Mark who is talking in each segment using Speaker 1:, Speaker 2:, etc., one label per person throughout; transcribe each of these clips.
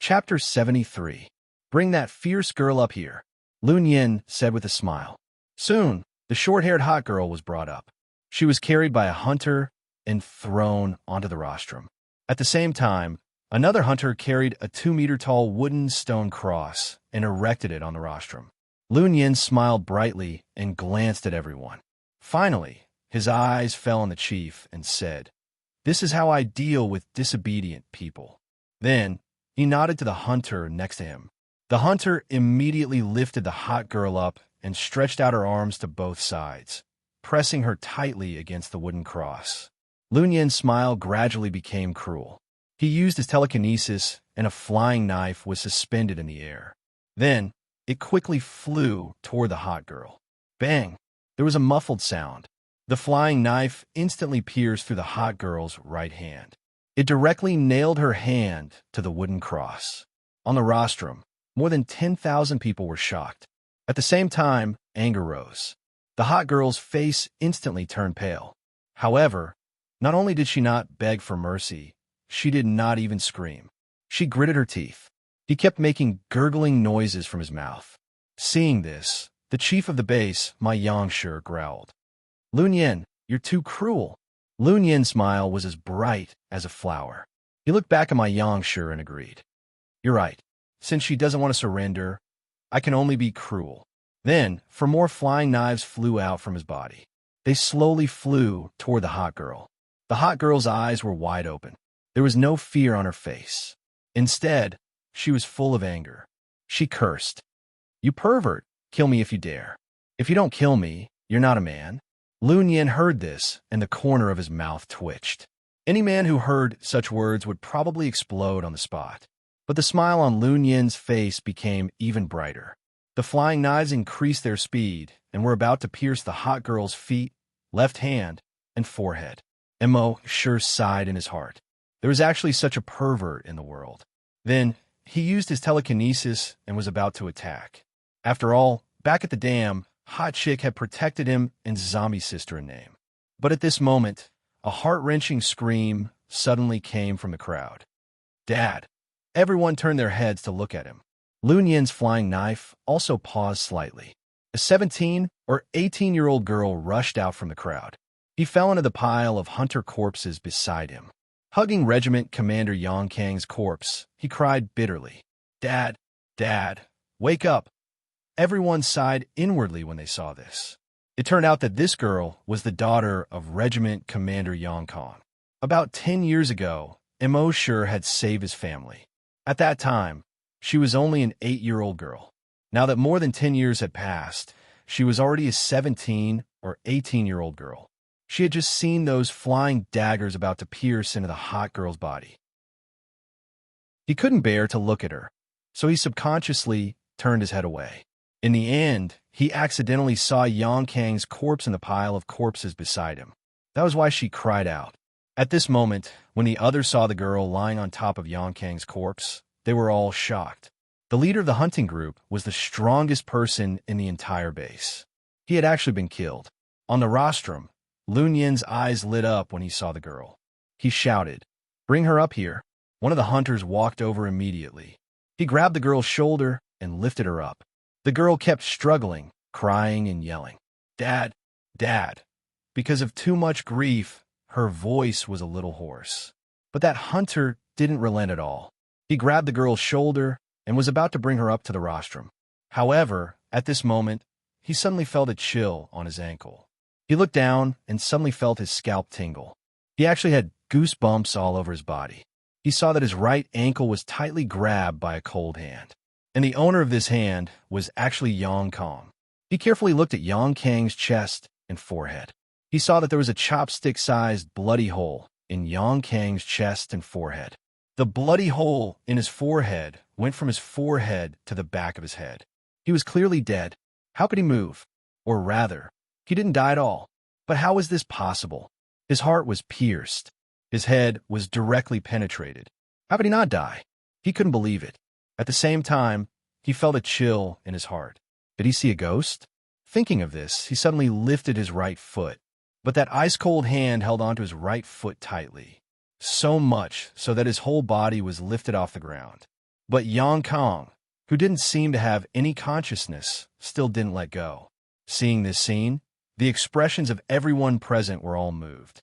Speaker 1: Chapter 73. Bring that fierce girl up here, Lun Yin said with a smile. Soon, the short-haired hot girl was brought up. She was carried by a hunter and thrown onto the rostrum. At the same time, another hunter carried a 2-meter-tall wooden stone cross and erected it on the rostrum. Lun Yin smiled brightly and glanced at everyone. Finally, his eyes fell on the chief and said, "This is how I deal with disobedient people." Then, he nodded to the hunter next to him. The hunter immediately lifted the hot girl up and stretched out her arms to both sides, pressing her tightly against the wooden cross. Lun Yin's smile gradually became cruel. He used his telekinesis, and a flying knife was suspended in the air. Then, it quickly flew toward the hot girl. Bang! There was a muffled sound. The flying knife instantly pierced through the hot girl's right hand. It directly nailed her hand to the wooden cross. On the rostrum, more than 10,000 people were shocked. At the same time, anger rose. The hot girl's face instantly turned pale. However, not only did she not beg for mercy, she did not even scream. She gritted her teeth. He kept making gurgling noises from his mouth. Seeing this, the chief of the base, my Yangshi, growled. "Lun Yin, you're too cruel." Lun Yin's smile was as bright as a flower. He looked back at my Yangshi and agreed. "You're right. Since she doesn't want to surrender, I can only be cruel." Then, more flying knives flew out from his body. They slowly flew toward the hot girl. The hot girl's eyes were wide open. There was no fear on her face. Instead, she was full of anger. She cursed. "You pervert! Kill me if you dare. If you don't kill me, you're not a man." Lun Yin heard this, and the corner of his mouth twitched. Any man who heard such words would probably explode on the spot. But the smile on Lun Yin's face became even brighter. The flying knives increased their speed and were about to pierce the hot girl's feet, left hand, and forehead. Mo sure sighed in his heart. There was actually such a pervert in the world. Then, he used his telekinesis and was about to attack. After all, back at the dam, Hot Chick had protected him and Zombie Sister in name. But at this moment, a heart-wrenching scream suddenly came from the crowd. "Dad!" Everyone turned their heads to look at him. Lun Yin's flying knife also paused slightly. A 17 or 18-year-old girl rushed out from the crowd. He fell into the pile of hunter corpses beside him. Hugging Regiment Commander Yang Kang's corpse, he cried bitterly, "Dad! Dad! Wake up!" Everyone sighed inwardly when they saw this. It turned out that this girl was the daughter of Regiment Commander Yang Kang. About 10 years ago, Immerse had saved his family. At that time, she was only an 8-year-old girl. Now that more than 10 years had passed, she was already a 17 or 18-year-old girl. She had just seen those flying daggers about to pierce into the hot girl's body. He couldn't bear to look at her, so he subconsciously turned his head away. In the end, he accidentally saw Yang Kang's corpse in the pile of corpses beside him. That was why she cried out. At this moment, when the others saw the girl lying on top of Yang Kang's corpse, they were all shocked. The leader of the hunting group was the strongest person in the entire base. He had actually been killed. On the rostrum, Lun Yin's eyes lit up when he saw the girl. He shouted, "Bring her up here." One of the hunters walked over immediately. He grabbed the girl's shoulder and lifted her up. The girl kept struggling, crying and yelling, "Dad, Dad." Because of too much grief, her voice was a little hoarse. But that hunter didn't relent at all. He grabbed the girl's shoulder and was about to bring her up to the rostrum. However, at this moment, he suddenly felt a chill on his ankle. He looked down and suddenly felt his scalp tingle. He actually had goosebumps all over his body. He saw that his right ankle was tightly grabbed by a cold hand. And the owner of this hand was actually Yang Kang. He carefully looked at Yang Kang's chest and forehead. He saw that there was a chopstick-sized bloody hole in Yang Kang's chest and forehead. The bloody hole in his forehead went from his forehead to the back of his head. He was clearly dead. How could he move? Or rather, he didn't die at all. But how was this possible? His heart was pierced. His head was directly penetrated. How could he not die? He couldn't believe it. At the same time, he felt a chill in his heart. Did he see a ghost? Thinking of this, he suddenly lifted his right foot. But that ice-cold hand held onto his right foot tightly. So much so that his whole body was lifted off the ground. But Yang Kong, who didn't seem to have any consciousness, still didn't let go. Seeing this scene, the expressions of everyone present were all moved.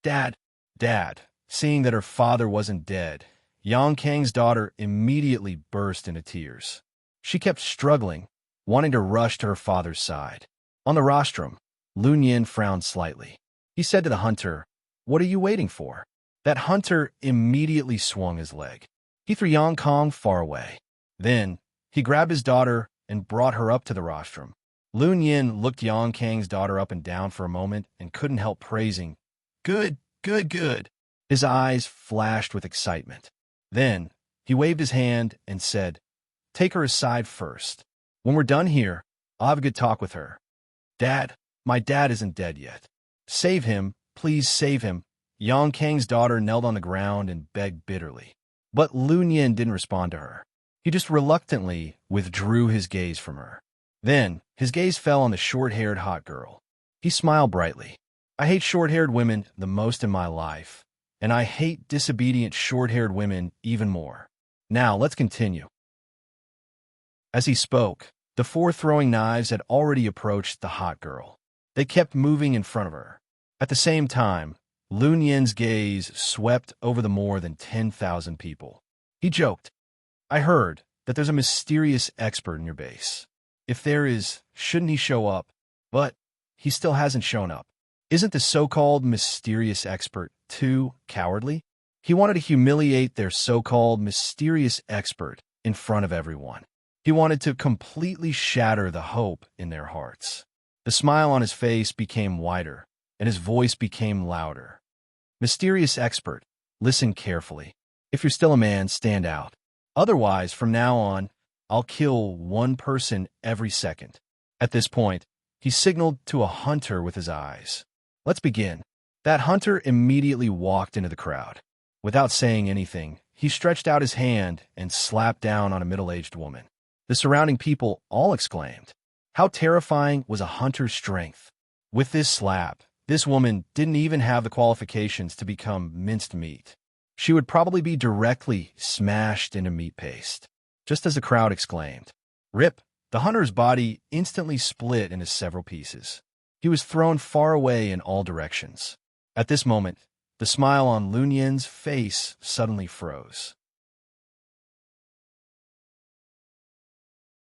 Speaker 1: Dad, Dad, seeing that her father wasn't dead, Yang Kang's daughter immediately burst into tears. She kept struggling, wanting to rush to her father's side. On the rostrum, Lun Yin frowned slightly. He said to the hunter, "What are you waiting for?" That hunter immediately swung his leg. He threw Yang Kong far away. Then, he grabbed his daughter and brought her up to the rostrum. Lun Yin looked Yang Kang's daughter up and down for a moment and couldn't help praising. "Good, good, good." His eyes flashed with excitement. Then, he waved his hand and said, "Take her aside first. When we're done here, I'll have a good talk with her." "Dad, my dad isn't dead yet. Save him, please save him." Yang Kang's daughter knelt on the ground and begged bitterly. But Lun Yin didn't respond to her. He just reluctantly withdrew his gaze from her. Then, his gaze fell on the short-haired hot girl. He smiled brightly. "I hate short-haired women the most in my life, and I hate disobedient short-haired women even more. Now, let's continue." As he spoke, the four throwing knives had already approached the hot girl. They kept moving in front of her. At the same time, Lun Yin's gaze swept over the more than 10,000 people. He joked, "I heard that there's a mysterious expert in your base. If there is, shouldn't he show up? But he still hasn't shown up. Isn't the so-called mysterious expert too cowardly?" He wanted to humiliate their so-called mysterious expert in front of everyone. He wanted to completely shatter the hope in their hearts. The smile on his face became wider, and his voice became louder. "Mysterious expert, listen carefully. If you're still a man, stand out. Otherwise, from now on, I'll kill one person every second." At this point, he signaled to a hunter with his eyes. "Let's begin." That hunter immediately walked into the crowd. Without saying anything, he stretched out his hand and slapped down on a middle-aged woman. The surrounding people all exclaimed. How terrifying was a hunter's strength? With this slap, this woman didn't even have the qualifications to become minced meat. She would probably be directly smashed into meat paste. Just as the crowd exclaimed, "Rip!" the hunter's body instantly split into several pieces. He was thrown far away in all directions. At this moment, the smile on Lun Yin's face suddenly froze.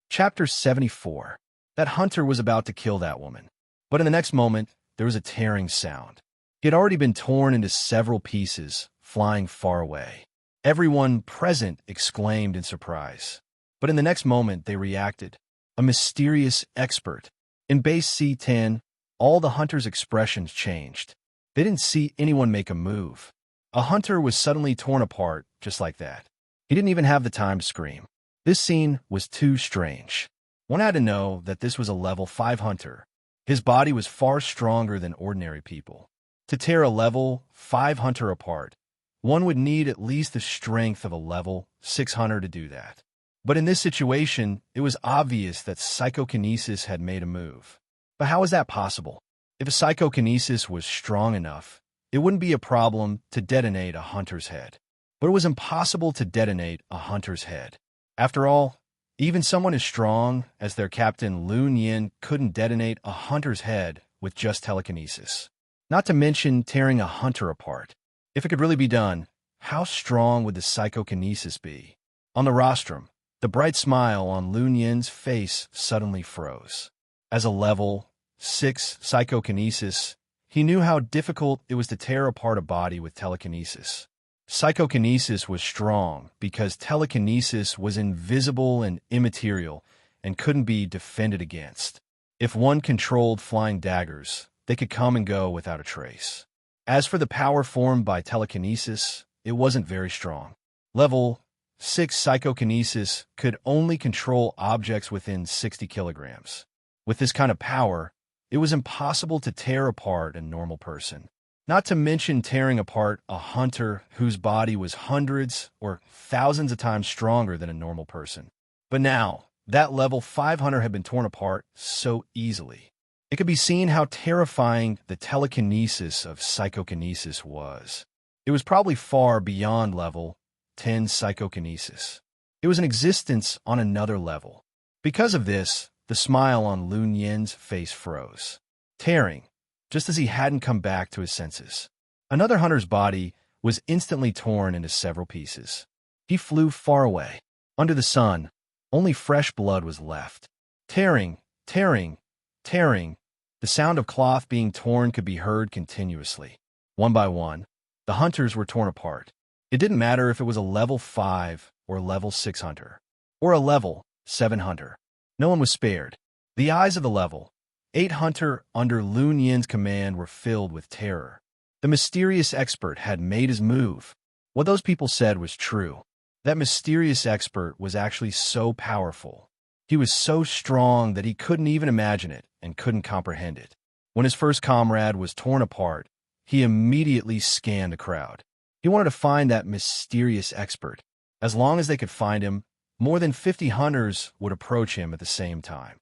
Speaker 1: Chapter 74. That hunter was about to kill that woman. But in the next moment, there was a tearing sound. He had already been torn into several pieces, flying far away. Everyone present exclaimed in surprise. But in the next moment, they reacted. A mysterious expert. In base C10, all the hunter's expressions changed. They didn't see anyone make a move. A hunter was suddenly torn apart, just like that. He didn't even have the time to scream. This scene was too strange. One had to know that this was a level 5 hunter. His body was far stronger than ordinary people. To tear a level 5 hunter apart, one would need at least the strength of a level 6 hunter to do that. But in this situation, it was obvious that psychokinesis had made a move. But how was that possible? If a psychokinesis was strong enough, it wouldn't be a problem to detonate a hunter's head. But it was impossible to detonate a hunter's head. After all, even someone as strong as their captain Lun Yin couldn't detonate a hunter's head with just telekinesis. Not to mention tearing a hunter apart. If it could really be done, how strong would the psychokinesis be? On the rostrum, the bright smile on Lun Yin's face suddenly froze. As a level 6 psychokinesis, he knew how difficult it was to tear apart a body with telekinesis. Psychokinesis was strong because telekinesis was invisible and immaterial and couldn't be defended against. If one controlled flying daggers, they could come and go without a trace. As for the power formed by telekinesis, it wasn't very strong. Level 6 psychokinesis could only control objects within 60 kilograms. With this kind of power, it was impossible to tear apart a normal person. Not to mention tearing apart a hunter whose body was hundreds or thousands of times stronger than a normal person. But now, that level 5 hunter had been torn apart so easily. It could be seen how terrifying the telekinesis of psychokinesis was. It was probably far beyond level 10 psychokinesis. It was an existence on another level. Because of this, the smile on Lun Yin's face froze, tearing, just as he hadn't come back to his senses. Another hunter's body was instantly torn into several pieces. He flew far away. Under the sun, only fresh blood was left. Tearing, tearing, tearing. The sound of cloth being torn could be heard continuously. One by one, the hunters were torn apart. It didn't matter if it was a level 5 or level 6 hunter, or a level 7 hunter. No one was spared. The eyes of the level 8 hunter under Lun Yin's command were filled with terror. The mysterious expert had made his move. What those people said was true. That mysterious expert was actually so powerful. He was so strong that he couldn't even imagine it and couldn't comprehend it. When his first comrade was torn apart, he immediately scanned the crowd. He wanted to find that mysterious expert. As long as they could find him, more than 50 hunters would approach him at the same time.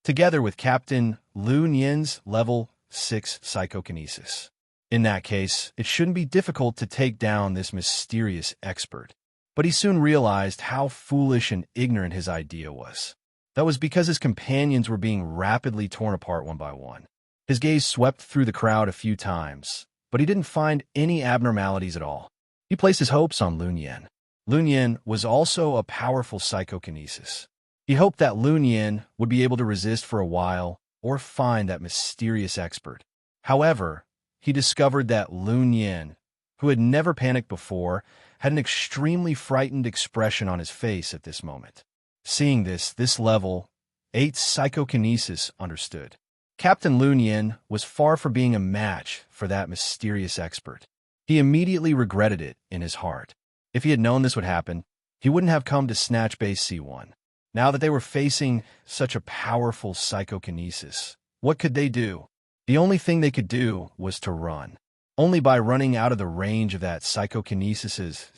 Speaker 1: Together with Captain Lun Yin's level 6 psychokinesis. In that case, it shouldn't be difficult to take down this mysterious expert. But he soon realized how foolish and ignorant his idea was. That was because his companions were being rapidly torn apart one by one. His gaze swept through the crowd a few times, but he didn't find any abnormalities at all. He placed his hopes on Lun Yin. Lun Yin was also a powerful psychokinesis. He hoped that Lun Yin would be able to resist for a while or find that mysterious expert. However, he discovered that Lun Yin, who had never panicked before, had an extremely frightened expression on his face at this moment. Seeing this level 8 psychokinesis understood. Captain Lun Yin was far from being a match for that mysterious expert. He immediately regretted it in his heart. If he had known this would happen, he wouldn't have come to Snatch Base C1. Now that they were facing such a powerful psychokinesis, what could they do? The only thing they could do was to run. Only by running out of the range of that psychokinesis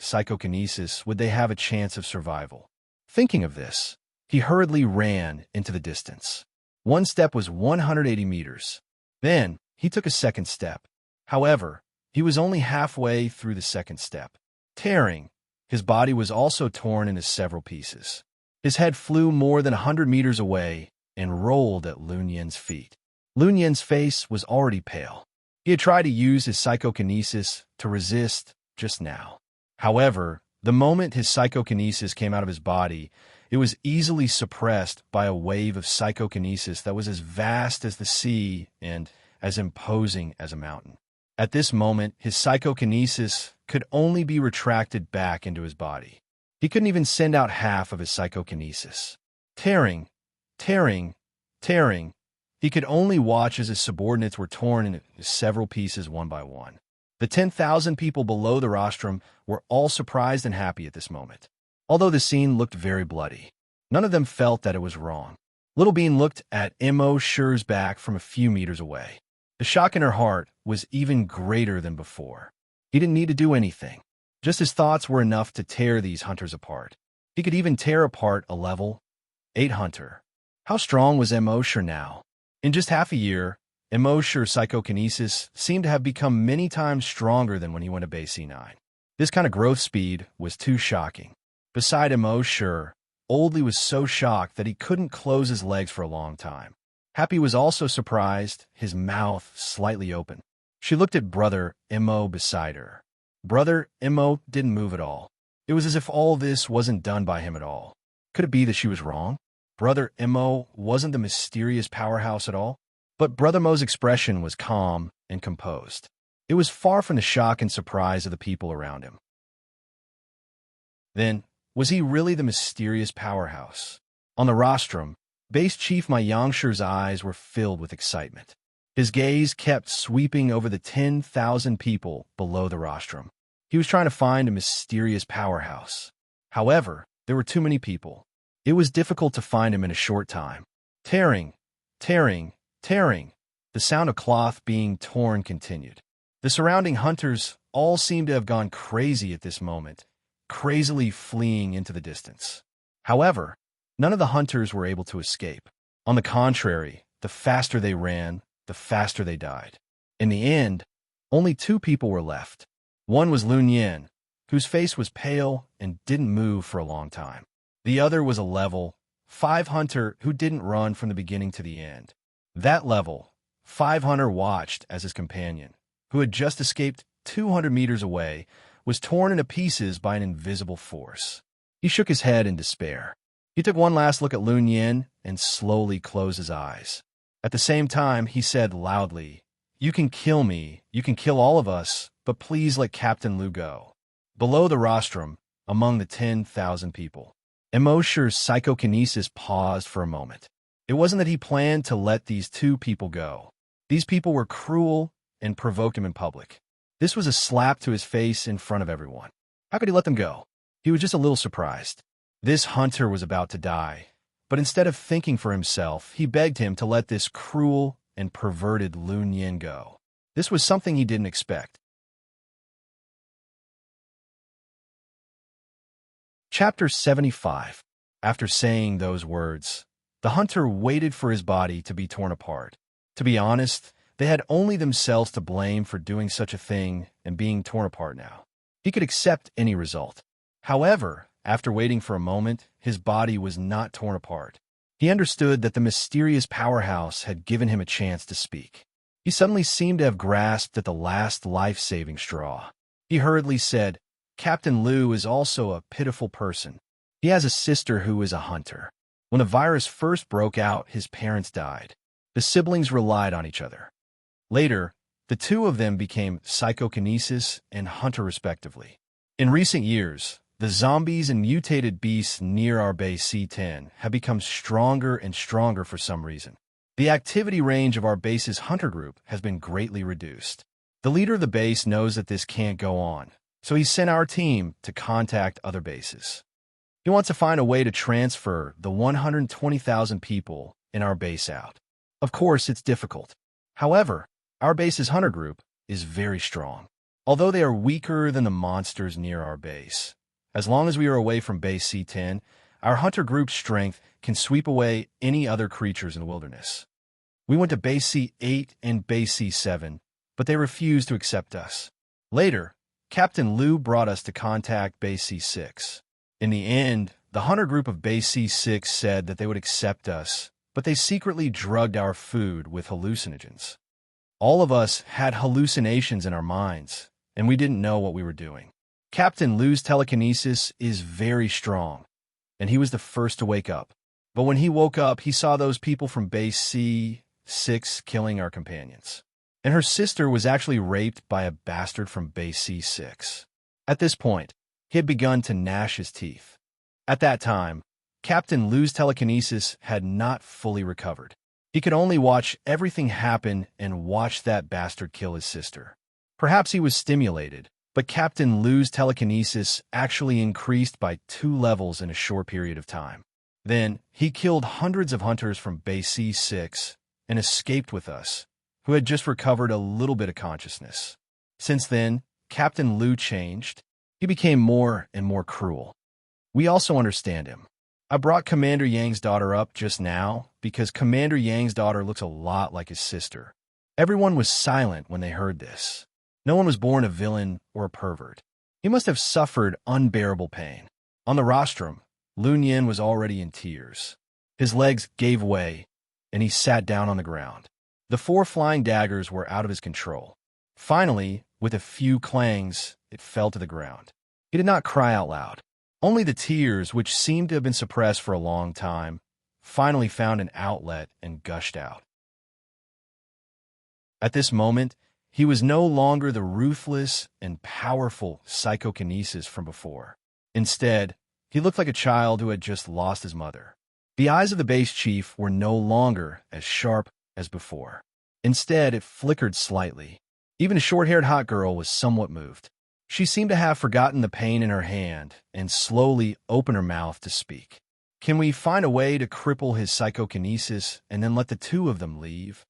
Speaker 1: would they have a chance of survival. Thinking of this, he hurriedly ran into the distance. One step was 180 meters. Then, he took a second step. However, he was only halfway through the second step. Tearing, his body was also torn into several pieces. His head flew more than 100 meters away and rolled at Lun Yin's feet. Lun Yin's face was already pale. He had tried to use his psychokinesis to resist just now. However, the moment his psychokinesis came out of his body, it was easily suppressed by a wave of psychokinesis that was as vast as the sea and as imposing as a mountain. At this moment, his psychokinesis could only be retracted back into his body. He couldn't even send out half of his psychokinesis. Tearing, tearing, tearing, he could only watch as his subordinates were torn into several pieces one by one. The 10,000 people below the rostrum were all surprised and happy at this moment. Although the scene looked very bloody, none of them felt that it was wrong. Little Bean looked at Immerse's back from a few meters away. The shock in her heart was even greater than before. He didn't need to do anything. Just his thoughts were enough to tear these hunters apart. He could even tear apart a level 8 hunter. How strong was Immerse now? In just half a year, Immerse's psychokinesis seemed to have become many times stronger than when he went to Base C9. This kind of growth speed was too shocking. Beside Immerse, Oldley was so shocked that he couldn't close his legs for a long time. Happy was also surprised, his mouth slightly open. She looked at Brother Immo beside her. Brother Immo didn't move at all. It was as if all this wasn't done by him at all. Could it be that she was wrong? Brother Immo wasn't the mysterious powerhouse at all? But Brother Mo's expression was calm and composed. It was far from the shock and surprise of the people around him. Then, was he really the mysterious powerhouse? On the rostrum, Base Chief Ma Yangshi's eyes were filled with excitement. His gaze kept sweeping over the 10,000 people below the rostrum. He was trying to find a mysterious powerhouse. However, there were too many people. It was difficult to find him in a short time. Tearing, tearing, tearing. The sound of cloth being torn continued. The surrounding hunters all seemed to have gone crazy at this moment, crazily fleeing into the distance. However, none of the hunters were able to escape. On the contrary, the faster they ran, the faster they died. In the end, only 2 people were left. One was Lun Yin, whose face was pale and didn't move for a long time. The other was a level 5 hunter who didn't run from the beginning to the end. That level 5 hunter watched as his companion, who had just escaped 200 meters away, was torn into pieces by an invisible force. He shook his head in despair. He took one last look at Lun Yin and slowly closed his eyes. At the same time, he said loudly, "You can kill me, you can kill all of us, but please let Captain Lu go." Below the rostrum, among the 10,000 people, Immerse's psychokinesis paused for a moment. It wasn't that he planned to let these 2 people go. These people were cruel and provoked him in public. This was a slap to his face in front of everyone. How could he let them go? He was just a little surprised. This hunter was about to die, but instead of thinking for himself, he begged him to let this cruel and perverted Lun Yin go. This was something he didn't expect. Chapter 75. After saying those words, the hunter waited for his body to be torn apart. To be honest, they had only themselves to blame for doing such a thing and being torn apart now. He could accept any result. However, after waiting for a moment, his body was not torn apart. He understood that the mysterious powerhouse had given him a chance to speak. He suddenly seemed to have grasped at the last life-saving straw. He hurriedly said, "Captain Lu is also a pitiful person. He has a sister who is a hunter. When the virus first broke out, his parents died. The siblings relied on each other. Later, the 2 of them became psychokinesis and hunter respectively. In recent years, the zombies and mutated beasts near our base C10 have become stronger and stronger for some reason. The activity range of our base's hunter group has been greatly reduced. The leader of the base knows that this can't go on, so he sent our team to contact other bases. He wants to find a way to transfer the 120,000 people in our base out. Of course, it's difficult. However, our base's hunter group is very strong. Although they are weaker than the monsters near our base, as long as we are away from base C10, our hunter group's strength can sweep away any other creatures in the wilderness. We went to base C8 and base C7, but they refused to accept us. Later, Captain Lu brought us to contact base C6. In the end, the hunter group of base C6 said that they would accept us, but they secretly drugged our food with hallucinogens. All of us had hallucinations in our minds, and we didn't know what we were doing. Captain Lu's telekinesis is very strong, and he was the first to wake up. But when he woke up, he saw those people from base C6 killing our companions. And her sister was actually raped by a bastard from base C6. At this point, he had begun to gnash his teeth. At that time, Captain Lu's telekinesis had not fully recovered. He could only watch everything happen and watch that bastard kill his sister. Perhaps he was stimulated, but Captain Lu's telekinesis actually increased by 2 levels in a short period of time. Then, he killed hundreds of hunters from base C6 and escaped with us, who had just recovered a little bit of consciousness. Since then, Captain Lu changed. He became more and more cruel. We also understand him. I brought Commander Yang's daughter up just now because Commander Yang's daughter looks a lot like his sister. Everyone was silent when they heard this. No one was born a villain or a pervert. He must have suffered unbearable pain. On the rostrum, Lun Yin was already in tears. His legs gave way, and he sat down on the ground. The 4 flying daggers were out of his control. Finally, with a few clangs, it fell to the ground. He did not cry out loud. Only the tears, which seemed to have been suppressed for a long time, finally found an outlet and gushed out. At this moment, he was no longer the ruthless and powerful psychokinesis from before. Instead, he looked like a child who had just lost his mother. The eyes of the base chief were no longer as sharp as before. Instead, it flickered slightly. Even a short-haired hot girl was somewhat moved. She seemed to have forgotten the pain in her hand and slowly opened her mouth to speak. "Can we find a way to cripple his psychokinesis and then let the 2 of them leave?"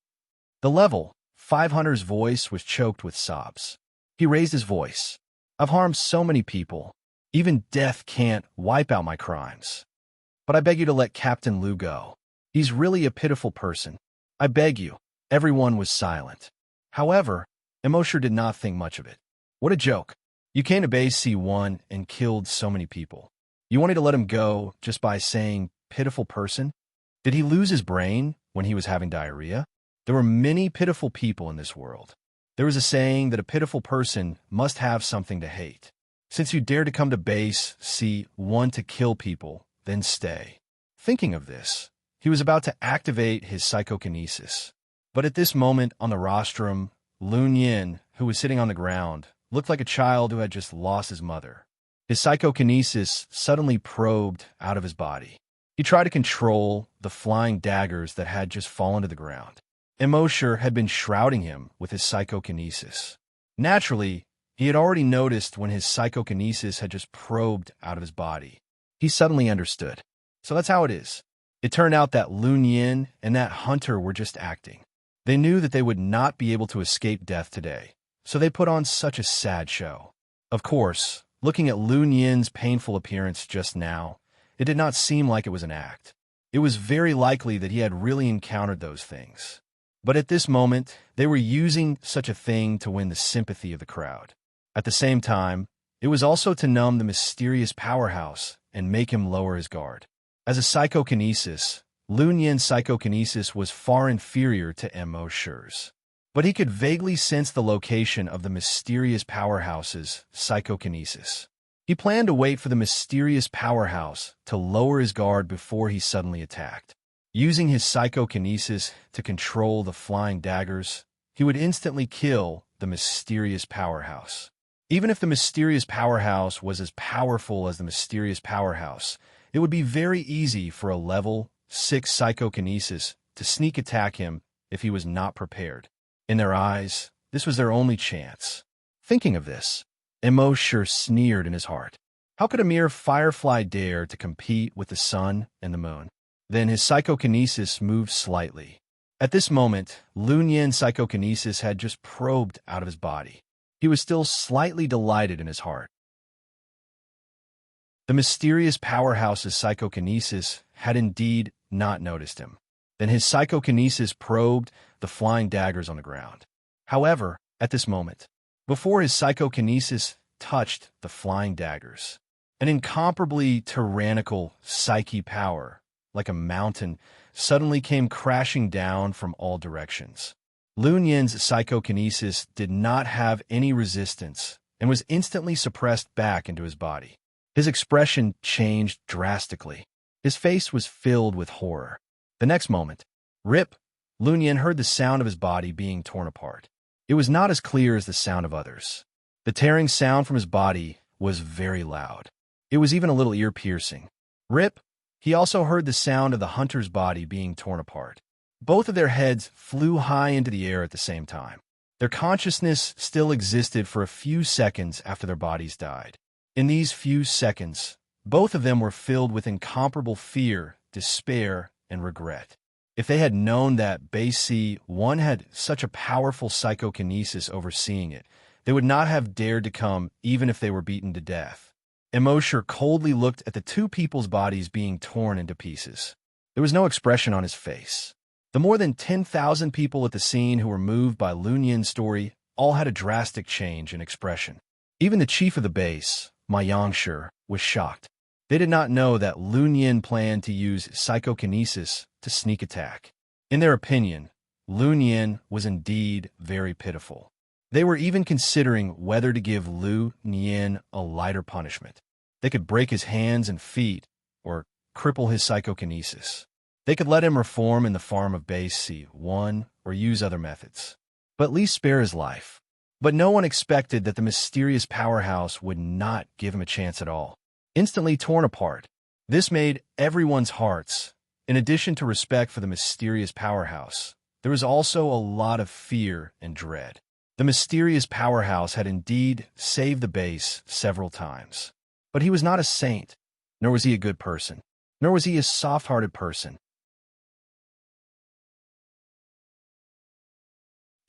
Speaker 1: The level 5 hunter's voice was choked with sobs. He raised his voice. "I've harmed so many people. Even death can't wipe out my crimes. But I beg you to let Captain Lu go. He's really a pitiful person. I beg you." Everyone was silent. However, Immorse did not think much of it. What a joke. You came to base C1 and killed so many people. You wanted to let him go just by saying, pitiful person? Did he lose his brain when he was having diarrhea? There were many pitiful people in this world. There was a saying that a pitiful person must have something to hate. Since you dared to come to base C1 to kill people, then stay. Thinking of this, he was about to activate his psychokinesis. But at this moment on the rostrum, Lun Yin, who was sitting on the ground, looked like a child who had just lost his mother. His psychokinesis suddenly probed out of his body. He tried to control the flying daggers that had just fallen to the ground. Immerse had been shrouding him with his psychokinesis. Naturally, he had already noticed when his psychokinesis had just probed out of his body. He suddenly understood. So that's how it is. It turned out that Lun Yin and that hunter were just acting. They knew that they would not be able to escape death today, so they put on such a sad show. Of course, looking at Lun Yin's painful appearance just now, it did not seem like it was an act. It was very likely that he had really encountered those things. But at this moment, they were using such a thing to win the sympathy of the crowd. At the same time, it was also to numb the mysterious powerhouse and make him lower his guard. As a psychokinesis, Lun Yin's psychokinesis was far inferior to Immerse's. But he could vaguely sense the location of the mysterious powerhouse's psychokinesis. He planned to wait for the mysterious powerhouse to lower his guard before he suddenly attacked. Using his psychokinesis to control the flying daggers, he would instantly kill the mysterious powerhouse. Even if the mysterious powerhouse was as powerful as the mysterious powerhouse, it would be very easy for a level 6 psychokinesis to sneak attack him if he was not prepared. In their eyes, this was their only chance. Thinking of this, Immerse sneered in his heart. How could a mere firefly dare to compete with the sun and the moon? Then his psychokinesis moved slightly. At this moment, Lun Yin's psychokinesis had just probed out of his body. He was still slightly delighted in his heart. The mysterious powerhouse's psychokinesis had indeed not noticed him. Then his psychokinesis probed the flying daggers on the ground. However, at this moment, before his psychokinesis touched the flying daggers, an incomparably tyrannical psyche power, like a mountain, suddenly came crashing down from all directions. Lun Yin's psychokinesis did not have any resistance and was instantly suppressed back into his body. His expression changed drastically. His face was filled with horror. The next moment, rip, Lun Yin heard the sound of his body being torn apart. It was not as clear as the sound of others. The tearing sound from his body was very loud. It was even a little ear-piercing. Rip, he also heard the sound of the hunter's body being torn apart. Both of their heads flew high into the air at the same time. Their consciousness still existed for a few seconds after their bodies died. In these few seconds, both of them were filled with incomparable fear, despair, and regret. If they had known that Base C1 had such a powerful psychokinesis overseeing it, they would not have dared to come even if they were beaten to death. Immerse coldly looked at the two people's bodies being torn into pieces. There was no expression on his face. The more than 10,000 people at the scene who were moved by Lun Yin's story all had a drastic change in expression. Even the chief of the base, Ma Yangshi, was shocked. They did not know that Lun Yin planned to use psychokinesis to sneak attack. In their opinion, Lun Yin was indeed very pitiful. They were even considering whether to give Lun Yin a lighter punishment. They could break his hands and feet or cripple his psychokinesis. They could let him reform in the farm of Base C1 or use other methods, but at least spare his life. But no one expected that the mysterious powerhouse would not give him a chance at all. Instantly torn apart, this made everyone's hearts. In addition to respect for the mysterious powerhouse, there was also a lot of fear and dread. The mysterious powerhouse had indeed saved the base several times. But he was not a saint, nor was he a good person, nor was he a soft-hearted person.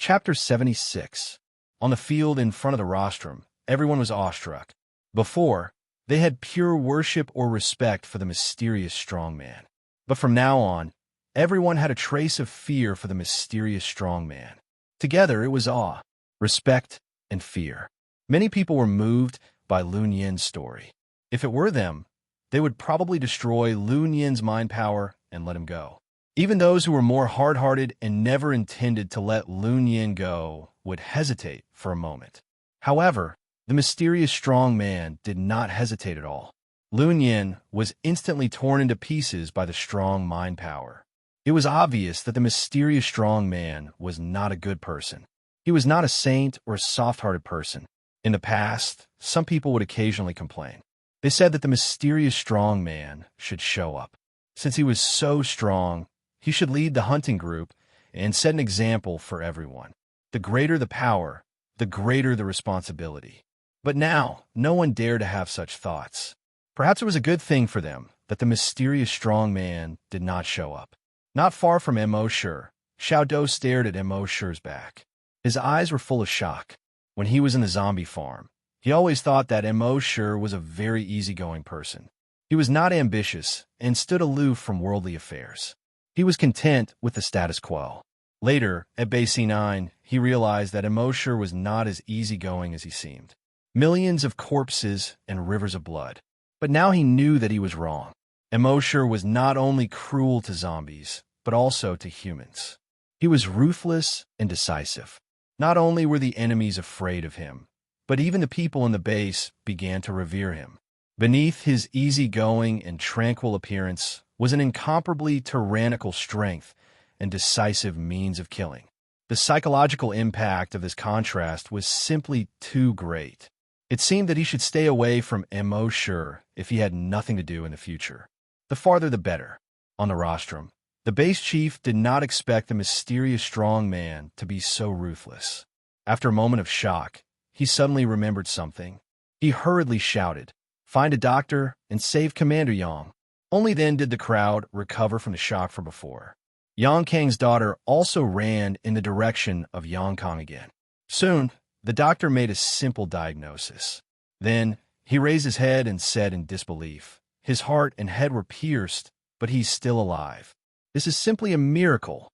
Speaker 1: Chapter 76. On the field in front of the rostrum, everyone was awestruck. Before, they had pure worship or respect for the mysterious strongman. But from now on, everyone had a trace of fear for the mysterious strongman. Together, it was awe, respect, and fear. Many people were moved by Lun Yin's story. If it were them, they would probably destroy Lun Yin's mind power and let him go. Even those who were more hard-hearted and never intended to let Lun Yin go would hesitate for a moment. However, the mysterious strong man did not hesitate at all. Lun Yin was instantly torn into pieces by the strong mind power. It was obvious that the mysterious strong man was not a good person. He was not a saint or a soft-hearted person. In the past, some people would occasionally complain. They said that the mysterious strong man should show up. Since he was so strong, he should lead the hunting group and set an example for everyone. The greater the power, the greater the responsibility. But now, no one dared to have such thoughts. Perhaps it was a good thing for them that the mysterious strong man did not show up. Not far from Immerse, Xiao Dou stared at Immerse's back. His eyes were full of shock. When he was in the zombie farm, he always thought that Immerse was a very easygoing person. He was not ambitious and stood aloof from worldly affairs. He was content with the status quo. Later, at Bay C9, he realized that Immerse was not as easygoing as he seemed. Millions of corpses and rivers of blood. But now he knew that he was wrong. Immerse was not only cruel to zombies, but also to humans. He was ruthless and decisive. Not only were the enemies afraid of him, but even the people in the base began to revere him. Beneath his easygoing and tranquil appearance was an incomparably tyrannical strength and decisive means of killing. The psychological impact of this contrast was simply too great. It seemed that he should stay away from Immerse if he had nothing to do in the future. The farther the better. On the rostrum, the base chief did not expect the mysterious strong man to be so ruthless. After a moment of shock, he suddenly remembered something. He hurriedly shouted, "Find a doctor and save Commander Yang." Only then did the crowd recover from the shock from before. Yang Kang's daughter also ran in the direction of Yang Kang again. Soon, the doctor made a simple diagnosis. Then, he raised his head and said in disbelief, "His heart and head were pierced, but he's still alive. This is simply a miracle."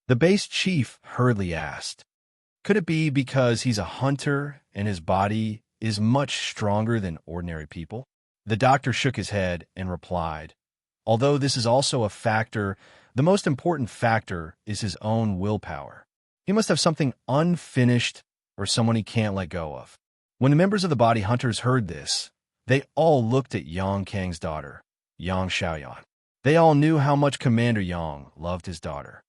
Speaker 1: The base chief hurriedly asked, "Could it be because he's a hunter and his body is much stronger than ordinary people?" The doctor shook his head and replied, "Although this is also a factor, the most important factor is his own willpower. He must have something unfinished or someone he can't let go of." When the members of the body hunters heard this, they all looked at Yang Kang's daughter, Yang Xiaoyan. They all knew how much Commander Yang loved his daughter.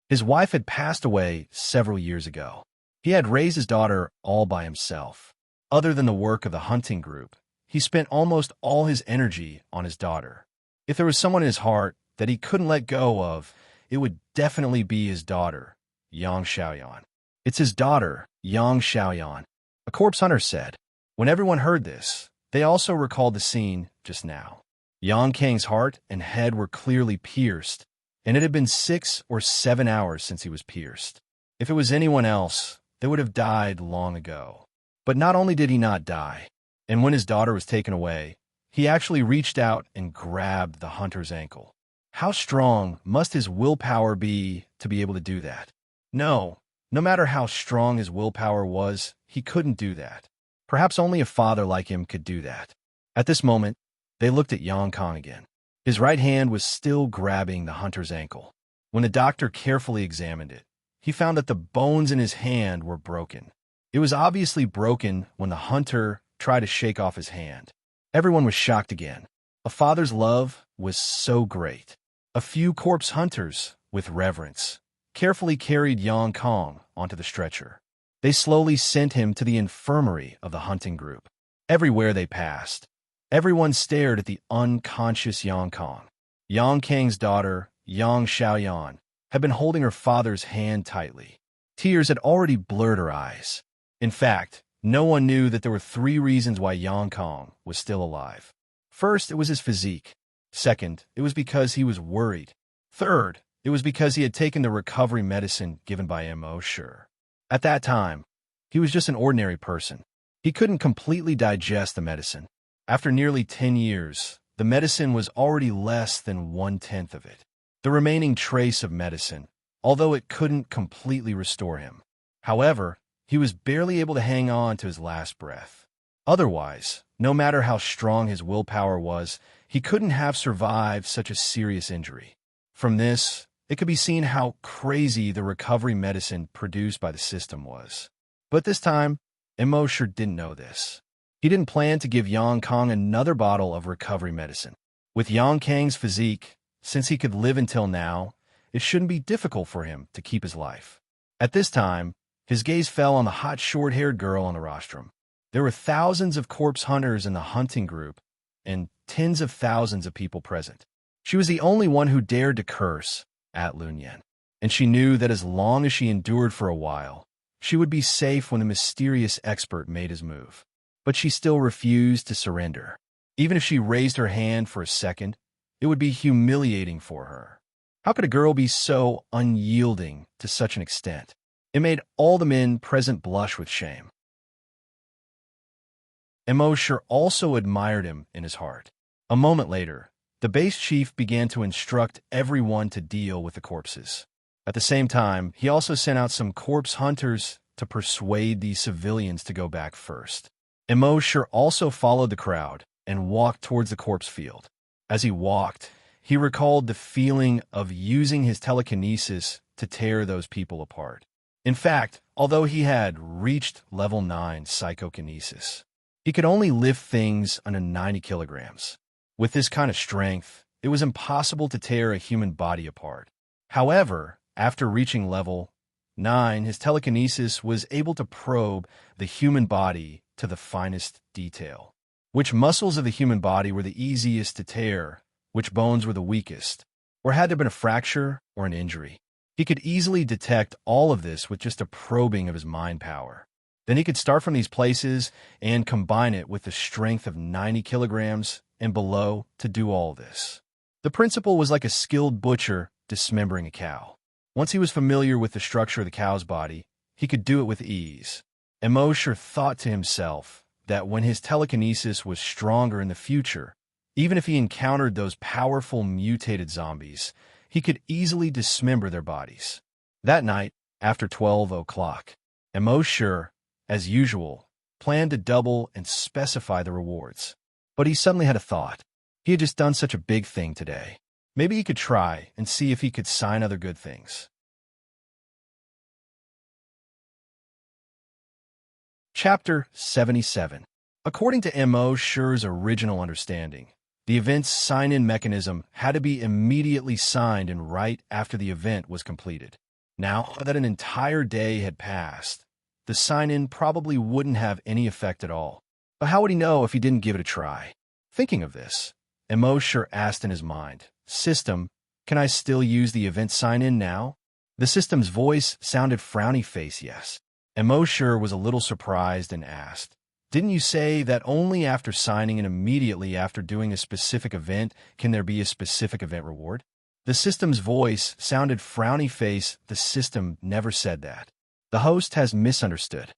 Speaker 1: His wife had passed away several years ago. He had raised his daughter all by himself. Other than the work of the hunting group, he spent almost all his energy on his daughter. If there was someone in his heart that he couldn't let go of, it would definitely be his daughter, Yang Xiaoyan. "It's his daughter, Yang Xiaoyan," a corpse hunter said. When everyone heard this, they also recalled the scene just now. Yang Kang's heart and head were clearly pierced, and it had been 6 or 7 hours since he was pierced. If it was anyone else, they would have died long ago. But not only did he not die, and when his daughter was taken away, he actually reached out and grabbed the hunter's ankle. How strong must his willpower be to be able to do that? No matter how strong his willpower was, he couldn't do that. Perhaps only a father like him could do that. At this moment, they looked at Yang Kang again. His right hand was still grabbing the hunter's ankle. When the doctor carefully examined it, he found that the bones in his hand were broken. It was obviously broken when the hunter tried to shake off his hand. Everyone was shocked again. A father's love was so great. A few corpse hunters, with reverence, carefully carried Yang Kang onto the stretcher. They slowly sent him to the infirmary of the hunting group. Everywhere they passed, everyone stared at the unconscious Yang Kang. Yang Kang's daughter, Yang Xiaoyan, had been holding her father's hand tightly. Tears had already blurred her eyes. In fact, no one knew that there were 3 reasons why Yang Kang was still alive. First, it was his physique. Second, it was because he was worried. Third, it was because he had taken the recovery medicine given by Immerse. At that time, he was just an ordinary person. He couldn't completely digest the medicine. After nearly 10 years, the medicine was already less than 1/10 of it. The remaining trace of medicine, although it couldn't completely restore him. However, he was barely able to hang on to his last breath. Otherwise, no matter how strong his willpower was, he couldn't have survived such a serious injury. From this, it could be seen how crazy the recovery medicine produced by the system was. But this time, Immerse didn't know this. He didn't plan to give Yang Kang another bottle of recovery medicine. With Yang Kang's physique, since he could live until now, it shouldn't be difficult for him to keep his life. At this time, his gaze fell on the hot short-haired girl on the rostrum. There were thousands of corpse hunters in the hunting group, and tens of thousands of people present. She was the only one who dared to curse at Lunyan, and she knew that as long as she endured for a while, she would be safe when the mysterious expert made his move. But she still refused to surrender. Even if she raised her hand for a second, it would be humiliating for her. How could a girl be so unyielding to such an extent? It made all the men present blush with shame. Immerse also admired him in his heart. A moment later, the base chief began to instruct everyone to deal with the corpses. At the same time, he also sent out some corpse hunters to persuade the civilians to go back first. Immerse also followed the crowd and walked towards the corpse field. As he walked, he recalled the feeling of using his telekinesis to tear those people apart. In fact, although he had reached level 9 psychokinesis, he could only lift things under 90 kilograms. With this kind of strength, it was impossible to tear a human body apart. However, after reaching level 9, his telekinesis was able to probe the human body to the finest detail. Which muscles of the human body were the easiest to tear, which bones were the weakest, or had there been a fracture or an injury. He could easily detect all of this with just a probing of his mind power. Then he could start from these places and combine it with the strength of 90 kilograms and below to do all this. The principle was like a skilled butcher dismembering a cow. Once he was familiar with the structure of the cow's body, he could do it with ease. Immerse thought to himself that when his telekinesis was stronger in the future, even if he encountered those powerful mutated zombies, he could easily dismember their bodies. That night, after 12 o'clock, Immerse, as usual, planned to double and specify the rewards. But he suddenly had a thought. He had just done such a big thing today. Maybe he could try and see if he could sign other good things. Chapter 77. According to Immerse's original understanding, the event's sign-in mechanism had to be immediately signed in right after the event was completed. Now that an entire day had passed, the sign-in probably wouldn't have any effect at all. But how would he know if he didn't give it a try? Thinking of this, Immerse asked in his mind, "System, can I still use the event sign-in now?" The system's voice sounded frowny-face yes. Immerse was a little surprised and asked, "Didn't you say that only after signing in immediately after doing a specific event can there be a specific event reward?" The system's voice sounded frowny-face. The system never said that. The host has misunderstood.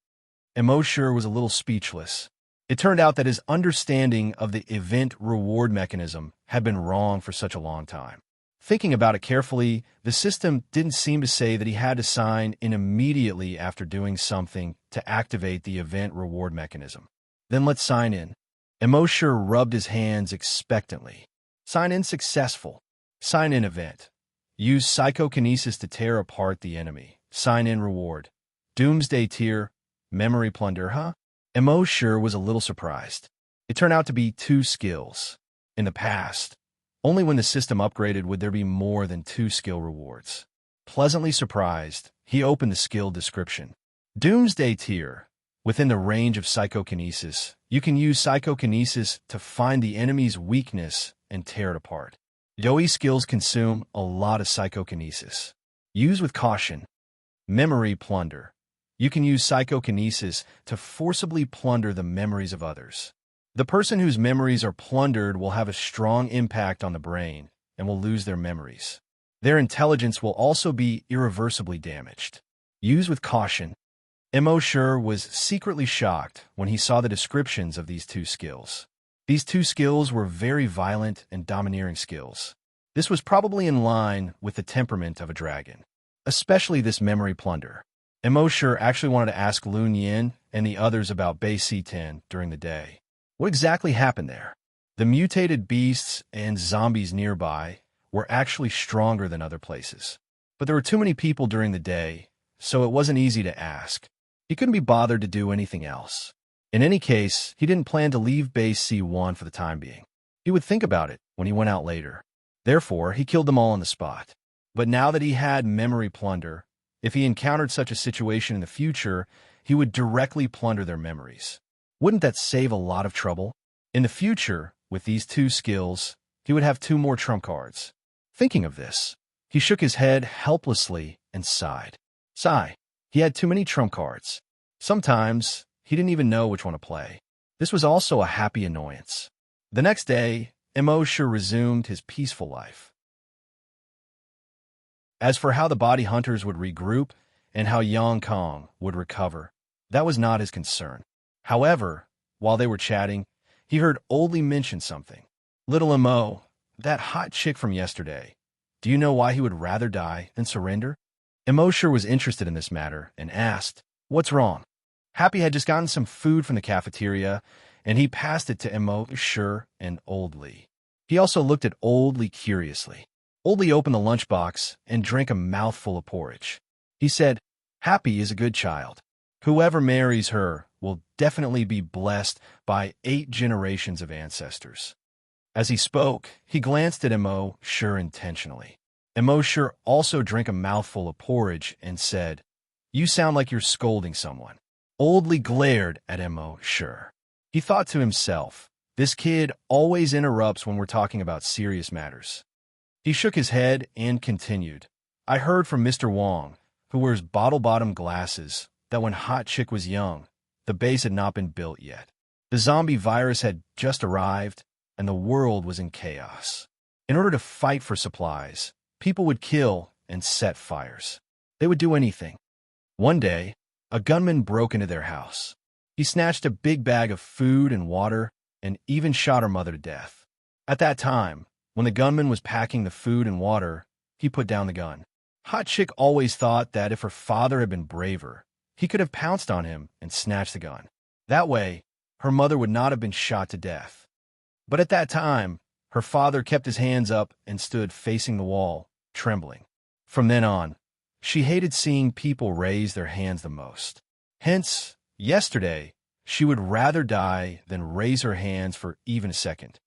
Speaker 1: Immerse was a little speechless. It turned out that his understanding of the event reward mechanism had been wrong for such a long time. Thinking about it carefully, the system didn't seem to say that he had to sign in immediately after doing something to activate the event reward mechanism. Then let's sign in. Immerse rubbed his hands expectantly. Sign in successful. Sign in event. Use psychokinesis to tear apart the enemy. Sign in reward. Doomsday tier. Memory plunder, huh? Immerse was a little surprised. It turned out to be 2 skills. In the past, only when the system upgraded would there be more than 2 skill rewards. Pleasantly surprised, he opened the skill description. Doomsday tier. Within the range of psychokinesis, you can use psychokinesis to find the enemy's weakness and tear it apart. Yoi skills consume a lot of psychokinesis. Use with caution. Memory plunder. You can use psychokinesis to forcibly plunder the memories of others. The person whose memories are plundered will have a strong impact on the brain and will lose their memories. Their intelligence will also be irreversibly damaged. Use with caution. Immerse was secretly shocked when he saw the descriptions of these 2 skills. These 2 skills were very violent and domineering skills. This was probably in line with the temperament of a dragon, especially this memory plunder. Immerse actually wanted to ask Lun Yin and the others about Base C10 during the day. What exactly happened there? The mutated beasts and zombies nearby were actually stronger than other places. But there were too many people during the day, so it wasn't easy to ask. He couldn't be bothered to do anything else. In any case, he didn't plan to leave Base C1 for the time being. He would think about it when he went out later. Therefore, he killed them all on the spot. But now that he had memory plunder, if he encountered such a situation in the future, he would directly plunder their memories. Wouldn't that save a lot of trouble? In the future, with these two skills, he would have 2 more trump cards. Thinking of this, he shook his head helplessly and sighed. Sigh. He had too many trump cards. Sometimes, he didn't even know which one to play. This was also a happy annoyance. The next day, Immerse resumed his peaceful life. As for how the body hunters would regroup and how Yang Kong would recover, that was not his concern. However, while they were chatting, he heard Oldly mention something. Little M.O., that hot chick from yesterday, do you know why he would rather die than surrender? Immerse was interested in this matter and asked, what's wrong? Happy had just gotten some food from the cafeteria, and he passed it to Immerse and Oldly. He also looked at Oldly curiously. Oldly opened the lunchbox and drank a mouthful of porridge. He said, Happy is a good child. Whoever marries her will definitely be blessed by 8 generations of ancestors. As he spoke, he glanced at Immerse intentionally. Immerse also drank a mouthful of porridge and said, You sound like you're scolding someone. Oldly glared at Immerse. He thought to himself, this kid always interrupts when we're talking about serious matters. He shook his head and continued, I heard from Mr. Wong, who wears bottle-bottom glasses, that when Hot Chick was young, the base had not been built yet. The zombie virus had just arrived, and the world was in chaos. In order to fight for supplies, people would kill and set fires. They would do anything. One day, a gunman broke into their house. He snatched a big bag of food and water and even shot her mother to death. At that time, when the gunman was packing the food and water, he put down the gun. Hot Chick always thought that if her father had been braver, he could have pounced on him and snatched the gun. That way, her mother would not have been shot to death. But at that time, her father kept his hands up and stood facing the wall, trembling. From then on, she hated seeing people raise their hands the most. Hence, yesterday, she would rather die than raise her hands for even a second.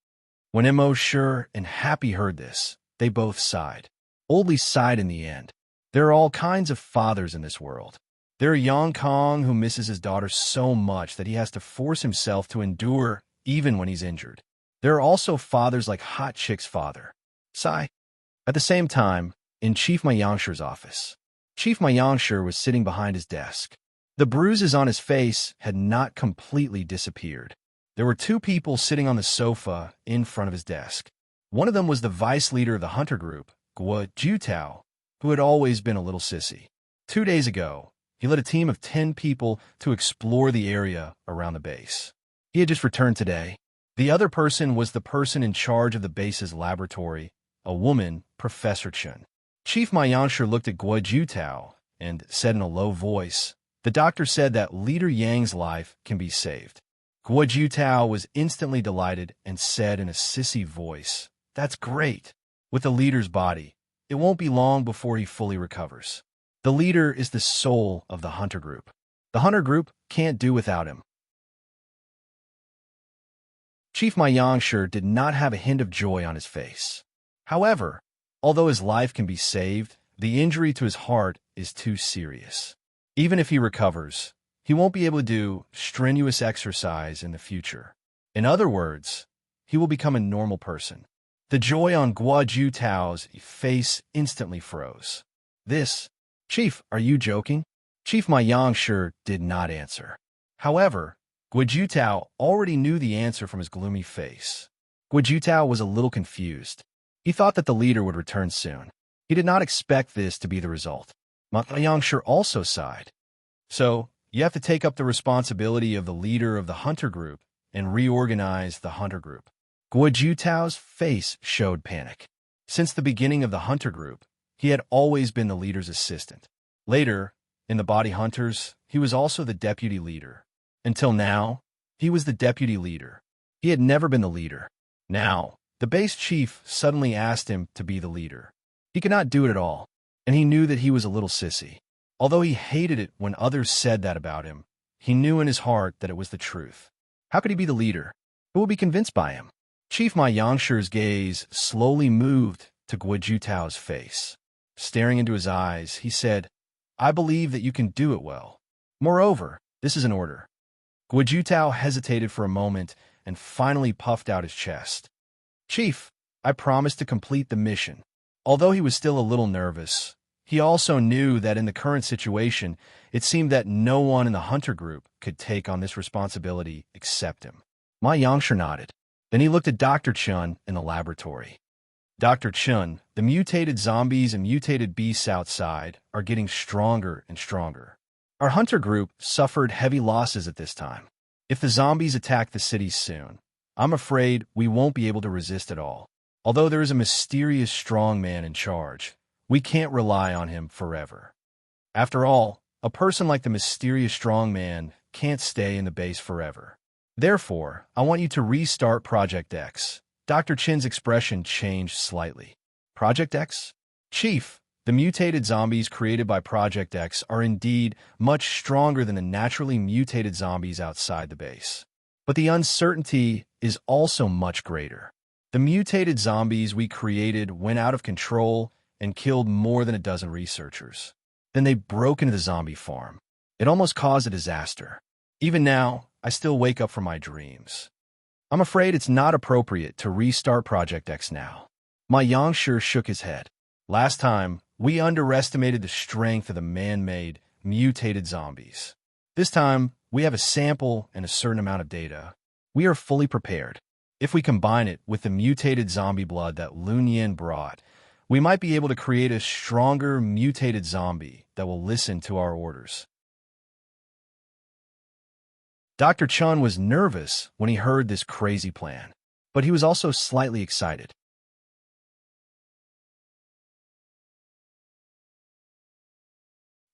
Speaker 1: When Immerse and Happy heard this, they both sighed. Oldly sighed in the end. There are all kinds of fathers in this world. There are Yang Kong who misses his daughter so much that he has to force himself to endure even when he's injured. There are also fathers like Hot Chick's father. Sigh. At the same time, in Chief Mayangsher's office, Chief Mayangsher was sitting behind his desk. The bruises on his face had not completely disappeared. There were 2 people sitting on the sofa in front of his desk. One of them was the vice leader of the hunter group, Guo Jutao, who had always been a little sissy. 2 days ago, he led a team of 10 people to explore the area around the base. He had just returned today. The other person was the person in charge of the base's laboratory, a woman, Professor Chen. Chief Mayangsher looked at Guo Jutao and said in a low voice, the doctor said that Leader Yang's life can be saved. Guo Jutao was instantly delighted and said in a sissy voice, That's great. With the leader's body, it won't be long before he fully recovers. The leader is the soul of the hunter group. The hunter group can't do without him. Chief Mayangsher did not have a hint of joy on his face. However, although his life can be saved, the injury to his heart is too serious. Even if he recovers, he won't be able to do strenuous exercise in the future. In other words, he will become a normal person. The joy on Guo Jutao's face instantly froze. This, Chief, are you joking? Chief Mayangsher did not answer. However, Guo Jutao already knew the answer from his gloomy face. Guo Jutao was a little confused. He thought that the leader would return soon. He did not expect this to be the result. Mayangsher also sighed. So, you have to take up the responsibility of the leader of the hunter group and reorganize the hunter group. Guo Jutao's face showed panic. Since the beginning of the hunter group, he had always been the leader's assistant. Later, In the Body Hunters, he was also the deputy leader. Until now, he was the deputy leader. He had never been the leader. Now, the base chief suddenly asked him to be the leader. He could not do it at all, and he knew that he was a little sissy. Although he hated it when others said that about him, he knew in his heart that it was the truth. How could he be the leader? Who would be convinced by him? Chief Ma Yangshir's gaze slowly moved to Guojutao's face. Staring into his eyes, he said, "I believe that you can do it well. Moreover, this is an order." Guojutao hesitated for a moment and finally puffed out his chest. "Chief, I promise to complete the mission." Although he was still a little nervous, he also knew that in the current situation, it seemed that no one in the hunter group could take on this responsibility except him. Ma Yangshir nodded. Then he looked at Dr. Chun in the laboratory. "Dr. Chun, the mutated zombies and mutated beasts outside are getting stronger and stronger. Our hunter group suffered heavy losses at this time. If the zombies attack the city soon, I'm afraid we won't be able to resist at all. Although there is a mysterious strong man in charge, we can't rely on him forever. After all, a person like the mysterious strong man can't stay in the base forever. Therefore, I want you to restart Project X." Dr. Chin's expression changed slightly. "Project X? Chief, the mutated zombies created by Project X are indeed much stronger than the naturally mutated zombies outside the base. But the uncertainty is also much greater. The mutated zombies we created went out of control and killed more than a dozen researchers. Then they broke into the zombie farm. It almost caused a disaster. Even now, I still wake up from my dreams. I'm afraid it's not appropriate to restart Project X now." Ma Yangshir shook his head. "Last time, we underestimated the strength of the man-made, mutated zombies. This time, we have a sample and a certain amount of data. We are fully prepared. If we combine it with the mutated zombie blood that Lunyan brought, we might be able to create a stronger mutated zombie that will listen to our orders." Dr. Chun was nervous when he heard this crazy plan, but he was also slightly excited.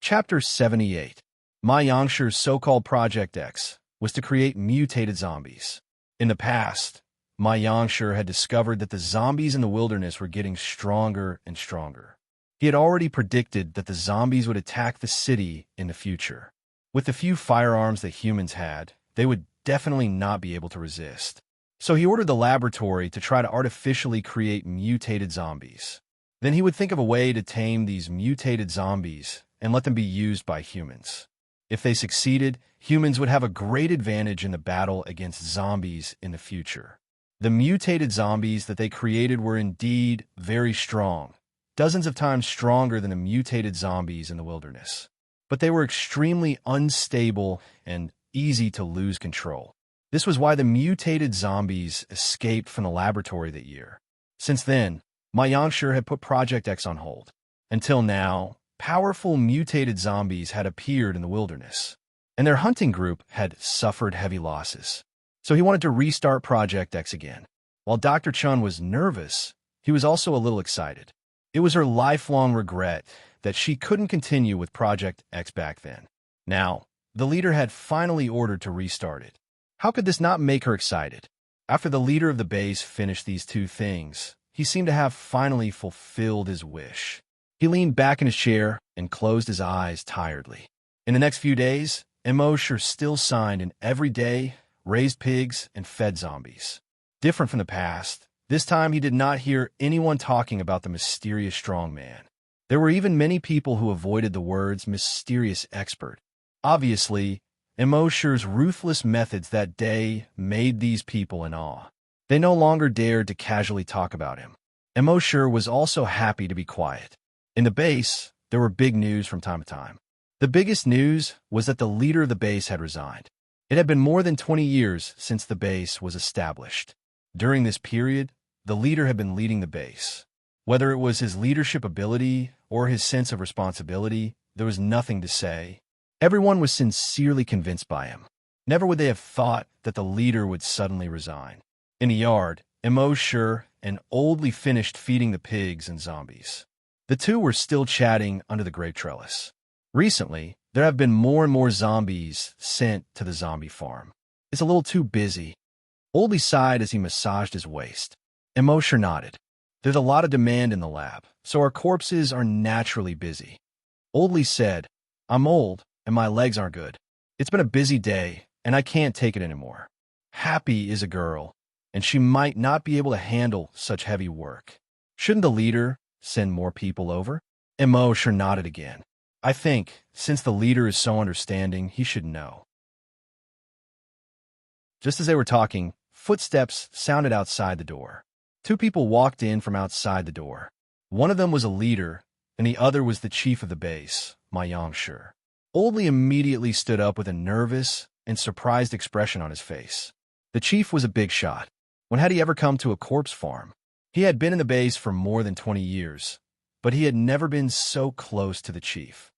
Speaker 1: Chapter 78. Ma Yangshir's so-called Project X was to create mutated zombies. In the past, Ma Yangshir had discovered that the zombies in the wilderness were getting stronger and stronger. He had already predicted that the zombies would attack the city in the future. With the few firearms that humans had, they would definitely not be able to resist. So he ordered the laboratory to try to artificially create mutated zombies. Then he would think of a way to tame these mutated zombies and let them be used by humans. If they succeeded, humans would have a great advantage in the battle against zombies in the future. The mutated zombies that they created were indeed very strong, dozens of times stronger than the mutated zombies in the wilderness. But they were extremely unstable and easy to lose control. This was why the mutated zombies escaped from the laboratory that year. Since then, Ma Yangshir had put Project X on hold. Until now, powerful mutated zombies had appeared in the wilderness, and their hunting group had suffered heavy losses. So he wanted to restart Project X again. While Dr. Chun was nervous, he was also a little excited. It was her lifelong regret that she couldn't continue with Project X back then. Now, the leader had finally ordered to restart it. How could this not make her excited? After the leader of the base finished these two things, he seemed to have finally fulfilled his wish. He leaned back in his chair and closed his eyes tiredly. In the next few days, Immerse still signed in every day, raised pigs, and fed zombies. Different from the past, this time he did not hear anyone talking about the mysterious strong man. There were even many people who avoided the words mysterious expert. Obviously, Immerse's ruthless methods that day made these people in awe. They no longer dared to casually talk about him. Immerse was also happy to be quiet. In the base, there were big news from time to time. The biggest news was that the leader of the base had resigned. It had been more than 20 years since the base was established. During this period, the leader had been leading the base. Whether it was his leadership ability or his sense of responsibility, there was nothing to say. Everyone was sincerely convinced by him. Never would they have thought that the leader would suddenly resign. In the yard, Immerse and Oldly finished feeding the pigs and zombies. The two were still chatting under the grape trellis. Recently, There have been more and more zombies sent to the zombie farm. It's a little too busy. Oldley sighed as he massaged his waist. Immerse nodded. There's a lot of demand in the lab, so our corpses are naturally busy. Oldley said, I'm old, and my legs aren't good. It's been a busy day, and I can't take it anymore. Happy is a girl, and she might not be able to handle such heavy work. Shouldn't the leader send more people over? Immerse nodded again. I think, since the leader is so understanding, he should know. Just as they were talking, footsteps sounded outside the door. Two people walked in from outside the door. One of them was a leader, and the other was the chief of the base, Immerse. Oldley immediately stood up with a nervous and surprised expression on his face. The chief was a big shot. When had he ever come to a corpse farm? He had been in the base for more than 20 years, but he had never been so close to the chief.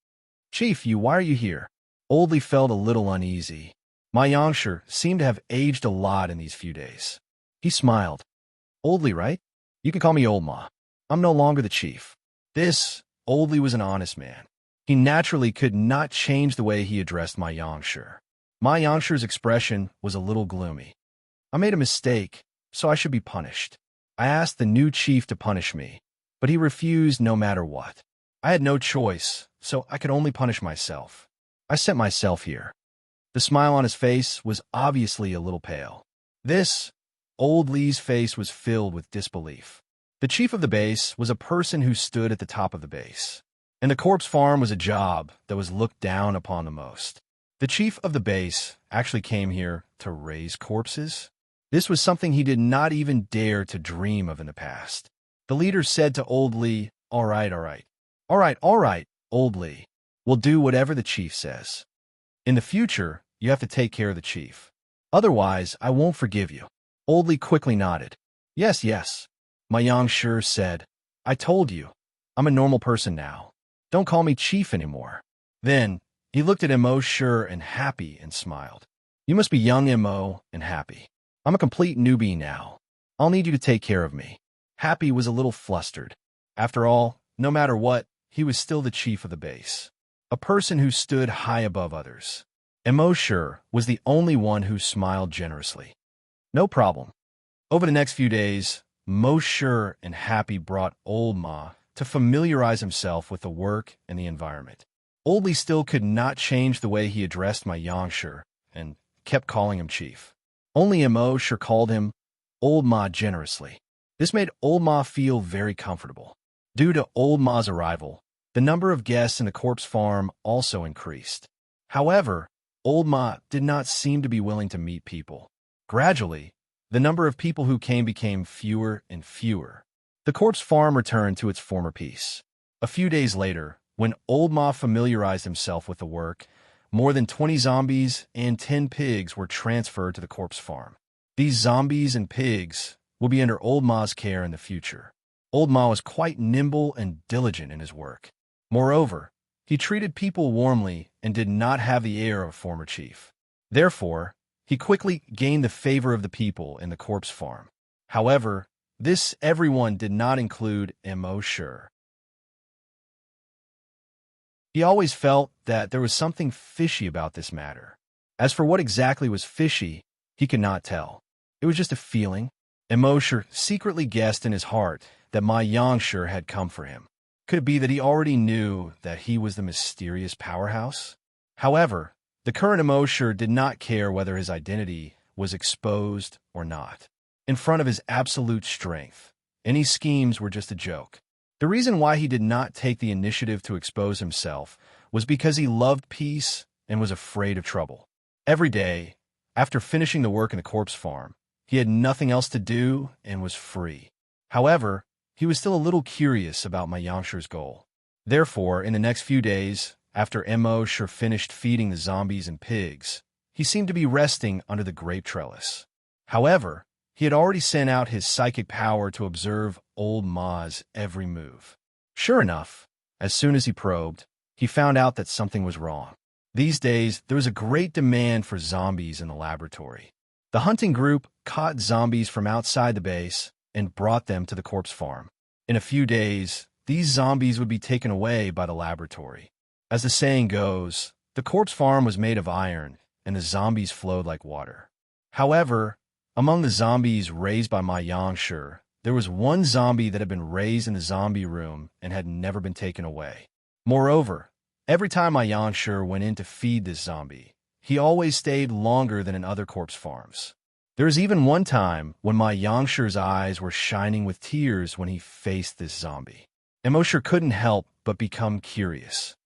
Speaker 1: Chief, why are you here? Oldley felt a little uneasy. Immerse seemed to have aged a lot in these few days. He smiled. Oldley, right? You can call me Old Ma. I'm no longer the chief. Oldley was an honest man. He naturally could not change the way he addressed Immerse. Immerse's expression was a little gloomy. I made a mistake, so I should be punished. I asked the new chief to punish me, but he refused no matter what. I had no choice, so I could only punish myself. I sent myself here. The smile on his face was obviously a little pale. Oldley's face was filled with disbelief. The chief of the base was a person who stood at the top of the base, and the corpse farm was a job that was looked down upon the most. The chief of the base actually came here to raise corpses? This was something he did not even dare to dream of in the past. The leader said to Oldley, All right, Oldley. We'll do whatever the chief says. In the future, you have to take care of the chief. Otherwise, I won't forgive you. Oldley quickly nodded. Yes. Immerse said, I told you. I'm a normal person now. Don't call me chief anymore. Then, he looked at Immerse and Happy and smiled. You must be young Immo and Happy. I'm a complete newbie now. I'll need you to take care of me. Happy was a little flustered. After all, no matter what, he was still the chief of the base, a person who stood high above others. Immerse was the only one who smiled generously. No problem. Over the next few days, Immerse and Happy brought Old Ma to familiarize himself with the work and the environment. Oldley still could not change the way he addressed Immerse and kept calling him chief. Only Immerse called him Old Ma generously. This made Old Ma feel very comfortable. Due to Old Ma's arrival, the number of guests in the corpse farm also increased. However, Old Ma did not seem to be willing to meet people. Gradually, the number of people who came became fewer and fewer. The corpse farm returned to its former peace. A few days later, when Old Ma familiarized himself with the work, more than 20 zombies and 10 pigs were transferred to the corpse farm. These zombies and pigs will be under Old Ma's care in the future. Old Ma was quite nimble and diligent in his work. Moreover, he treated people warmly and did not have the air of a former chief. Therefore, he quickly gained the favor of the people in the corpse farm. However, this everyone did not include Immerse. He always felt that there was something fishy about this matter. As for what exactly was fishy, he could not tell. It was just a feeling. Immerse secretly guessed in his heart that Immerse had come for him. Could it be that he already knew that he was the mysterious powerhouse? However, the current Immerse did not care whether his identity was exposed or not. In front of his absolute strength, any schemes were just a joke. The reason why he did not take the initiative to expose himself was because he loved peace and was afraid of trouble. Every day, after finishing the work in the corpse farm, he had nothing else to do and was free. However, he was still a little curious about Immerse's goal. Therefore, in the next few days, after Immerse finished feeding the zombies and pigs, he seemed to be resting under the grape trellis. However, he had already sent out his psychic power to observe Old Ma's every move. Sure enough, as soon as he probed, he found out that something was wrong. These days, there was a great demand for zombies in the laboratory. The hunting group caught zombies from outside the base and brought them to the corpse farm. In a few days, these zombies would be taken away by the laboratory. As the saying goes, The corpse farm was made of iron, and the zombies flowed like water. However, among the zombies raised by my Yangshi, there was one zombie that had been raised in the zombie room and had never been taken away. Moreover, every time my Yangshi went in to feed this zombie, he always stayed longer than in other corpse farms. There was even one time when my Yangshi's eyes were shining with tears when he faced this zombie. Immerse couldn't help but become curious.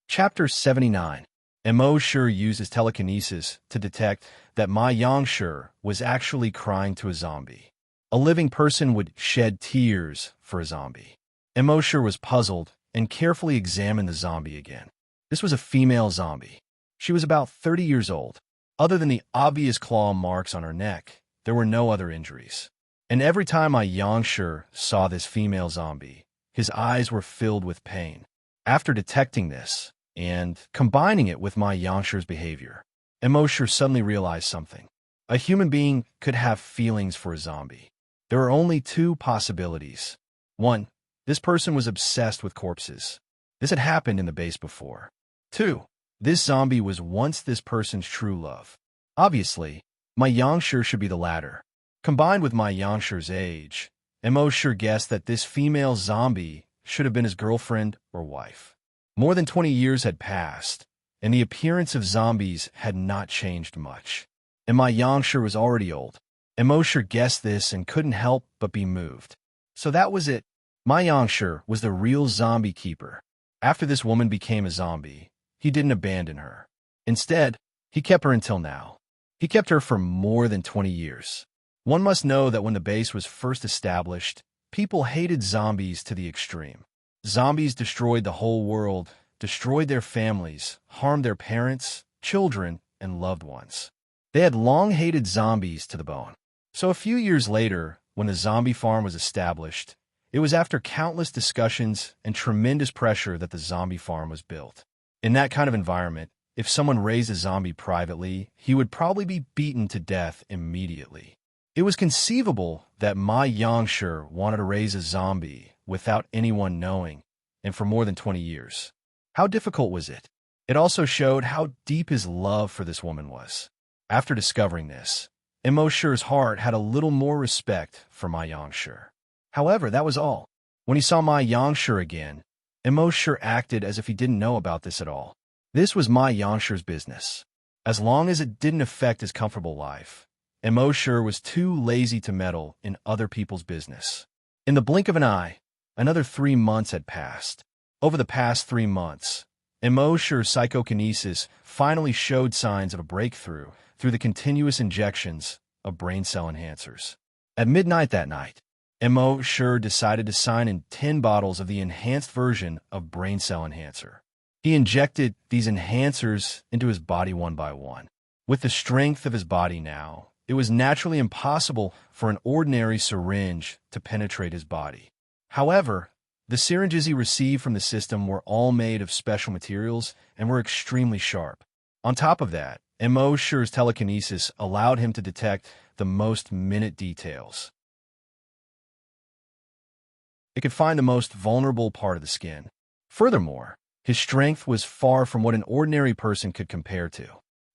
Speaker 1: Chapter 79. Immerse uses telekinesis to detect that my Yangshi was actually crying to a zombie. A living person would shed tears for a zombie. Immerse was puzzled and carefully examined the zombie again. This was a female zombie. She was about 30 years old. Other than the obvious claw marks on her neck, there were no other injuries. And every time my Yangshi saw this female zombie, his eyes were filled with pain. After detecting this, and combining it with my Yangshi's behavior, Immerse suddenly realized something. A human being could have feelings for a zombie. There are only two possibilities. 1. This person was obsessed with corpses. This had happened in the base before. 2. This zombie was once this person's true love. Obviously, my Yangshi should be the latter. Combined with my Yangshi's age, Immerse guessed that this female zombie should have been his girlfriend or wife. More than 20 years had passed, and the appearance of zombies had not changed much. And my Yangshi was already old. Immerse guessed this and couldn't help but be moved. So that was it. My Yangshi was the real zombie keeper. After this woman became a zombie, he didn't abandon her. Instead, he kept her until now. He kept her for more than 20 years. One must know that when the base was first established, people hated zombies to the extreme. Zombies destroyed the whole world, destroyed their families, harmed their parents, children, and loved ones. They had long hated zombies to the bone. So a few years later, when the zombie farm was established, it was after countless discussions and tremendous pressure that the zombie farm was built. In that kind of environment, if someone raised a zombie privately, he would probably be beaten to death immediately. It was conceivable that my Yangshi wanted to raise a zombie without anyone knowing, and for more than 20 years. How difficult was it? It also showed how deep his love for this woman was. After discovering this, Immerse's heart had a little more respect for my Yangshi. However, that was all. When he saw my Yangshi again, Immerse acted as if he didn't know about this at all. This was my Yangshi's business. As long as it didn't affect his comfortable life, Immerse was too lazy to meddle in other people's business. In the blink of an eye, another 3 months had passed. Over the past 3 months, Immerse's psychokinesis finally showed signs of a breakthrough through the continuous injections of brain cell enhancers. At midnight that night, Immerse decided to sign in 10 bottles of the enhanced version of brain cell enhancer. He injected these enhancers into his body one by one. With the strength of his body now, it was naturally impossible for an ordinary syringe to penetrate his body. However, the syringes he received from the system were all made of special materials and were extremely sharp. On top of that, Immerse's telekinesis allowed him to detect the most minute details. It could find the most vulnerable part of the skin. Furthermore, his strength was far from what an ordinary person could compare to.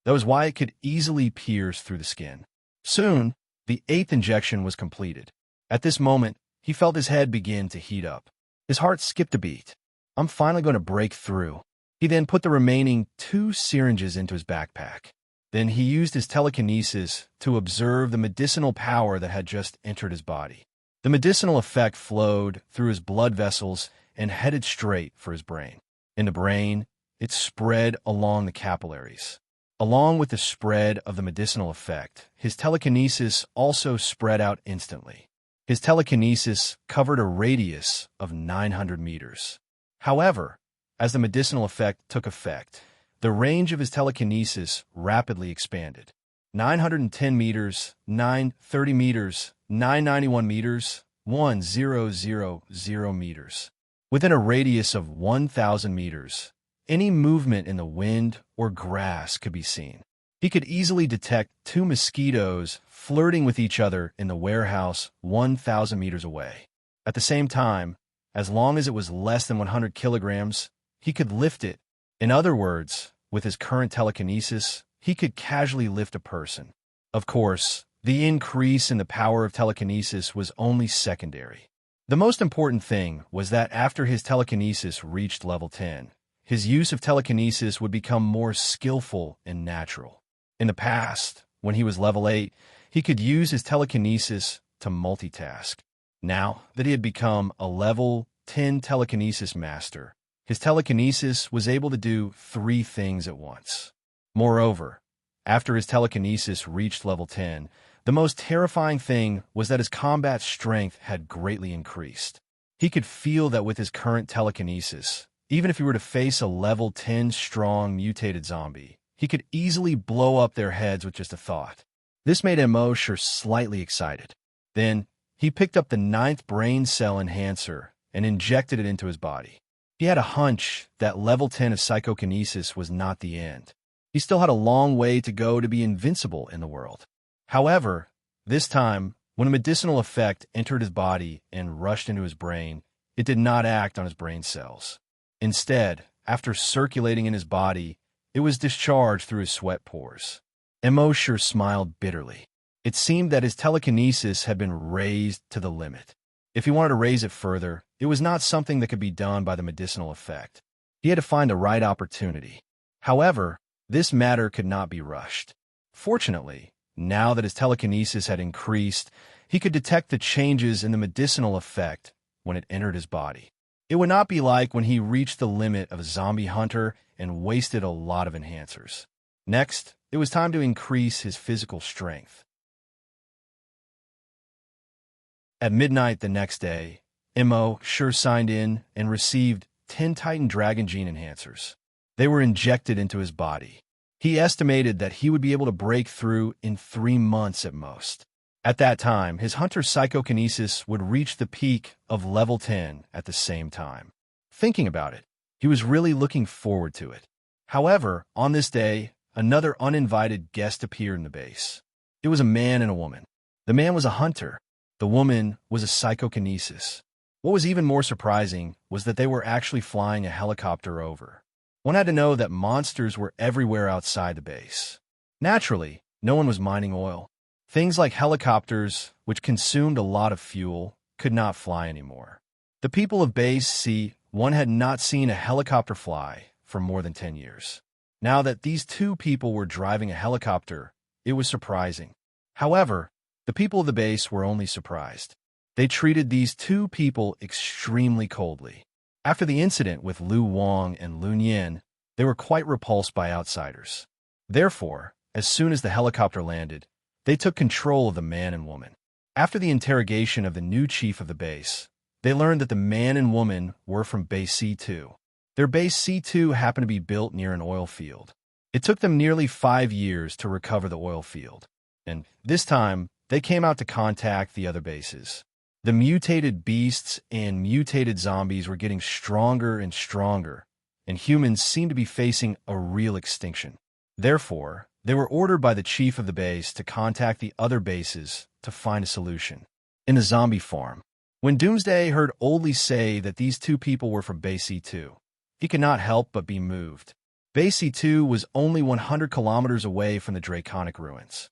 Speaker 1: That was why it could easily pierce through the skin. Soon, the 8th injection was completed. At this moment, he felt his head begin to heat up. His heart skipped a beat. I'm finally going to break through. He then put the remaining 2 syringes into his backpack. Then he used his telekinesis to observe the medicinal power that had just entered his body. The medicinal effect flowed through his blood vessels and headed straight for his brain. In the brain, it spread along the capillaries. Along with the spread of the medicinal effect, his telekinesis also spread out instantly. His telekinesis covered a radius of 900 meters. However, as the medicinal effect took effect, the range of his telekinesis rapidly expanded. 910 meters, 930 meters, 991 meters, 1000 meters. Within a radius of 1,000 meters, any movement in the wind or grass could be seen. He could easily detect 2 mosquitoes flirting with each other in the warehouse 1,000 meters away. At the same time, as long as it was less than 100 kilograms, he could lift it. In other words, with his current telekinesis, he could casually lift a person. Of course, the increase in the power of telekinesis was only secondary. The most important thing was that after his telekinesis reached level 10, his use of telekinesis would become more skillful and natural. In the past, when he was level 8, he could use his telekinesis to multitask. Now that he had become a level 10 telekinesis master, his telekinesis was able to do 3 things at once. Moreover, after his telekinesis reached level 10, the most terrifying thing was that his combat strength had greatly increased. He could feel that with his current telekinesis, even if he were to face a level 10 strong mutated zombie, he could easily blow up their heads with just a thought. This made Immerse slightly excited. Then, he picked up the 9th brain cell enhancer and injected it into his body. He had a hunch that level 10 of psychokinesis was not the end. He still had a long way to go to be invincible in the world. However, this time, when a medicinal effect entered his body and rushed into his brain, it did not act on his brain cells. Instead, after circulating in his body, it was discharged through his sweat pores. Immerse smiled bitterly. It seemed that his telekinesis had been raised to the limit. If he wanted to raise it further, it was not something that could be done by the medicinal effect. He had to find the right opportunity. However, this matter could not be rushed. Fortunately, now that his telekinesis had increased, he could detect the changes in the medicinal effect when it entered his body. It would not be like when he reached the limit of a zombie hunter and wasted a lot of enhancers. Next, it was time to increase his physical strength. At midnight the next day, Immerse signed in and received 10 Titan Dragon Gene enhancers. They were injected into his body. He estimated that he would be able to break through in 3 months at most. At that time, his hunter's psychokinesis would reach the peak of level 10 at the same time. Thinking about it, he was really looking forward to it. However, on this day, another uninvited guest appeared in the base. It was a man and a woman. The man was a hunter. The woman was a psychokinesis. What was even more surprising was that they were actually flying a helicopter over. One had to know that monsters were everywhere outside the base. Naturally, no one was mining oil. Things like helicopters, which consumed a lot of fuel, could not fly anymore. The people of Base C1 had not seen a helicopter fly for more than 10 years. Now that these 2 people were driving a helicopter, it was surprising. However, the people of the base were only surprised. They treated these 2 people extremely coldly. After the incident with Lu Wang and Lun Yin, they were quite repulsed by outsiders. Therefore, as soon as the helicopter landed, they took control of the man and woman. After the interrogation of the new chief of the base, they learned that the man and woman were from Base C2. Their Base C2 happened to be built near an oil field. It took them nearly 5 years to recover the oil field, and this time, they came out to contact the other bases. The mutated beasts and mutated zombies were getting stronger and stronger, and humans seemed to be facing a real extinction. Therefore, they were ordered by the chief of the base to contact the other bases to find a solution. In the zombie farm, when Doomsday heard Oldly say that these 2 people were from Base C2, he could not help but be moved. Base C2 was only 100 kilometers away from the Draconic ruins.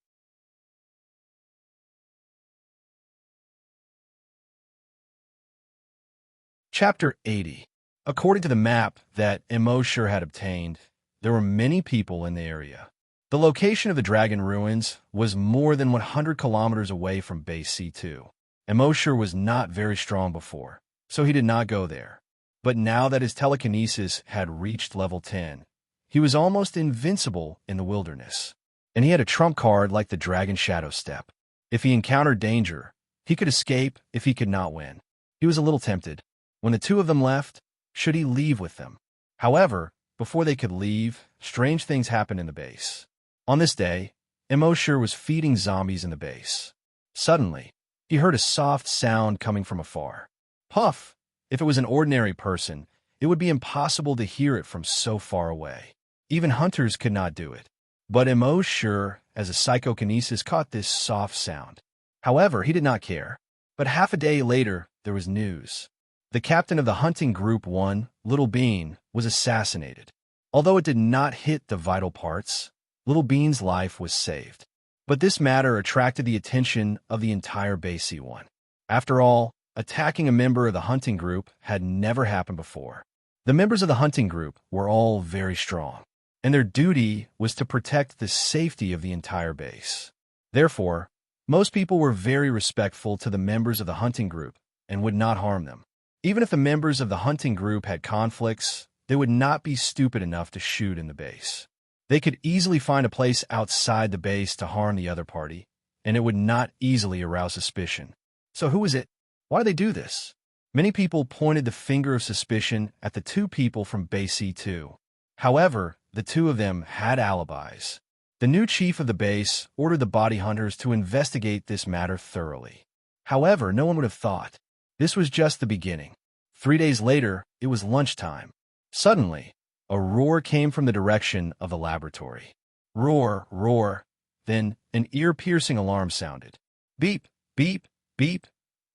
Speaker 1: Chapter 80. According to the map that Immerse had obtained, there were many people in the area. The location of the Dragon Ruins was more than 100 kilometers away from Base C2. Immerse was not very strong before, so he did not go there. But now that his telekinesis had reached level 10, he was almost invincible in the wilderness. And he had a trump card like the Dragon Shadow Step. If he encountered danger, he could escape if he could not win. He was a little tempted. When the 2 of them left, should he leave with them? However, before they could leave, strange things happened in the base. On this day, Immerse was feeding zombies in the base. Suddenly, he heard a soft sound coming from afar. Puff! If it was an ordinary person, it would be impossible to hear it from so far away. Even hunters could not do it. But Immerse, as a psychokinesis, caught this soft sound. However, he did not care. But half a day later, there was news. The captain of the hunting group 1, Little Bean, was assassinated. Although it did not hit the vital parts, Little Bean's life was saved. But this matter attracted the attention of the entire Base C1. After all, attacking a member of the hunting group had never happened before. The members of the hunting group were all very strong, and their duty was to protect the safety of the entire base. Therefore, most people were very respectful to the members of the hunting group and would not harm them. Even if the members of the hunting group had conflicts, they would not be stupid enough to shoot in the base. They could easily find a place outside the base to harm the other party, and it would not easily arouse suspicion. So who is it? Why do they do this? Many people pointed the finger of suspicion at the 2 people from Base C2. However, the 2 of them had alibis. The new chief of the base ordered the bounty hunters to investigate this matter thoroughly. However, no one would have thought. This was just the beginning. 3 days later, it was lunchtime. Suddenly, a roar came from the direction of the laboratory. Roar, roar. Then an ear-piercing alarm sounded. Beep, beep, beep.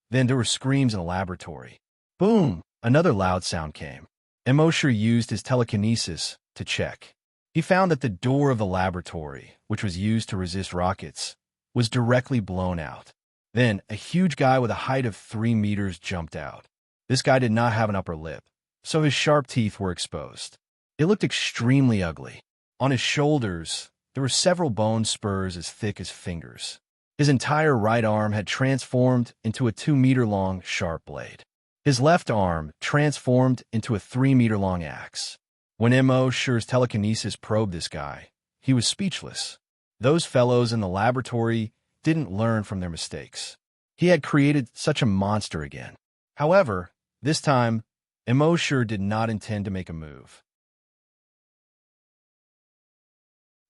Speaker 1: Then there were screams in the laboratory. Boom! Another loud sound came. Immerse used his telekinesis to check. He found that the door of the laboratory, which was used to resist rockets, was directly blown out. Then a huge guy with a height of 3 meters jumped out. This guy did not have an upper lip, so his sharp teeth were exposed. It looked extremely ugly. On his shoulders, there were several bone spurs as thick as fingers. His entire right arm had transformed into a 2-meter-long sharp blade. His left arm transformed into a 3-meter-long axe. When Immerse's telekinesis probed this guy, he was speechless. Those fellows in the laboratory didn't learn from their mistakes. He had created such a monster again. However, this time, Immerse did not intend to make a move.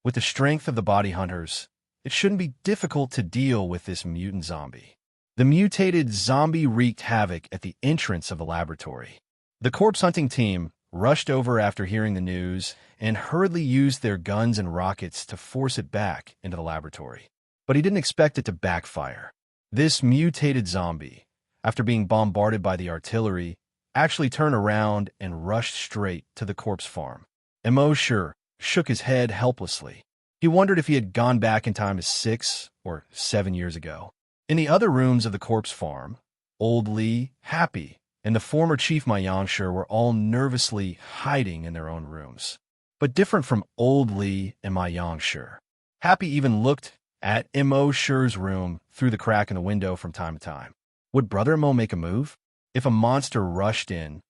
Speaker 1: With the strength of the bounty hunters, it shouldn't be difficult to deal with this mutant zombie. The mutated zombie wreaked havoc at the entrance of the laboratory. The corpse hunting team rushed over after hearing the news and hurriedly used their guns and rockets to force it back into the laboratory. But he didn't expect it to backfire. This mutated zombie, after being bombarded by the artillery, actually turned around and rushed straight to the corpse farm. Immerse shook his head helplessly. He wondered if he had gone back in time to 6 or 7 years ago. In the other rooms of the corpse farm, Old Lee, Happy, and the former Chief Mayangsher were all nervously hiding in their own rooms. But different from Old Lee and Mayangsher, Happy even looked at Immerse's room through the crack in the window from time to time. Would Brother Immo make a move? If a monster rushed in,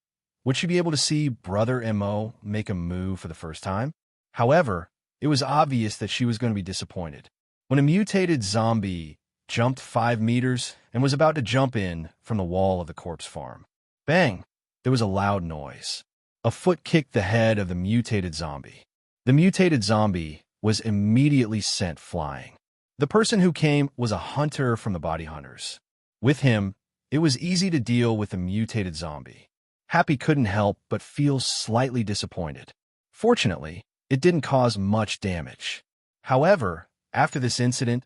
Speaker 1: would she be able to see Brother Immo make a move for the first time? However, it was obvious that she was going to be disappointed. When a mutated zombie jumped 5 meters and was about to jump in from the wall of the corpse farm. Bang! There was a loud noise. A foot kicked the head of the mutated zombie. The mutated zombie was immediately sent flying. The person who came was a hunter from the bounty hunters. With him, it was easy to deal with the mutated zombie. Happy couldn't help but feel slightly disappointed. Fortunately, it didn't cause much damage. However, after this incident,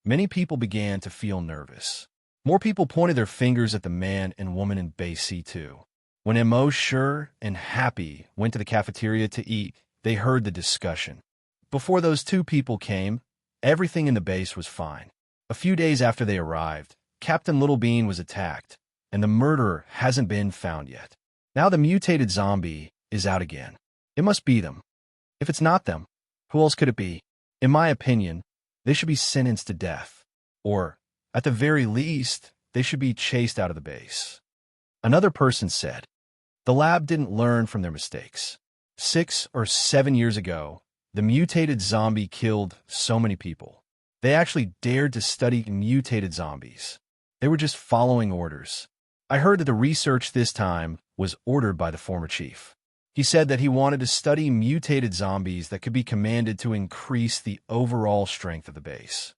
Speaker 1: many people began to feel nervous. More people pointed their fingers at the man and woman in Base C2. When Immerse and Happy went to the cafeteria to eat, they heard the discussion. Before those 2 people came, everything in the base was fine. A few days after they arrived, Captain Little Bean was attacked, and the murderer hasn't been found yet. Now the mutated zombie is out again. It must be them. If it's not them, who else could it be? In my opinion, they should be sentenced to death. Or, at the very least, they should be chased out of the base. Another person said, the lab didn't learn from their mistakes. 6 or 7 years ago, the mutated zombie killed so many people. They actually dared to study mutated zombies. They were just following orders. I heard that the research this time was ordered by the former chief. He said that he wanted to study mutated zombies that could be commanded to increase the overall strength of the base.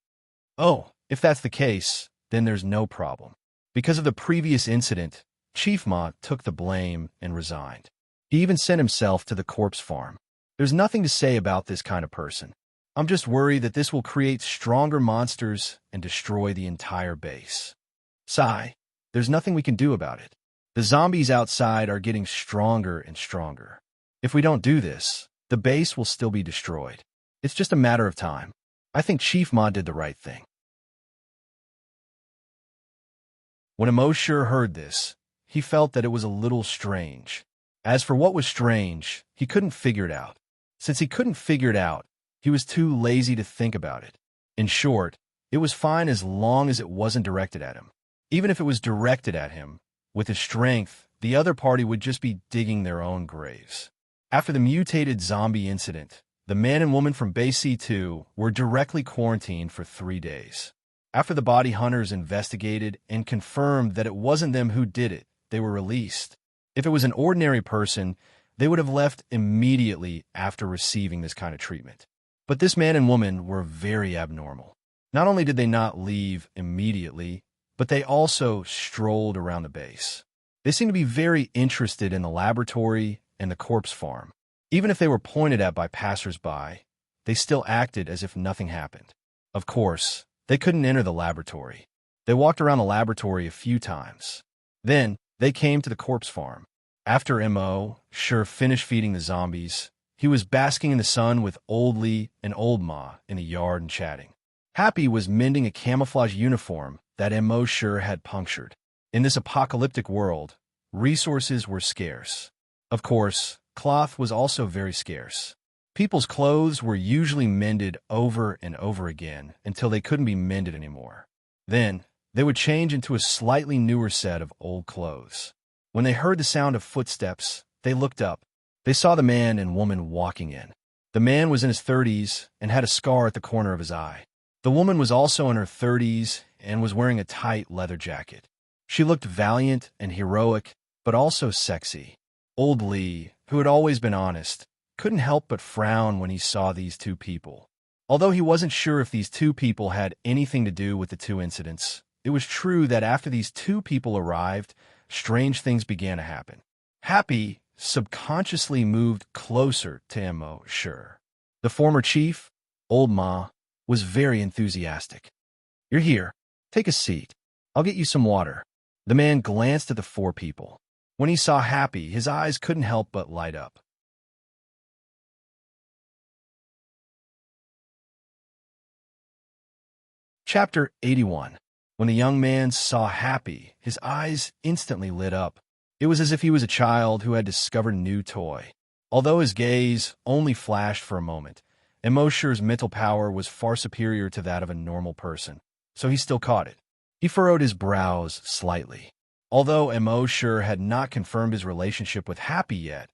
Speaker 1: Oh, if that's the case, then there's no problem. Because of the previous incident, Chief Ma took the blame and resigned. He even sent himself to the corpse farm. There's nothing to say about this kind of person. I'm just worried that this will create stronger monsters and destroy the entire base. Sigh. there's nothing we can do about it. The zombies outside are getting stronger and stronger. If we don't do this, the base will still be destroyed. It's just a matter of time. I think Chief Ma did the right thing." When Immerse heard this, he felt that it was a little strange. As for what was strange, he couldn't figure it out. Since he couldn't figure it out, he was too lazy to think about it. In short, it was fine as long as it wasn't directed at him. Even if it was directed at him, with his strength, the other party would just be digging their own graves. After the mutated zombie incident, the man and woman from Base C2 were directly quarantined for 3 days. After the body hunters investigated and confirmed that it wasn't them who did it, they were released. If it was an ordinary person, they would have left immediately after receiving this kind of treatment. But this man and woman were very abnormal. Not only did they not leave immediately, but they also strolled around the base. They seemed to be very interested in the laboratory and the corpse farm. Even if they were pointed at by passers-by, they still acted as if nothing happened. Of course, they couldn't enter the laboratory. They walked around the laboratory a few times. Then, they came to the corpse farm. After Immerse finished feeding the zombies, he was basking in the sun with Old Lee and Old Ma in the yard and chatting. Happy was mending a camouflage uniform that Immerse had punctured. In this apocalyptic world, resources were scarce. Of course, cloth was also very scarce. People's clothes were usually mended over and over again until they couldn't be mended anymore. Then, they would change into a slightly newer set of old clothes. When they heard the sound of footsteps, they looked up. They saw the man and woman walking in. The man was in his 30s and had a scar at the corner of his eye. The woman was also in her 30s and was wearing a tight leather jacket. She looked valiant and heroic, but also sexy. Old Lee, who had always been honest, couldn't help but frown when he saw these two people. Although he wasn't sure if these two people had anything to do with the two incidents, it was true that after these two people arrived, strange things began to happen. Happy subconsciously moved closer to Immerse. The former chief, Old Ma, was very enthusiastic. "You're here. Take a seat. I'll get you some water." The man glanced at the 4 people. When he saw Happy, his eyes couldn't help but light up. Chapter 81. When the young man saw Happy, his eyes instantly lit up. It was as if he was a child who had discovered a new toy. Although his gaze only flashed for a moment, Immerse's mental power was far superior to that of a normal person, so he still caught it. He furrowed his brows slightly. Although Immerse had not confirmed his relationship with Happy yet,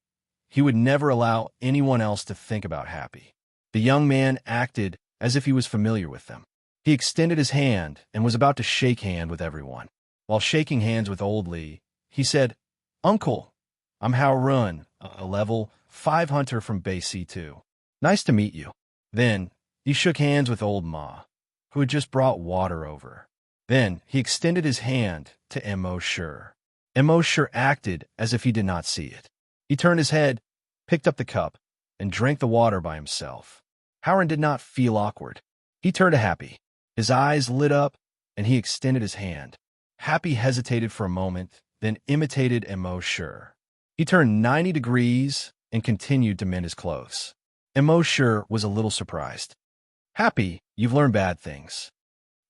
Speaker 1: he would never allow anyone else to think about Happy. The young man acted as if he was familiar with them. He extended his hand and was about to shake hand with everyone. While shaking hands with Old Lee, he said, "Uncle, I'm Hao Run, a level 5 hunter from Base C2. Nice to meet you." Then, he shook hands with Old Ma, who had just brought water over. Then, he extended his hand to Immerse. Immerse acted as if he did not see it. He turned his head, picked up the cup, and drank the water by himself. Howard did not feel awkward. He turned to Happy. His eyes lit up, and he extended his hand. Happy hesitated for a moment, then imitated Immerse. He turned 90 degrees and continued to mend his clothes. Immerse was a little surprised. "Happy, you've learned bad things."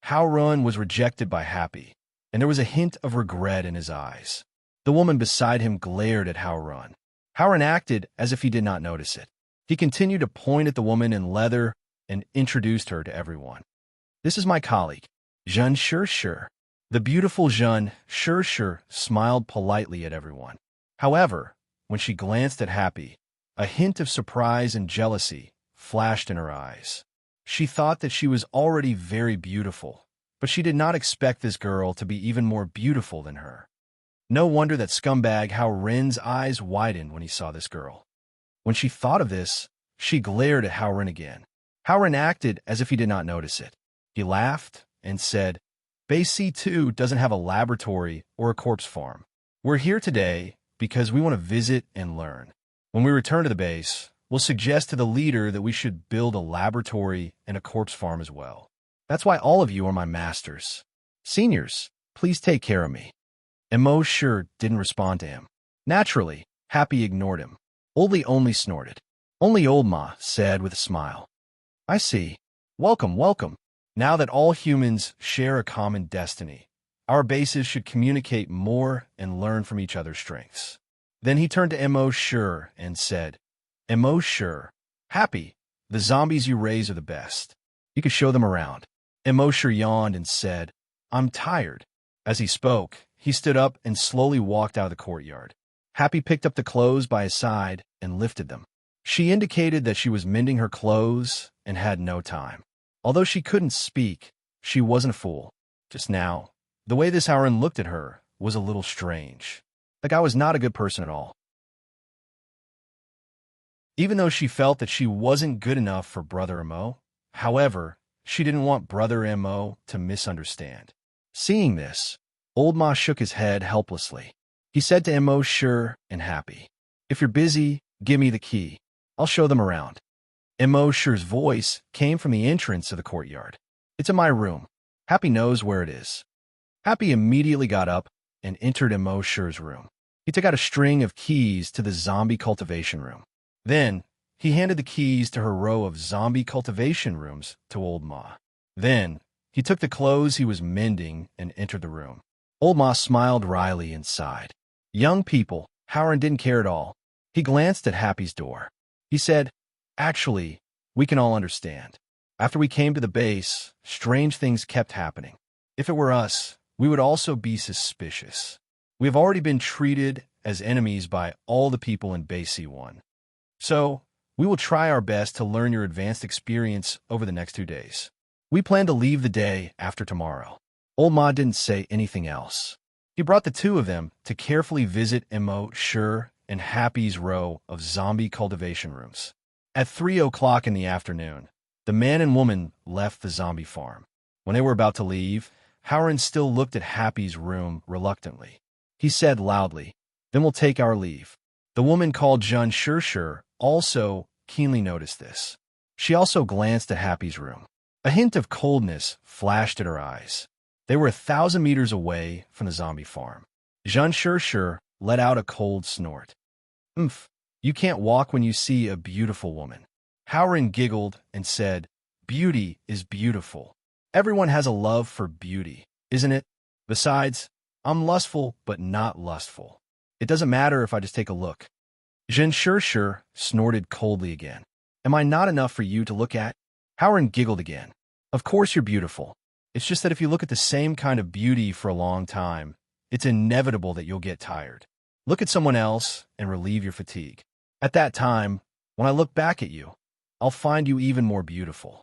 Speaker 1: Howrun was rejected by Happy, and there was a hint of regret in his eyes. The woman beside him glared at Howrun. Howrun acted as if he did not notice it. He continued to point at the woman in leather and introduced her to everyone. "This is my colleague, Jean Sure. The beautiful Jean Sure smiled politely at everyone. However, when she glanced at Happy, a hint of surprise and jealousy flashed in her eyes. She thought that she was already very beautiful, but she did not expect this girl to be even more beautiful than her. No wonder that scumbag Hao Ren's eyes widened when he saw this girl. When she thought of this, she glared at Hao Ren again. Hao Ren acted as if he did not notice it. He laughed and said, "Base C2 doesn't have a laboratory or a corpse farm. We're here today because we want to visit and learn. When we return to the base, we'll suggest to the leader that we should build a laboratory and a corpse farm as well. That's why all of you are my masters. Seniors, please take care of me." Immerse didn't respond to him. Naturally, Happy ignored him. Oldie only snorted. Only Old Ma said with a smile, I see. Welcome, welcome. Now that all humans share a common destiny, our bases should communicate more and learn from each other's strengths. Then he turned to Immerse and said, Immerse, Happy, the zombies you raise are the best. You could show them around. Immerse yawned and said, I'm tired. As he spoke, he stood up and slowly walked out of the courtyard. Happy picked up the clothes by his side and lifted them. She indicated that she was mending her clothes and had no time. Although she couldn't speak, she wasn't a fool. Just now, the way this Howren looked at her was a little strange. The guy was not a good person at all. Even though she felt that she wasn't good enough for Brother Mo, however, she didn't want Brother Mo to misunderstand. Seeing this, Old Ma shook his head helplessly. He said to Immerse and Happy, If you're busy, give me the key. I'll show them around. Immerse's voice came from the entrance of the courtyard. It's in my room. Happy knows where it is. Happy immediately got up and entered Immerse's room. He took out a string of keys to the zombie cultivation room. Then, he handed the keys to her row of zombie cultivation rooms to Old Ma. Then, he took the clothes he was mending and entered the room. Old Ma smiled wryly and sighed. Young people, Howren didn't care at all. He glanced at Happy's door. He said, Actually, we can all understand. After we came to the base, strange things kept happening. If it were us, we would also be suspicious. We have already been treated as enemies by all the people in Base C1. So, we will try our best to learn your advanced experience over the next 2 days. We plan to leave the day after tomorrow. Old Ma didn't say anything else. He brought the two of them to carefully visit Immerse and Happy's row of zombie cultivation rooms. At 3 o'clock in the afternoon, the man and woman left the zombie farm. When they were about to leave, Howren still looked at Happy's room reluctantly. He said loudly, Then we'll take our leave. The woman called Immerse also keenly noticed this. She also glanced at Happy's room. A hint of coldness flashed at her eyes. They were 1,000 meters away from the zombie farm. Immerse let out a cold snort. You can't walk when you see a beautiful woman. Howren giggled and said, Beauty is beautiful. Everyone has a love for beauty, isn't it? Besides, I'm lustful but not lustful. It doesn't matter if I just take a look. Immerse snorted coldly again. Am I not enough for you to look at? Howren giggled again. Of course you're beautiful. It's just that if you look at the same kind of beauty for a long time, it's inevitable that you'll get tired. Look at someone else and relieve your fatigue. At that time, when I look back at you, I'll find you even more beautiful.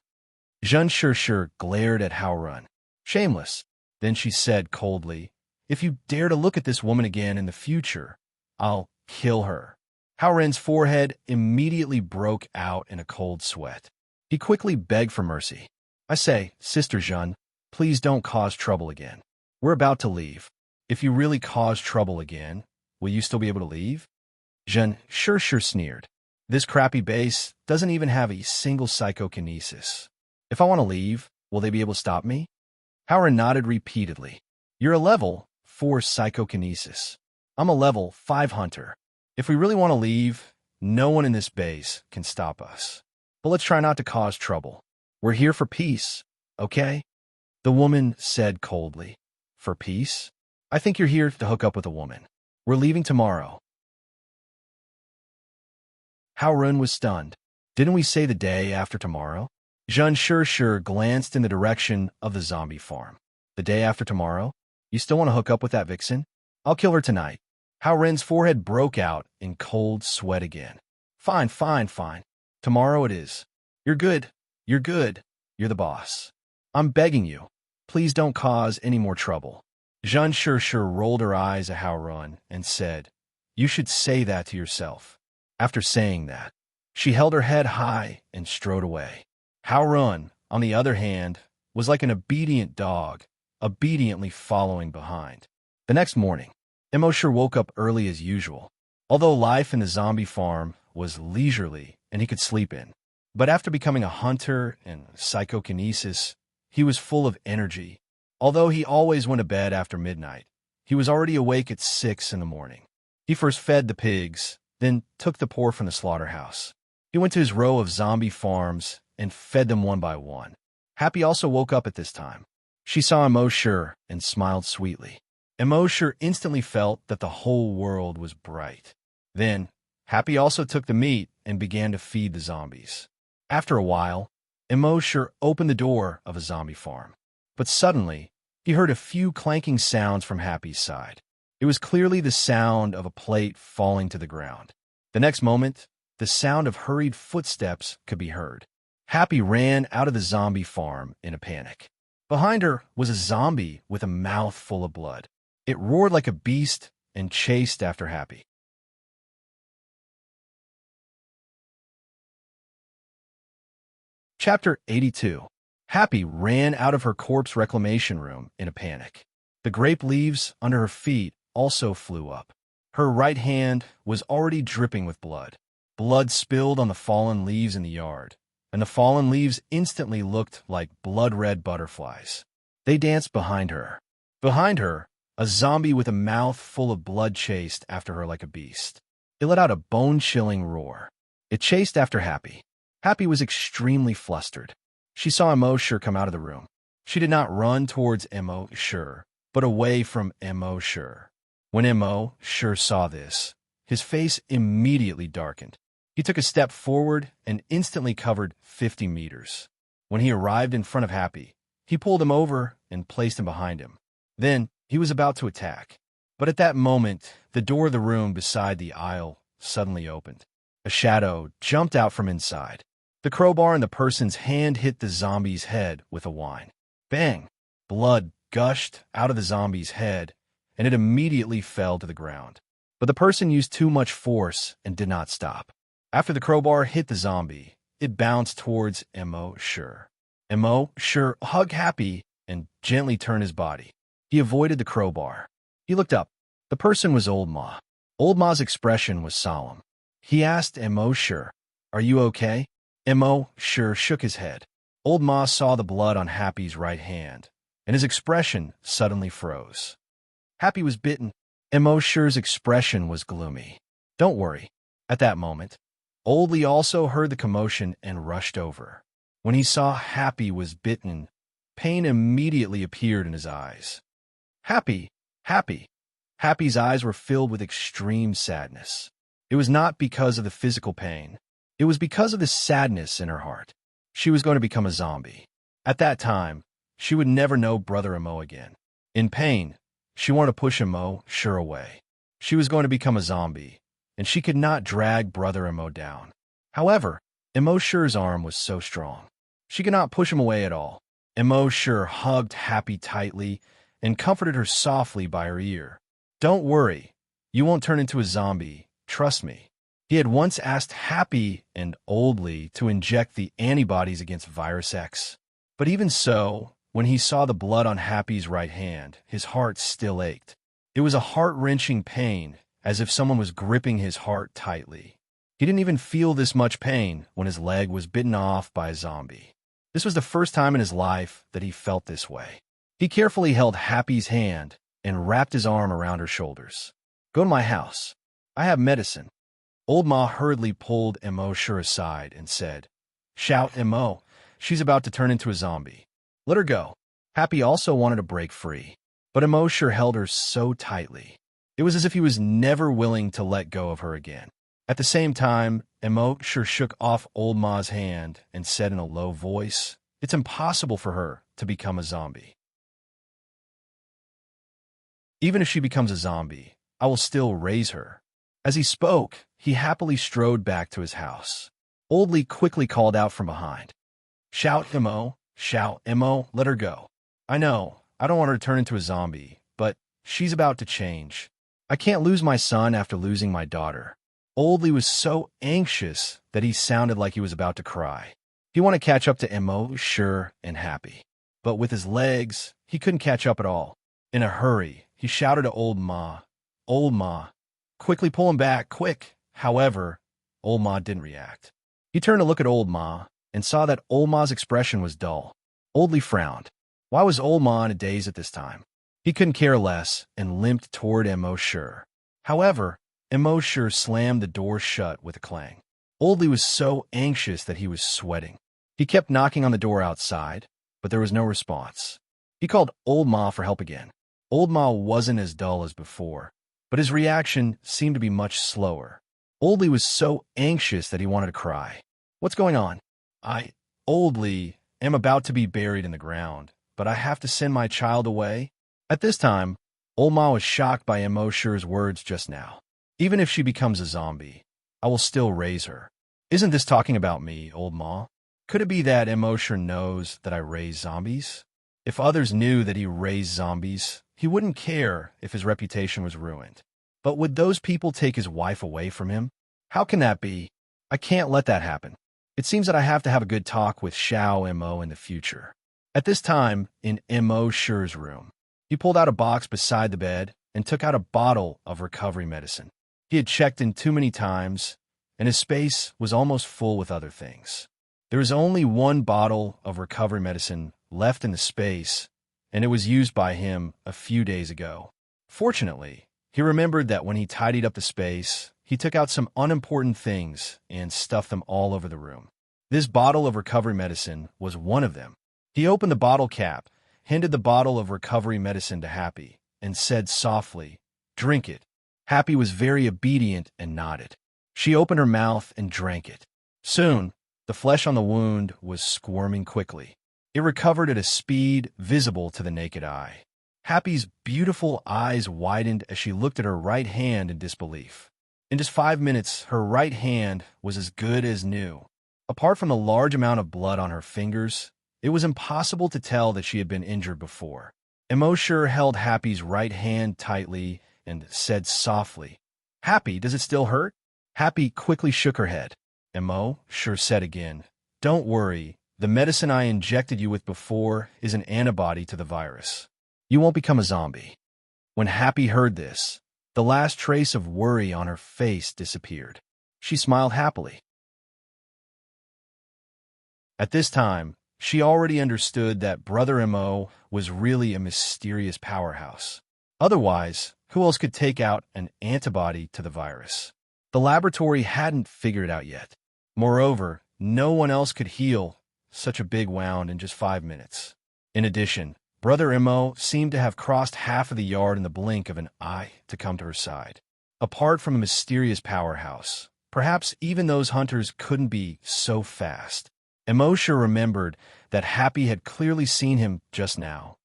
Speaker 1: Immerse glared at Howren. Shameless. Then she said coldly, If you dare to look at this woman again in the future, I'll kill her. Howren's forehead immediately broke out in a cold sweat. He quickly begged for mercy. I say, Sister Jeanne, please don't cause trouble again. We're about to leave. If you really cause trouble again, will you still be able to leave? Immerse sneered. This crappy base doesn't even have a single psychokinesis. If I want to leave, will they be able to stop me? Howren nodded repeatedly. You're a level 4 psychokinesis. I'm a level 5 hunter. If we really want to leave, no one in this base can stop us. But let's try not to cause trouble. We're here for peace, okay? The woman said coldly. For peace? I think you're here to hook up with a woman. We're leaving tomorrow. Howren was stunned. Didn't we say the day after tomorrow? Immerse glanced in the direction of the zombie farm. The day after tomorrow? You still want to hook up with that vixen? I'll kill her tonight. Howren's forehead broke out in cold sweat again. Fine. Tomorrow it is. You're good. You're the boss. I'm begging you. Please don't cause any more trouble. Immerse rolled her eyes at Howren and said, You should say that to yourself. After saying that, she held her head high and strode away. Howren, on the other hand, was like an obedient dog, obediently following behind. The next morning, Immerse woke up early as usual, although life in the zombie farm was leisurely and he could sleep in. But after becoming a hunter and psychokinesis, he was full of energy. Although he always went to bed after midnight, he was already awake at 6 in the morning. He first fed the pigs, then took the poor from the slaughterhouse. He went to his row of zombie farms and fed them one by one. Happy also woke up at this time. She saw Immerse and smiled sweetly. Immerse instantly felt that the whole world was bright. Then, Happy also took the meat and began to feed the zombies. After a while, Immerse opened the door of a zombie farm. But suddenly, he heard a few clanking sounds from Happy's side. It was clearly the sound of a plate falling to the ground. The next moment, the sound of hurried footsteps could be heard. Happy ran out of the zombie farm in a panic. Behind her was a zombie with a mouth full of blood. It roared like a beast and chased after Happy. Chapter 82. Happy ran out of her corpse reclamation room in a panic. The grape leaves under her feet also flew up. Her right hand was already dripping with blood. Blood spilled on the fallen leaves in the yard, and the fallen leaves instantly looked like blood-red butterflies. They danced behind her. Behind her, a zombie with a mouth full of blood chased after her like a beast. It let out a bone-chilling roar. It chased after Happy. Happy was extremely flustered. She saw Immerse come out of the room. She did not run towards Immerse, but away from Immerse. When Immerse saw this, his face immediately darkened. He took a step forward and instantly covered 50 meters. When he arrived in front of Happy, he pulled him over and placed him behind him. Then he was about to attack. But at that moment, the door of the room beside the aisle suddenly opened. A shadow jumped out from inside. The crowbar in the person's hand hit the zombie's head with a whine. Bang! Blood gushed out of the zombie's head, and it immediately fell to the ground. But the person used too much force and did not stop. After the crowbar hit the zombie, it bounced towards Immerse. Immerse hugged Happy and gently turned his body. He avoided the crowbar. He looked up. The person was Old Ma. Old Ma's expression was solemn. He asked Immerse, "Are you okay?" Immerse shook his head. Old Ma saw the blood on Happy's right hand, and his expression suddenly froze. Happy was bitten. Immerse's expression was gloomy. "Don't worry." At that moment, Old Lee also heard the commotion and rushed over. When he saw Happy was bitten, pain immediately appeared in his eyes. Happy, Happy. Happy's eyes were filled with extreme sadness. It was not because of the physical pain. It was because of the sadness in her heart. She was going to become a zombie. At that time, she would never know Brother Immo again. In pain, she wanted to push Immerse away. She was going to become a zombie, and she could not drag Brother Immo down. However, Immerse's arm was so strong. She could not push him away at all. Immerse hugged Happy tightly and comforted her softly by her ear. "Don't worry. You won't turn into a zombie. Trust me." He had once asked Happy and Old Lee to inject the antibodies against Virus X. But even so, when he saw the blood on Happy's right hand, his heart still ached. It was a heart-wrenching pain, as if someone was gripping his heart tightly. He didn't even feel this much pain when his leg was bitten off by a zombie. This was the first time in his life that he felt this way. He carefully held Happy's hand and wrapped his arm around her shoulders. "Go to my house. I have medicine." Old Ma hurriedly pulled Immerse aside and said, "Shout, Immo. She's about to turn into a zombie. Let her go." Happy also wanted to break free, but Immerse held her so tightly. It was as if he was never willing to let go of her again. At the same time, Immerse shook off Old Ma's hand and said in a low voice, "It's impossible for her to become a zombie. Even if she becomes a zombie, I will still raise her." As he spoke, he happily strode back to his house. Old Lee quickly called out from behind, shout, Immo, let her go. I know, I don't want her to turn into a zombie, but she's about to change. I can't lose my son after losing my daughter." Old Lee was so anxious that he sounded like he was about to cry. He wanted to catch up to Immerse and Happy, but with his legs, he couldn't catch up at all. In a hurry, he shouted to Old Ma, quickly pull him back, quick." However, Old Ma didn't react. He turned to look at Old Ma and saw that Old Ma's expression was dull. Old Lee frowned. Why was Old Ma in a daze at this time? He couldn't care less and limped toward Immerse. However, Immerse slammed the door shut with a clang. Oldley was so anxious that he was sweating. He kept knocking on the door outside, but there was no response. He called Old Ma for help again. Old Ma wasn't as dull as before, but his reaction seemed to be much slower. Oldley was so anxious that he wanted to cry. "What's going on?" Oldley, am about to be buried in the ground, but I have to send my child away." At this time, Old Ma was shocked by Immerse's words just now. "Even if she becomes a zombie, I will still raise her." "Isn't this talking about me, Old Ma? Could it be that Immerse knows that I raise zombies? If others knew that he raised zombies, he wouldn't care if his reputation was ruined. But would those people take his wife away from him? How can that be? I can't let that happen. It seems that I have to have a good talk with Xiao Mo in the future." At this time, in Immerse's room, he pulled out a box beside the bed and took out a bottle of recovery medicine. He had checked in too many times, and his space was almost full with other things. There was only one bottle of recovery medicine left in the space, and it was used by him a few days ago. Fortunately, he remembered that when he tidied up the space, he took out some unimportant things and stuffed them all over the room. This bottle of recovery medicine was one of them. He opened the bottle cap, handed the bottle of recovery medicine to Happy, and said softly, "Drink it." Happy was very obedient and nodded. She opened her mouth and drank it. Soon, the flesh on the wound was squirming quickly. It recovered at a speed visible to the naked eye. Happy's beautiful eyes widened as she looked at her right hand in disbelief. In just 5 minutes, her right hand was as good as new. Apart from the large amount of blood on her fingers, it was impossible to tell that she had been injured before. Immerse held Happy's right hand tightly and said softly, "Happy, does it still hurt?" Happy quickly shook her head. Immerse said again, "Don't worry. The medicine I injected you with before is an antibody to the virus. You won't become a zombie." When Happy heard this, the last trace of worry on her face disappeared. She smiled happily. At this time, she already understood that Brother Mo was really a mysterious powerhouse. Otherwise, who else could take out an antibody to the virus? The laboratory hadn't figured it out yet. Moreover, no one else could heal such a big wound in just 5 minutes. In addition, Brother Mo seemed to have crossed half of the yard in the blink of an eye to come to her side. Apart from a mysterious powerhouse, perhaps even those hunters couldn't be so fast. Immerse remembered that Happy had clearly seen him just now,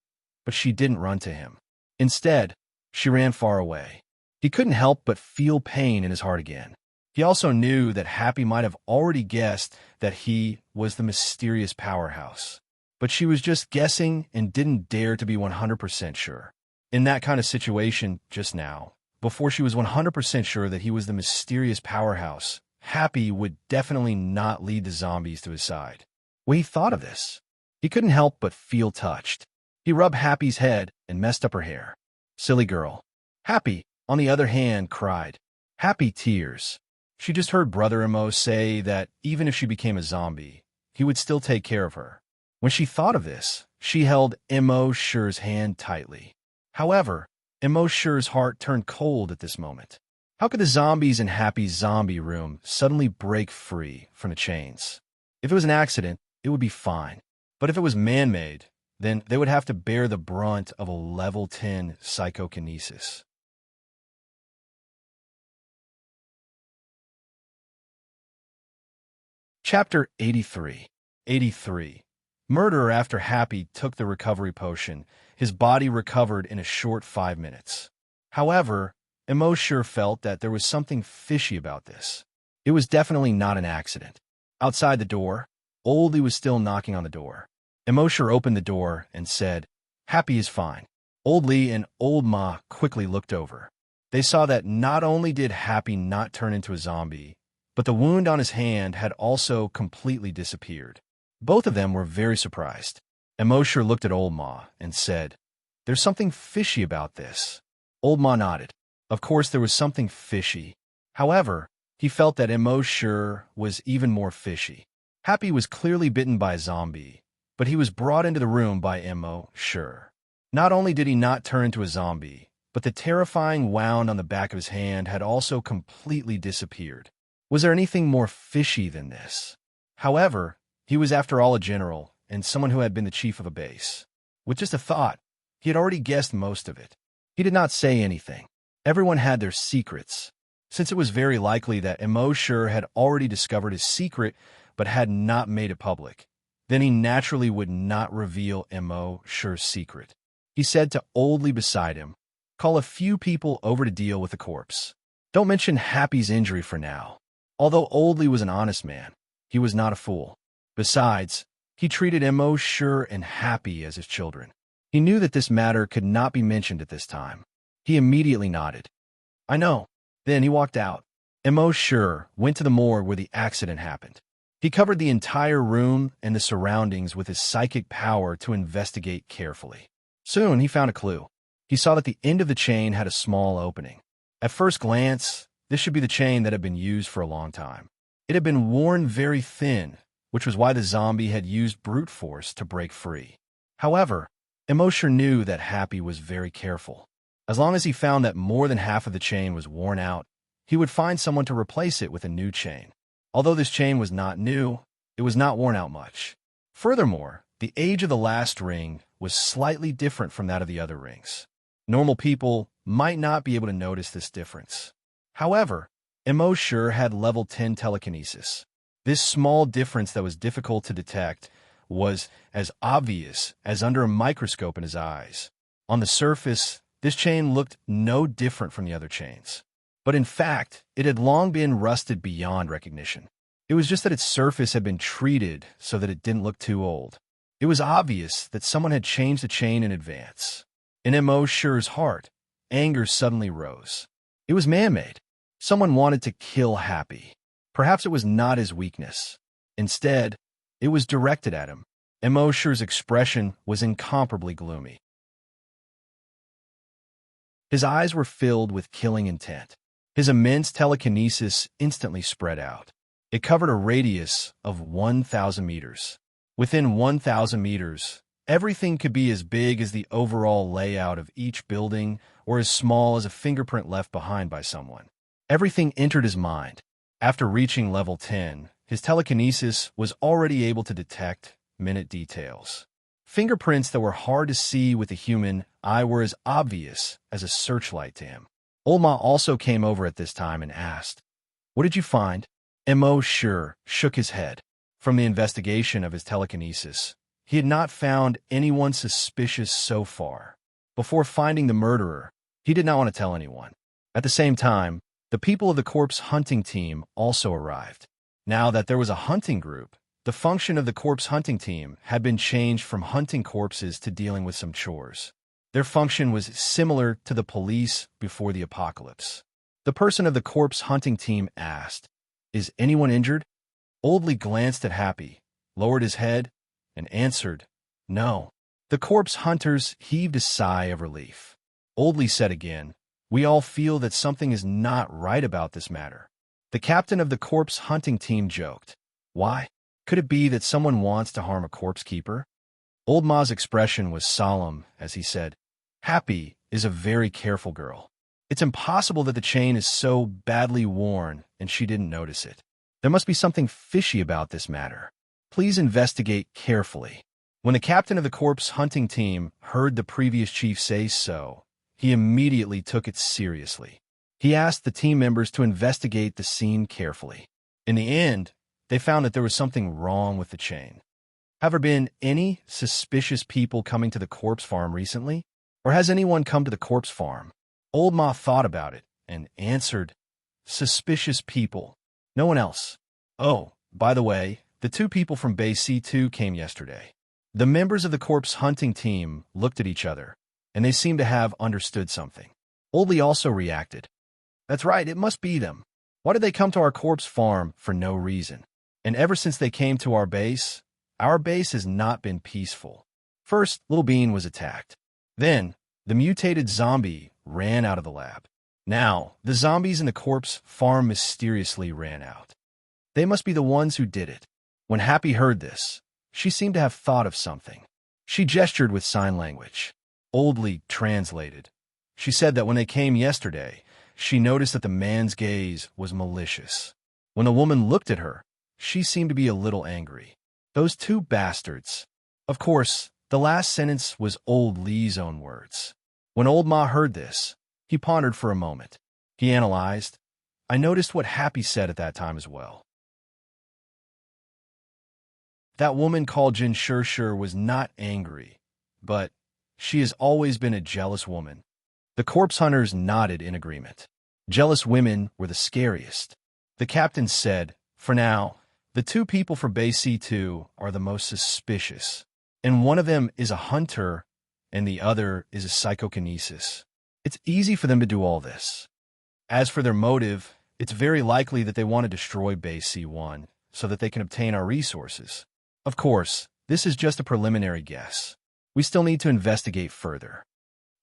Speaker 1: but she didn't run to him. Instead, she ran far away. He couldn't help but feel pain in his heart again. He also knew that Happy might have already guessed that he was the mysterious powerhouse, but she was just guessing and didn't dare to be 100% sure. In that kind of situation just now, before she was 100% sure that he was the mysterious powerhouse, Happy would definitely not lead the zombies to his side. When he thought of this, he couldn't help but feel touched. He rubbed Happy's head and messed up her hair. Silly girl. Happy, on the other hand, cried. Happy tears. She just heard Brother Mo say that even if she became a zombie, he would still take care of her. When she thought of this, she held Immerse's hand tightly. However, Immerse's heart turned cold at this moment. How could the zombies in Happy's zombie room suddenly break free from the chains? If it was an accident, it would be fine. But if it was man-made, then they would have to bear the brunt of a level 10 psychokinesis. Chapter 83. 83. Murder. After Happy took the recovery potion, his body recovered in a short 5 minutes. However, Immerse felt that there was something fishy about this. It was definitely not an accident. Outside the door, Oldie was still knocking on the door. Immerse opened the door and said, "Happy is fine." Oldie and Old Ma quickly looked over. They saw that not only did Happy not turn into a zombie, but the wound on his hand had also completely disappeared. Both of them were very surprised. Immerse looked at Old Ma and said, "There's something fishy about this." Old Ma nodded. Of course there was something fishy. However, he felt that Immerse was even more fishy. Happy was clearly bitten by a zombie, but he was brought into the room by Immerse. Not only did he not turn into a zombie, but the terrifying wound on the back of his hand had also completely disappeared. Was there anything more fishy than this? However, he was after all a general and someone who had been the chief of a base. With just a thought, he had already guessed most of it. He did not say anything. Everyone had their secrets. Since it was very likely that Immerse had already discovered his secret but had not made it public, then he naturally would not reveal Immerse's secret. He said to Oldly beside him, "Call a few people over to deal with the corpse. Don't mention Happy's injury for now." Although Oldly was an honest man, he was not a fool. Besides, he treated Immerse and Happy as his children. He knew that this matter could not be mentioned at this time. He immediately nodded. "I know." Then he walked out. Immerse went to the morgue where the accident happened. He covered the entire room and the surroundings with his psychic power to investigate carefully. Soon he found a clue. He saw that the end of the chain had a small opening. At first glance, this should be the chain that had been used for a long time. It had been worn very thin, which was why the zombie had used brute force to break free. However, Immerse knew that Happy was very careful. As long as he found that more than half of the chain was worn out, he would find someone to replace it with a new chain. Although this chain was not new, it was not worn out much. Furthermore, the age of the last ring was slightly different from that of the other rings. Normal people might not be able to notice this difference. However, Immerse had level 10 telekinesis. This small difference that was difficult to detect was as obvious as under a microscope in his eyes. On the surface, this chain looked no different from the other chains. But in fact, it had long been rusted beyond recognition. It was just that its surface had been treated so that it didn't look too old. It was obvious that someone had changed the chain in advance. In Immerse's heart, anger suddenly rose. It was man-made. Someone wanted to kill Happy. Perhaps it was not his weakness. Instead, it was directed at him. Immerse's expression was incomparably gloomy. His eyes were filled with killing intent. His immense telekinesis instantly spread out. It covered a radius of 1,000 meters. Within 1,000 meters, everything could be as big as the overall layout of each building or as small as a fingerprint left behind by someone. Everything entered his mind. After reaching level 10, his telekinesis was already able to detect minute details. Fingerprints that were hard to see with the human eye were as obvious as a searchlight to him. Olma also came over at this time and asked, "What did you find?" Immerse shook his head. From the investigation of his telekinesis, he had not found anyone suspicious so far. Before finding the murderer, he did not want to tell anyone. At the same time, the people of the corpse hunting team also arrived. Now that there was a hunting group, the function of the corpse hunting team had been changed from hunting corpses to dealing with some chores. Their function was similar to the police before the apocalypse. The person of the corpse hunting team asked, "Is anyone injured?" Oldly glanced at Happy, lowered his head, and answered, "No." The corpse hunters heaved a sigh of relief. Oldly said again, "We all feel that something is not right about this matter." The captain of the corpse hunting team joked, "Why? Could it be that someone wants to harm a corpse keeper?" Old Ma's expression was solemn as he said, "Happy is a very careful girl. It's impossible that the chain is so badly worn and she didn't notice it. There must be something fishy about this matter. Please investigate carefully." When the captain of the corpse hunting team heard the previous chief say so, he immediately took it seriously. He asked the team members to investigate the scene carefully. In the end, they found that there was something wrong with the chain. Have there been any suspicious people coming to the corpse farm recently? Or has anyone come to the corpse farm? Old Ma thought about it and answered, "Suspicious people. No one else. Oh, by the way, the 2 people from Base C2 came yesterday." The members of the corpse hunting team looked at each other, and they seemed to have understood something. Oldly also reacted. "That's right, it must be them. Why did they come to our corpse farm for no reason? And ever since they came to our base has not been peaceful. First, Little Bean was attacked. Then, the mutated zombie ran out of the lab. Now, the zombies in the corpse farm mysteriously ran out. They must be the ones who did it." When Happy heard this, she seemed to have thought of something. She gestured with sign language. Oldly translated. She said that when they came yesterday, she noticed that the man's gaze was malicious. When the woman looked at her, she seemed to be a little angry. Those two bastards. Of course, the last sentence was old Lee's own words. When old Ma heard this, he pondered for a moment. He analyzed. I noticed what Happy said at that time as well. That woman called Jin Shur was not angry, but she has always been a jealous woman. The corpse hunters nodded in agreement. Jealous women were the scariest. The captain said, for now, the two people for Base C2 are the most suspicious, and one of them is a hunter and the other is a psychokinesis. It's easy for them to do all this. As for their motive, it's very likely that they want to destroy Base C1 so that they can obtain our resources. Of course, this is just a preliminary guess. We still need to investigate further.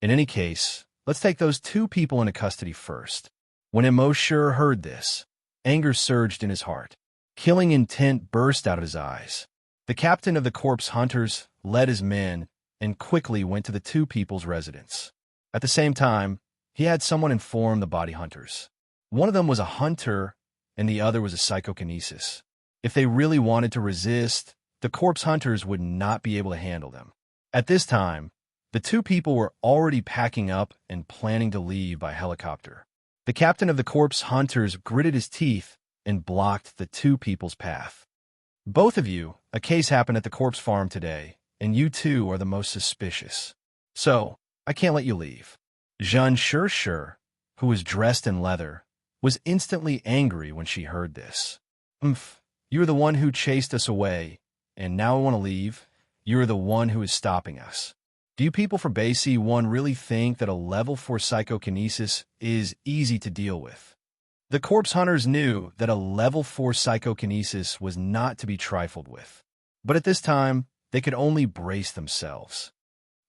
Speaker 1: In any case, let's take those two people into custody first. When Immerse heard this, anger surged in his heart. Killing intent burst out of his eyes. The captain of the corpse hunters led his men and quickly went to the two people's residence. At the same time, he had someone inform the body hunters. One of them was a hunter and the other was a psychokinesis. If they really wanted to resist, the corpse hunters would not be able to handle them. At this time, the two people were already packing up and planning to leave by helicopter. The captain of the corpse hunters gritted his teeth and blocked the two people's path. Both of you, a case happened at the corpse farm today, and you two are the most suspicious. So, I can't let you leave. Jin Shur, who was dressed in leather, was instantly angry when she heard this. You're the one who chased us away, and now I want to leave. You're the one who is stopping us. Do you people for Base C1 really think that a level 4 psychokinesis is easy to deal with? The corpse hunters knew that a level 4 psychokinesis was not to be trifled with. But at this time, they could only brace themselves.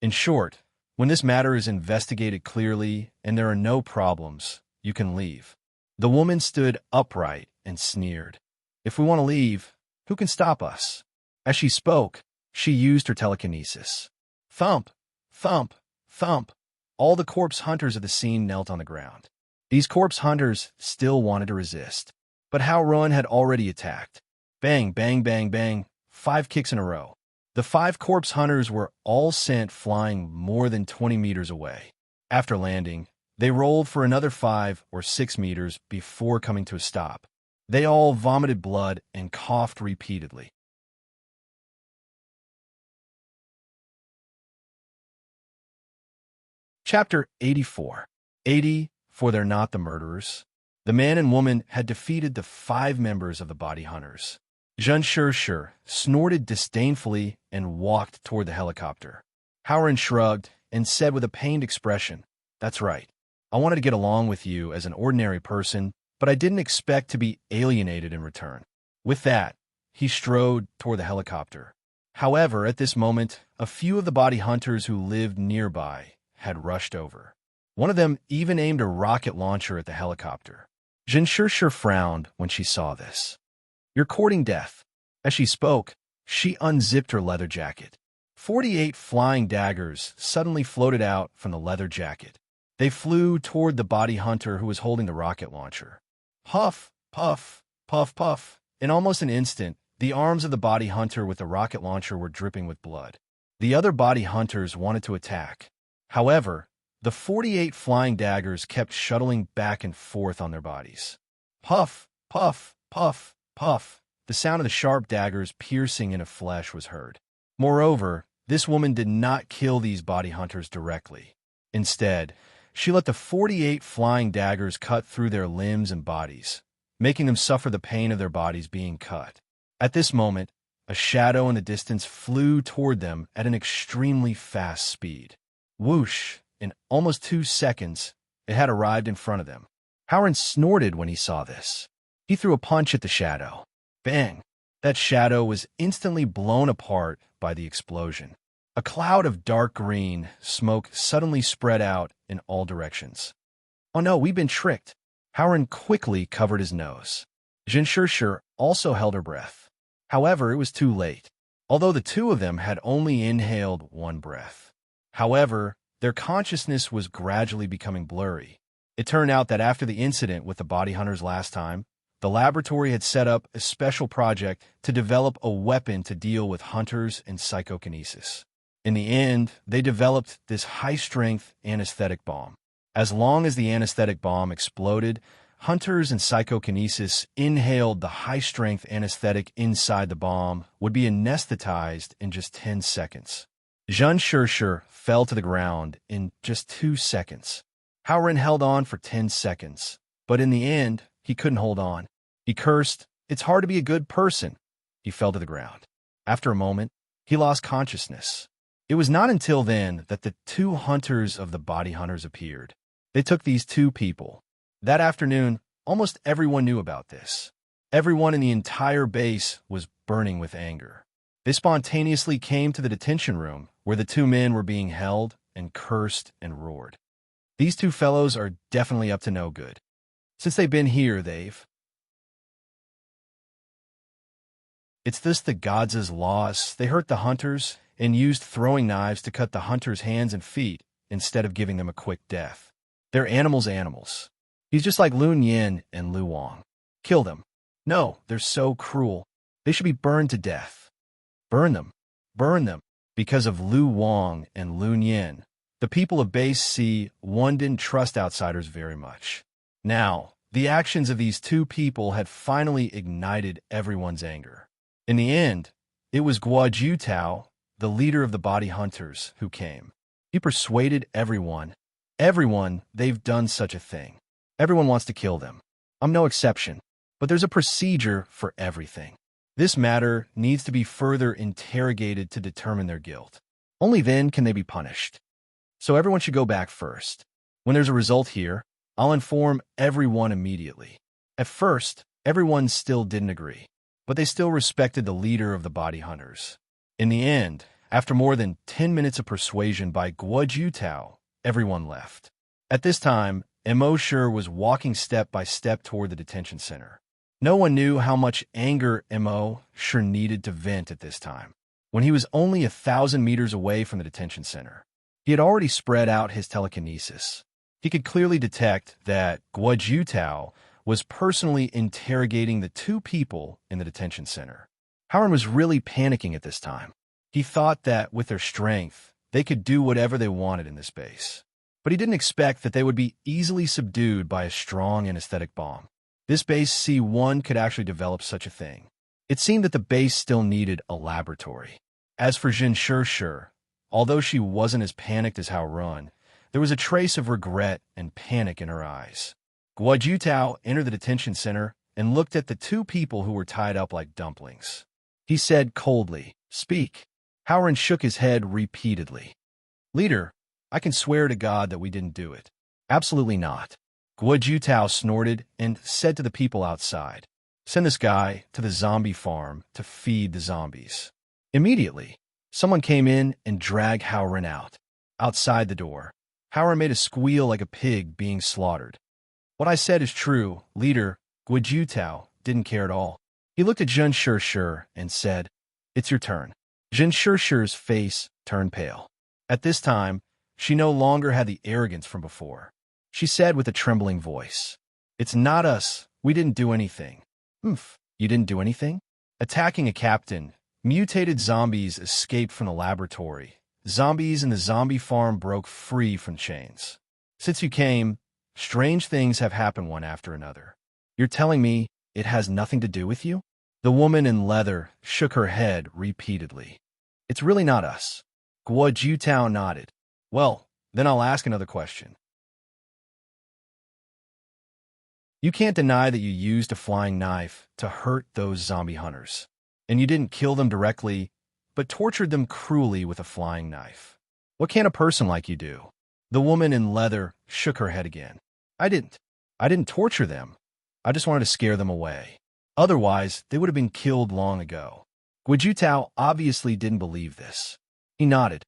Speaker 1: In short, when this matter is investigated clearly and there are no problems, you can leave. The woman stood upright and sneered. If we want to leave, who can stop us? As she spoke, she used her telekinesis. Thump, thump, thump. All the corpse hunters of the scene knelt on the ground. These corpse hunters still wanted to resist. But Hao Ruan had already attacked. Bang, bang, bang, bang, 5 kicks in a row. The 5 corpse hunters were all sent flying more than 20 meters away. After landing, they rolled for another 5 or 6 meters before coming to a stop. They all vomited blood and coughed repeatedly. Chapter 84. 80, for they're not the murderers. The man and woman had defeated the 5 members of the body hunters. Jin Shur snorted disdainfully and walked toward the helicopter. Howren shrugged and said with a pained expression, "That's right. I wanted to get along with you as an ordinary person, but I didn't expect to be alienated in return." With that, he strode toward the helicopter. However, at this moment, a few of the body hunters who lived nearby had rushed over. One of them even aimed a rocket launcher at the helicopter. Jin Shur frowned when she saw this. "You're courting death." As she spoke, she unzipped her leather jacket. 48 flying daggers suddenly floated out from the leather jacket. They flew toward the body hunter who was holding the rocket launcher. Puff, puff, puff, puff. In almost an instant, the arms of the body hunter with the rocket launcher were dripping with blood. The other body hunters wanted to attack. However, the 48 flying daggers kept shuttling back and forth on their bodies. Puff, puff, puff, puff. The sound of the sharp daggers piercing into flesh was heard. Moreover, this woman did not kill these body hunters directly. Instead, she let the 48 flying daggers cut through their limbs and bodies, making them suffer the pain of their bodies being cut. At this moment, a shadow in the distance flew toward them at an extremely fast speed. Whoosh! In almost 2 seconds, it had arrived in front of them. Howren snorted when he saw this. He threw a punch at the shadow. Bang! That shadow was instantly blown apart by the explosion. A cloud of dark green smoke suddenly spread out in all directions. "Oh no, we've been tricked." Howren quickly covered his nose. Jin Shur also held her breath. However, it was too late, although the two of them had only inhaled 1 breath. However, their consciousness was gradually becoming blurry. It turned out that after the incident with the body hunters last time, the laboratory had set up a special project to develop a weapon to deal with hunters and psychokinesis. In the end, they developed this high-strength anesthetic bomb. As long as the anesthetic bomb exploded, hunters and psychokinesis inhaled the high-strength anesthetic inside the bomb would be anesthetized in just 10 seconds. Jean Chercheur fell to the ground in just 2 seconds. Howren held on for 10 seconds, but in the end, he couldn't hold on. He cursed, "It's hard to be a good person." He fell to the ground. After a moment, he lost consciousness. It was not until then that the 2 hunters of the body hunters appeared. They took these 2 people. That afternoon, almost everyone knew about this. Everyone in the entire base was burning with anger. They spontaneously came to the detention room where the 2 men were being held and cursed and roared. These 2 fellows are definitely up to no good. Since they've been here, It's this the gods' loss. They hurt the hunters and used throwing knives to cut the hunters' hands and feet instead of giving them a quick death. They're animals. He's just like Lun Yin and Lu Wang. Kill them. No, they're so cruel. They should be burned to death. Burn them. Because of Lu Wang and Lun Yin, the people of Base C1 didn't trust outsiders very much. Now, the actions of these 2 people had finally ignited everyone's anger. In the end, it was Guo Jiutao, the leader of the body hunters, who came. He persuaded everyone they've done such a thing. Everyone wants to kill them. I'm no exception. But there's a procedure for everything. This matter needs to be further interrogated to determine their guilt. Only then can they be punished. So everyone should go back first. When there's a result here, I'll inform everyone immediately. At first, everyone still didn't agree, but they still respected the leader of the body hunters. In the end, after more than 10 minutes of persuasion by Guo Jiutao, everyone left. At this time, Immerse was walking step by step toward the detention center. No one knew how much anger Immerse needed to vent at this time. When he was only 1,000 meters away from the detention center, he had already spread out his telekinesis. He could clearly detect that Guo Jiutao was personally interrogating the 2 people in the detention center. Howren was really panicking at this time. He thought that with their strength, they could do whatever they wanted in this base. But he didn't expect that they would be easily subdued by a strong anesthetic bomb. This base C1 could actually develop such a thing. It seemed that the base still needed a laboratory. As for Jean Chercheur, although she wasn't as panicked as Howren, there was a trace of regret and panic in her eyes. Guo Jiutao entered the detention center and looked at the 2 people who were tied up like dumplings. He said coldly, "Speak." Howren shook his head repeatedly. "Leader, I can swear to God that we didn't do it." "Absolutely not." Guo Jiutao snorted and said to the people outside, "Send this guy to the zombie farm to feed the zombies." Immediately, someone came in and dragged Howren out. Outside the door, Howren made a squeal like a pig being slaughtered. "What I said is true, leader." Guo Jiutao didn't care at all. He looked at Jean Chercheur and said, "It's your turn." Jean Chercheur's face turned pale. At this time, she no longer had the arrogance from before. She said with a trembling voice, "It's not us. We didn't do anything." "Humph, you didn't do anything?" Attacking a captain, mutated zombies escaped from the laboratory. Zombies in the zombie farm broke free from chains. Since you came, strange things have happened one after another. You're telling me it has nothing to do with you? The woman in leather shook her head repeatedly. "It's really not us." Guo Jiutao nodded. "Well, then I'll ask another question. You can't deny that you used a flying knife to hurt those zombie hunters, and you didn't kill them directly, but tortured them cruelly with a flying knife. What can a person like you do?" The woman in leather shook her head again. I didn't torture them. I just wanted to scare them away. Otherwise, they would have been killed long ago." Guo Jiutao obviously didn't believe this. He nodded.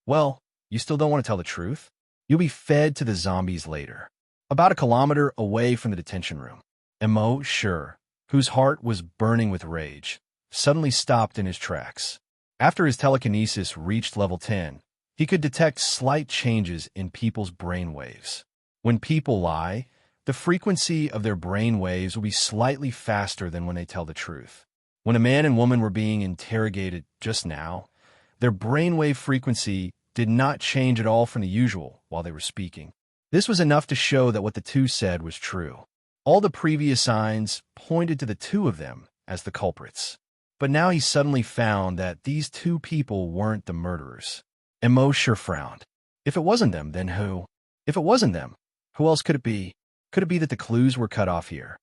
Speaker 1: "Well, you still don't want to tell the truth? You'll be fed to the zombies later." About a kilometer away from the detention room, Immerse, whose heart was burning with rage, suddenly stopped in his tracks. After his telekinesis reached level 10, He could detect slight changes in people's brain waves. When people lie, the frequency of their brain waves will be slightly faster than when they tell the truth. When a man and woman were being interrogated just now, their brainwave frequency did not change at all from the usual while they were speaking. This was enough to show that what the two said was true. All the previous signs pointed to the two of them as the culprits. But now he suddenly found that these two people weren't the murderers. Immerse frowned. If it wasn't them, then who? If it wasn't them, who else could it be? Could it be that the clues were cut off here?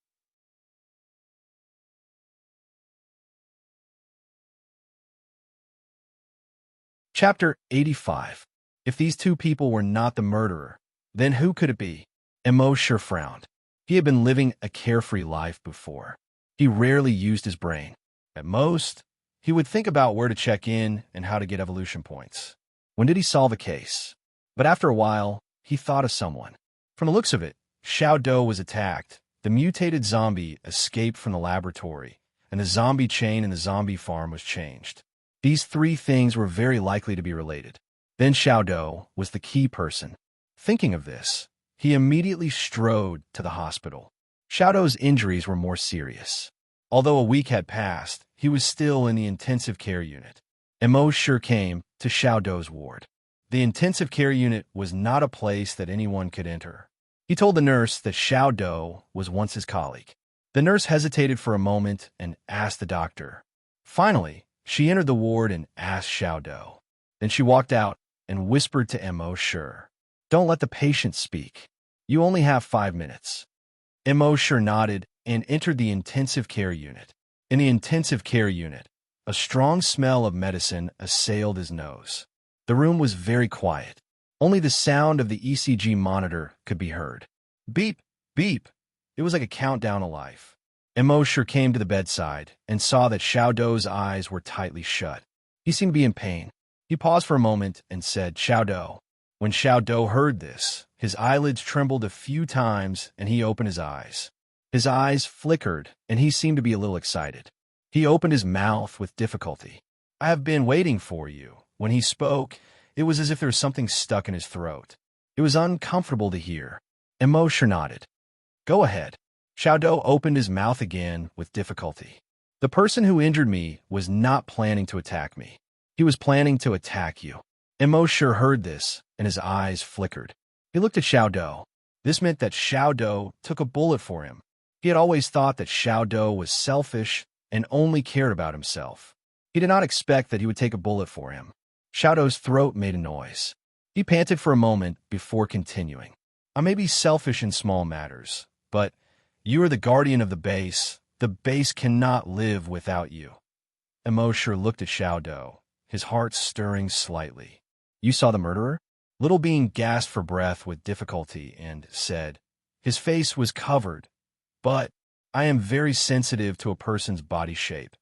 Speaker 1: Chapter 85. If these two people were not the murderer, then who could it be? Immerse frowned. He had been living a carefree life before. He rarely used his brain. At most, he would think about where to check in and how to get evolution points. When did he solve a case? But after a while, he thought of someone. From the looks of it, Xiao Dou was attacked, the mutated zombie escaped from the laboratory, and the zombie chain in the zombie farm was changed. These three things were very likely to be related. Then Xiao Dou was the key person. Thinking of this, he immediately strode to the hospital. Xiao Dou's injuries were more serious. Although a week had passed, he was still in the intensive care unit. Immerse came to Xiao Dou's ward. The intensive care unit was not a place that anyone could enter. He told the nurse that Xiao Dou was once his colleague. The nurse hesitated for a moment and asked the doctor. Finally, she entered the ward and asked Xiao Dou. Then she walked out and whispered to Immerse, "Don't let the patient speak. You only have 5 minutes." Immerse nodded and entered the intensive care unit. In the intensive care unit, a strong smell of medicine assailed his nose. The room was very quiet. Only the sound of the ECG monitor could be heard. Beep, beep. It was like a countdown to life. Immerse came to the bedside and saw that Xiao Dou's eyes were tightly shut. He seemed to be in pain. He paused for a moment and said, "Xiao Dou." When Xiao Dou heard this, his eyelids trembled a few times and he opened his eyes. His eyes flickered and he seemed to be a little excited. He opened his mouth with difficulty. "I have been waiting for you." When he spoke, it was as if there was something stuck in his throat. It was uncomfortable to hear. Immerse nodded. "Go ahead." Xiao Dou opened his mouth again with difficulty. "The person who injured me was not planning to attack me. He was planning to attack you." Immerse heard this, and his eyes flickered. He looked at Xiao Dou. This meant that Xiao Dou took a bullet for him. He had always thought that Xiao Dou was selfish and only cared about himself. He did not expect that he would take a bullet for him. Xiao Dou's throat made a noise. He panted for a moment before continuing. "I may be selfish in small matters, but you are the guardian of the base. The base cannot live without you." Immerse looked at Xiao Dou, his heart stirring slightly. "You saw the murderer?" Little Bean gasped for breath with difficulty and said, "His face was covered, but I am very sensitive to a person's body shape.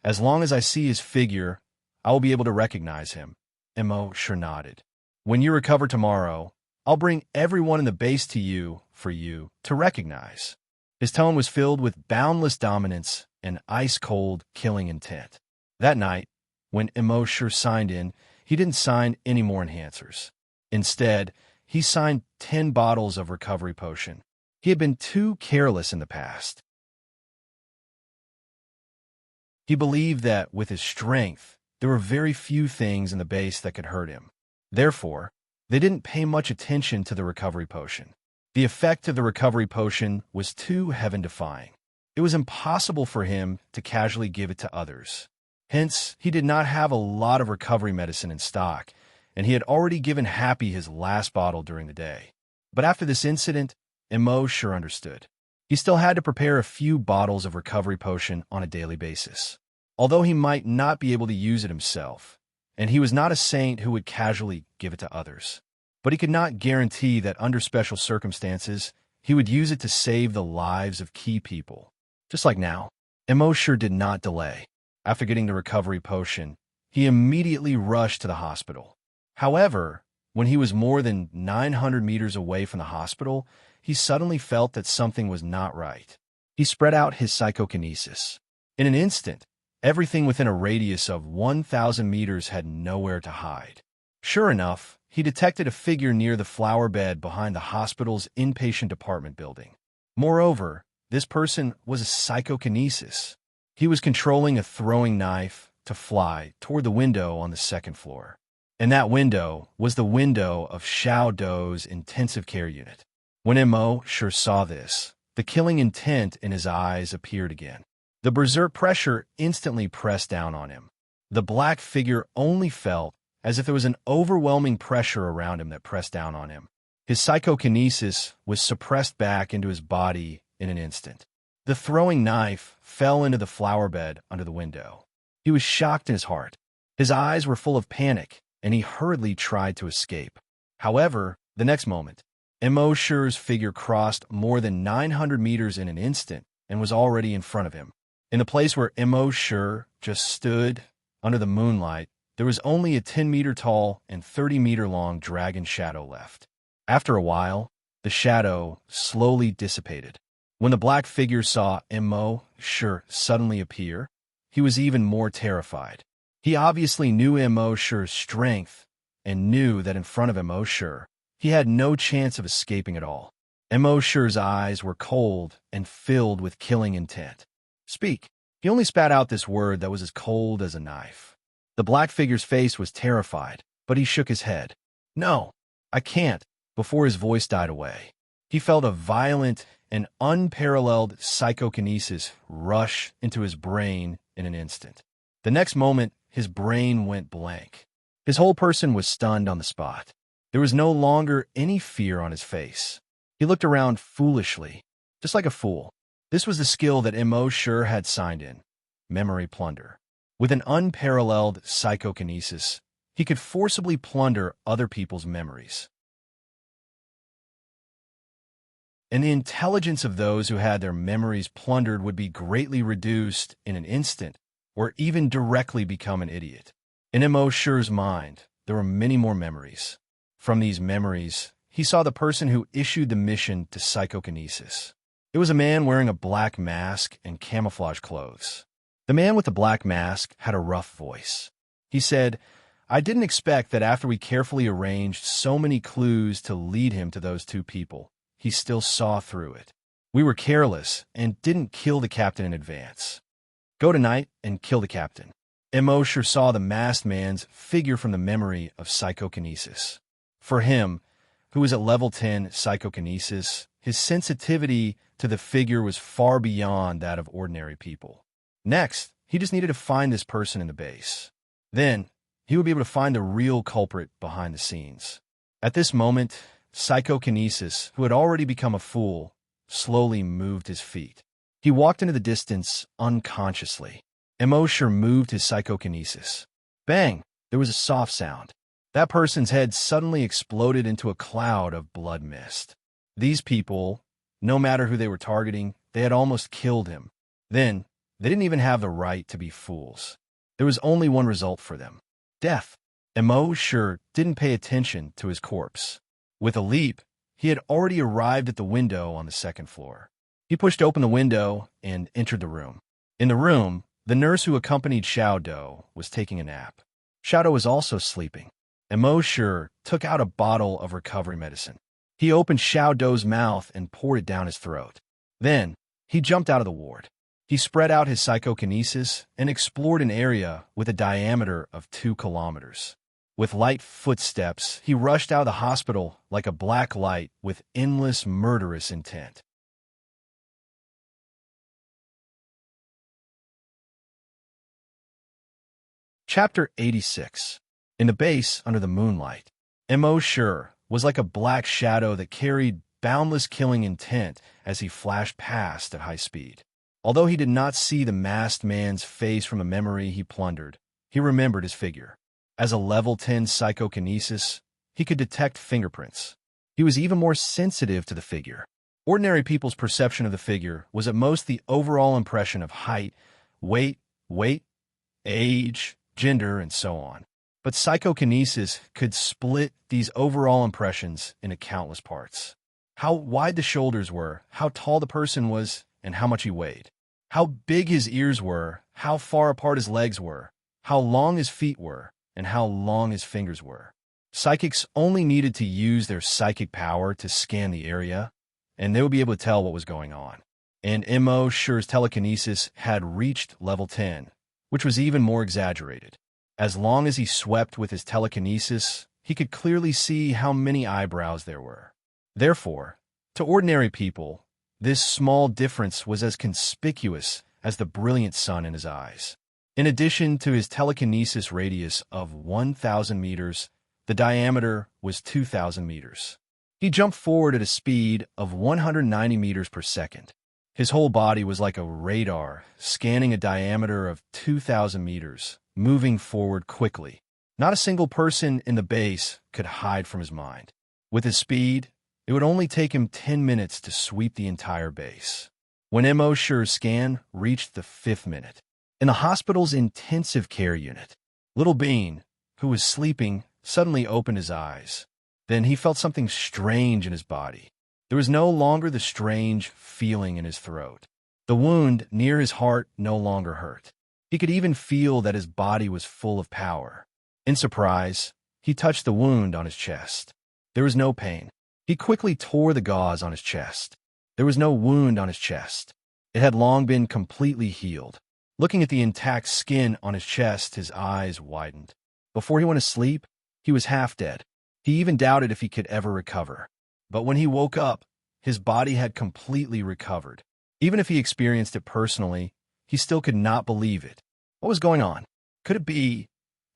Speaker 1: As long as I see his figure, I will be able to recognize him." Immerse nodded. "When you recover tomorrow, I'll bring everyone in the base to you for you to recognize." His tone was filled with boundless dominance and ice-cold, killing intent. That night, when Immerse signed in, he didn't sign any more enhancers. Instead, he signed 10 bottles of recovery potion. He had been too careless in the past. He believed that, with his strength, there were very few things in the base that could hurt him. Therefore, they didn't pay much attention to the recovery potion. The effect of the recovery potion was too heaven-defying. It was impossible for him to casually give it to others. Hence, he did not have a lot of recovery medicine in stock, and he had already given Happy his last bottle during the day. But after this incident, Immerse understood. He still had to prepare a few bottles of recovery potion on a daily basis. Although he might not be able to use it himself, and he was not a saint who would casually give it to others. But he could not guarantee that under special circumstances, he would use it to save the lives of key people. Just like now, Immerse did not delay. After getting the recovery potion, he immediately rushed to the hospital. However, when he was more than 900 meters away from the hospital, he suddenly felt that something was not right. He spread out his psychokinesis. In an instant, everything within a radius of 1,000 meters had nowhere to hide. Sure enough, he detected a figure near the flower bed behind the hospital's inpatient department building. Moreover, this person was a psychokinesis. He was controlling a throwing knife to fly toward the window on the second floor. And that window was the window of Xiao Dou's intensive care unit. When Immerse saw this, the killing intent in his eyes appeared again. The berserk pressure instantly pressed down on him. The black figure only felt as if there was an overwhelming pressure around him that pressed down on him. His psychokinesis was suppressed back into his body in an instant. The throwing knife fell into the flower bed under the window. He was shocked in his heart. His eyes were full of panic, and he hurriedly tried to escape. However, the next moment, Immerse's figure crossed more than 900 meters in an instant and was already in front of him. In the place where Immerse just stood, under the moonlight, there was only a 10-meter-tall and 30-meter-long dragon shadow left. After a while, the shadow slowly dissipated. When the black figure saw Immerse suddenly appear, he was even more terrified. He obviously knew Immerse's strength and knew that in front of Immerse, he had no chance of escaping at all. Immerse's eyes were cold and filled with killing intent. Speak. He only spat out this word that was as cold as a knife. The black figure's face was terrified, but he shook his head. No, I can't, before his voice died away. He felt a violent and unparalleled psychokinesis rush into his brain in an instant. The next moment, his brain went blank. His whole person was stunned on the spot. There was no longer any fear on his face. He looked around foolishly, just like a fool. This was the skill that Immerse had signed in, memory plunder. With an unparalleled psychokinesis, he could forcibly plunder other people's memories. And the intelligence of those who had their memories plundered would be greatly reduced in an instant, or even directly become an idiot. In Immerse's mind, there were many more memories. From these memories, he saw the person who issued the mission to psychokinesis. It was a man wearing a black mask and camouflage clothes. The man with the black mask had a rough voice. He said, "I didn't expect that after we carefully arranged so many clues to lead him to those two people, he still saw through it. We were careless and didn't kill the captain in advance. Go tonight and kill the captain." Immerse saw the masked man's figure from the memory of psychokinesis. For him, who was at level 10 psychokinesis, his sensitivity to the figure was far beyond that of ordinary people. Next, he just needed to find this person in the base. Then, he would be able to find the real culprit behind the scenes. At this moment, psychokinesis, who had already become a fool, slowly moved his feet. He walked into the distance unconsciously. Immerse moved his psychokinesis. Bang! There was a soft sound. That person's head suddenly exploded into a cloud of blood mist. These people, no matter who they were targeting, they had almost killed him. Then, they didn't even have the right to be fools. There was only one result for them: death. Immerse didn't pay attention to his corpse. With a leap, he had already arrived at the window on the second floor. He pushed open the window and entered the room. In the room, the nurse who accompanied Xiao Dou was taking a nap. Xiao Dou was also sleeping. Immerse took out a bottle of recovery medicine. He opened Xiao Dou's mouth and poured it down his throat. Then, he jumped out of the ward. He spread out his psychokinesis and explored an area with a diameter of 2 kilometers. With light footsteps, he rushed out of the hospital like a black light with endless murderous intent. Chapter 86. In the base under the moonlight, Immerse was like a black shadow that carried boundless killing intent as he flashed past at high speed. Although he did not see the masked man's face from a memory he plundered, he remembered his figure. As a level 10 psychokinesis, he could detect fingerprints. He was even more sensitive to the figure. Ordinary people's perception of the figure was at most the overall impression of height, weight, age, gender, and so on. But psychokinesis could split these overall impressions into countless parts. How wide the shoulders were, how tall the person was, and how much he weighed. How big his ears were, how far apart his legs were, how long his feet were, and how long his fingers were. Psychics only needed to use their psychic power to scan the area, and they would be able to tell what was going on. And Immerse's telekinesis had reached level 10, which was even more exaggerated. As long as he swept with his telekinesis, he could clearly see how many eyebrows there were. Therefore, to ordinary people, this small difference was as conspicuous as the brilliant sun in his eyes. In addition to his telekinesis radius of 1,000 meters, the diameter was 2,000 meters. He jumped forward at a speed of 190 meters per second. His whole body was like a radar, scanning a diameter of 2,000 meters, moving forward quickly. Not a single person in the base could hide from his mind. With his speed, it would only take him 10 minutes to sweep the entire base. When Immerse's scan reached the 5th minute, in the hospital's intensive care unit, little Bean, who was sleeping, suddenly opened his eyes. Then he felt something strange in his body. There was no longer the strange feeling in his throat. The wound near his heart no longer hurt. He could even feel that his body was full of power. In surprise, he touched the wound on his chest. There was no pain. He quickly tore the gauze on his chest. There was no wound on his chest. It had long been completely healed. Looking at the intact skin on his chest, his eyes widened. Before he went to sleep, he was half dead. He even doubted if he could ever recover. But when he woke up, his body had completely recovered. Even if he experienced it personally, he still could not believe it. What was going on? Could it be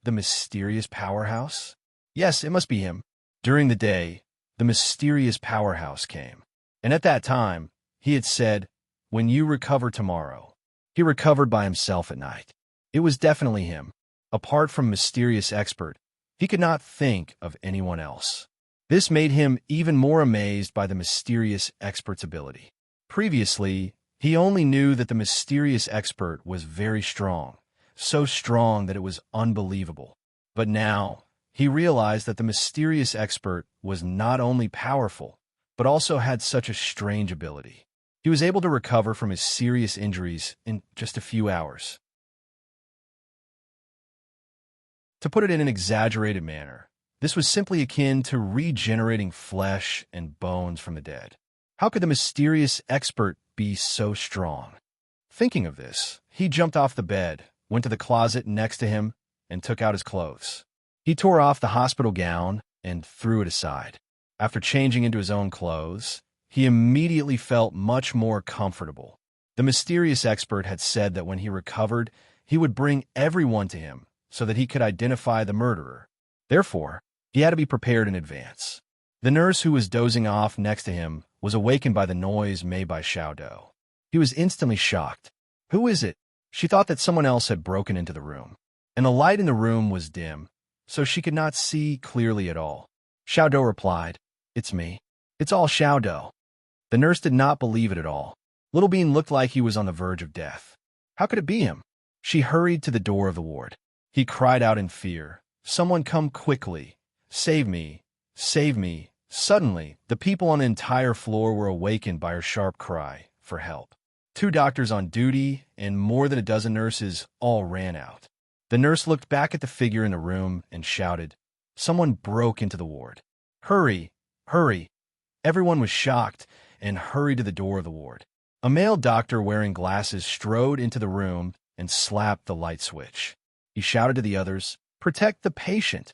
Speaker 1: the mysterious powerhouse? Yes, it must be him. During the day, the mysterious powerhouse came. And at that time, he had said, "When you recover tomorrow." He recovered by himself at night. It was definitely him. Apart from mysterious expert, he could not think of anyone else. This made him even more amazed by the mysterious expert's ability. Previously, he only knew that the mysterious expert was very strong, so strong that it was unbelievable. But now, he realized that the mysterious expert was not only powerful, but also had such a strange ability. He was able to recover from his serious injuries in just a few hours. To put it in an exaggerated manner, this was simply akin to regenerating flesh and bones from the dead. How could the mysterious expert be so strong? Thinking of this, he jumped off the bed, went to the closet next to him, and took out his clothes. He tore off the hospital gown and threw it aside. After changing into his own clothes, he immediately felt much more comfortable. The mysterious expert had said that when he recovered, he would bring everyone to him so that he could identify the murderer. Therefore, he had to be prepared in advance. The nurse who was dozing off next to him was awakened by the noise made by Xiaodou. He was instantly shocked. Who is it? She thought that someone else had broken into the room, and the light in the room was dim, so she could not see clearly at all. Xiaodou replied, "It's me. It's all Xiaodou." The nurse did not believe it at all. Little Bean looked like he was on the verge of death. How could it be him? She hurried to the door of the ward. He cried out in fear, "Someone come quickly! Save me! Save me!" Suddenly, the people on the entire floor were awakened by her sharp cry for help. 2 doctors on duty and more than a dozen nurses all ran out. The nurse looked back at the figure in the room and shouted, "Someone broke into the ward. Hurry! Hurry!" Everyone was shocked and hurried to the door of the ward. A male doctor wearing glasses strode into the room and slapped the light switch. He shouted to the others, "Protect the patient."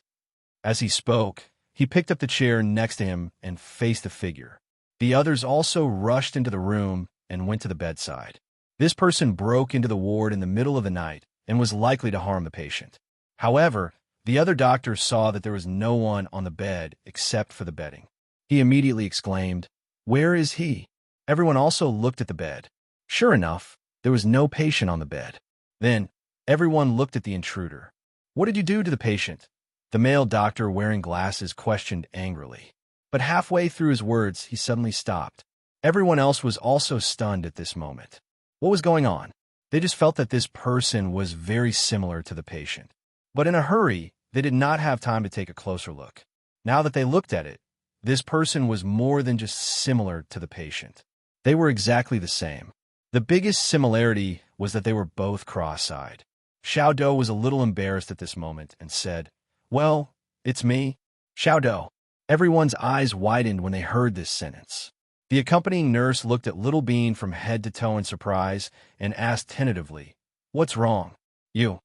Speaker 1: As he spoke, he picked up the chair next to him and faced the figure. The others also rushed into the room and went to the bedside. This person broke into the ward in the middle of the night and was likely to harm the patient. However, the other doctor saw that there was no one on the bed except for the bedding. He immediately exclaimed, "Where is he?" Everyone also looked at the bed. Sure enough, there was no patient on the bed. Then, everyone looked at the intruder. "What did you do to the patient?" The male doctor wearing glasses questioned angrily. But halfway through his words, he suddenly stopped. Everyone else was also stunned at this moment. What was going on? They just felt that this person was very similar to the patient. But in a hurry, they did not have time to take a closer look. Now that they looked at it, this person was more than just similar to the patient. They were exactly the same. The biggest similarity was that they were both cross-eyed. Xiaodou was a little embarrassed at this moment and said, "Well, it's me." Xiaodou. Everyone's eyes widened when they heard this sentence. The accompanying nurse looked at Little Bean from head to toe in surprise and asked tentatively, "What's wrong? You.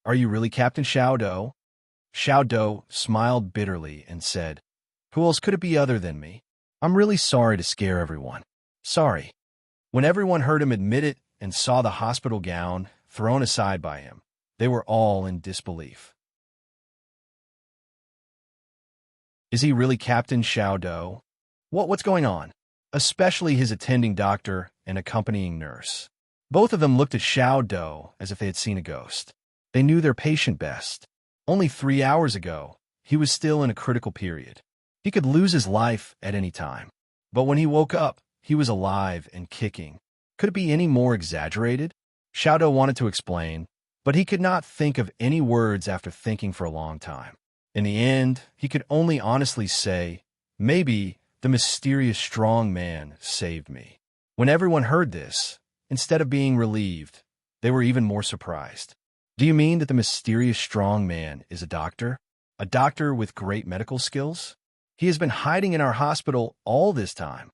Speaker 1: Are you really Captain Xiaodou?" Xiaodou smiled bitterly and said, "Who else could it be other than me? I'm really sorry to scare everyone. Sorry." When everyone heard him admit it and saw the hospital gown thrown aside by him, they were all in disbelief. Is he really Captain Xiaodou? What's going on? Especially his attending doctor and accompanying nurse. Both of them looked at Xiaodou as if they had seen a ghost. They knew their patient best. Only 3 hours ago, he was still in a critical period. He could lose his life at any time. But when he woke up, he was alive and kicking. Could it be any more exaggerated? Xiaodou wanted to explain, but he could not think of any words after thinking for a long time. In the end, he could only honestly say, "Maybe the mysterious strong man saved me." When everyone heard this, instead of being relieved, they were even more surprised. "Do you mean that the mysterious strong man is a doctor? A doctor with great medical skills? He has been hiding in our hospital all this time."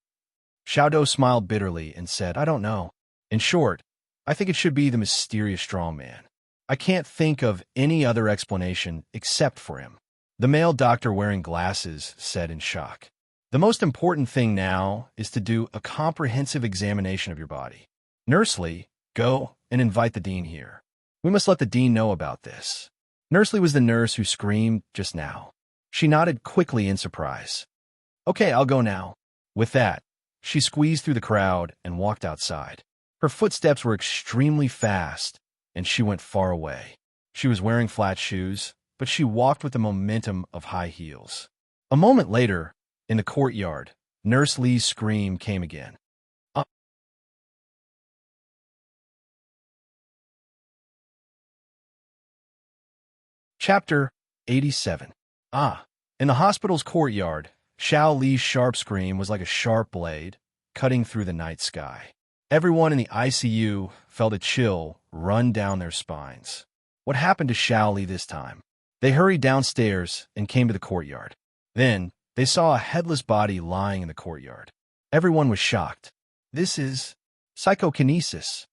Speaker 1: Xiaodou smiled bitterly and said, "I don't know. In short, I think it should be the mysterious strong man. I can't think of any other explanation except for him." The male doctor wearing glasses said in shock, "The most important thing now is to do a comprehensive examination of your body. Nurse Lee, go and invite the dean here. We must let the dean know about this." Nurse Lee was the nurse who screamed just now. She nodded quickly in surprise. "Okay, I'll go now." With that, she squeezed through the crowd and walked outside. Her footsteps were extremely fast, and she went far away. She was wearing flat shoes, but she walked with the momentum of high heels. A moment later, in the courtyard, Nurse Lee's scream came again. Chapter 87. In the hospital's courtyard, Xiao Li's sharp scream was like a sharp blade, cutting through the night sky. Everyone in the ICU felt a chill run down their spines. What happened to Xiao Li this time? They hurried downstairs and came to the courtyard. Then, they saw a headless body lying in the courtyard. Everyone was shocked. "This is psychokinesis.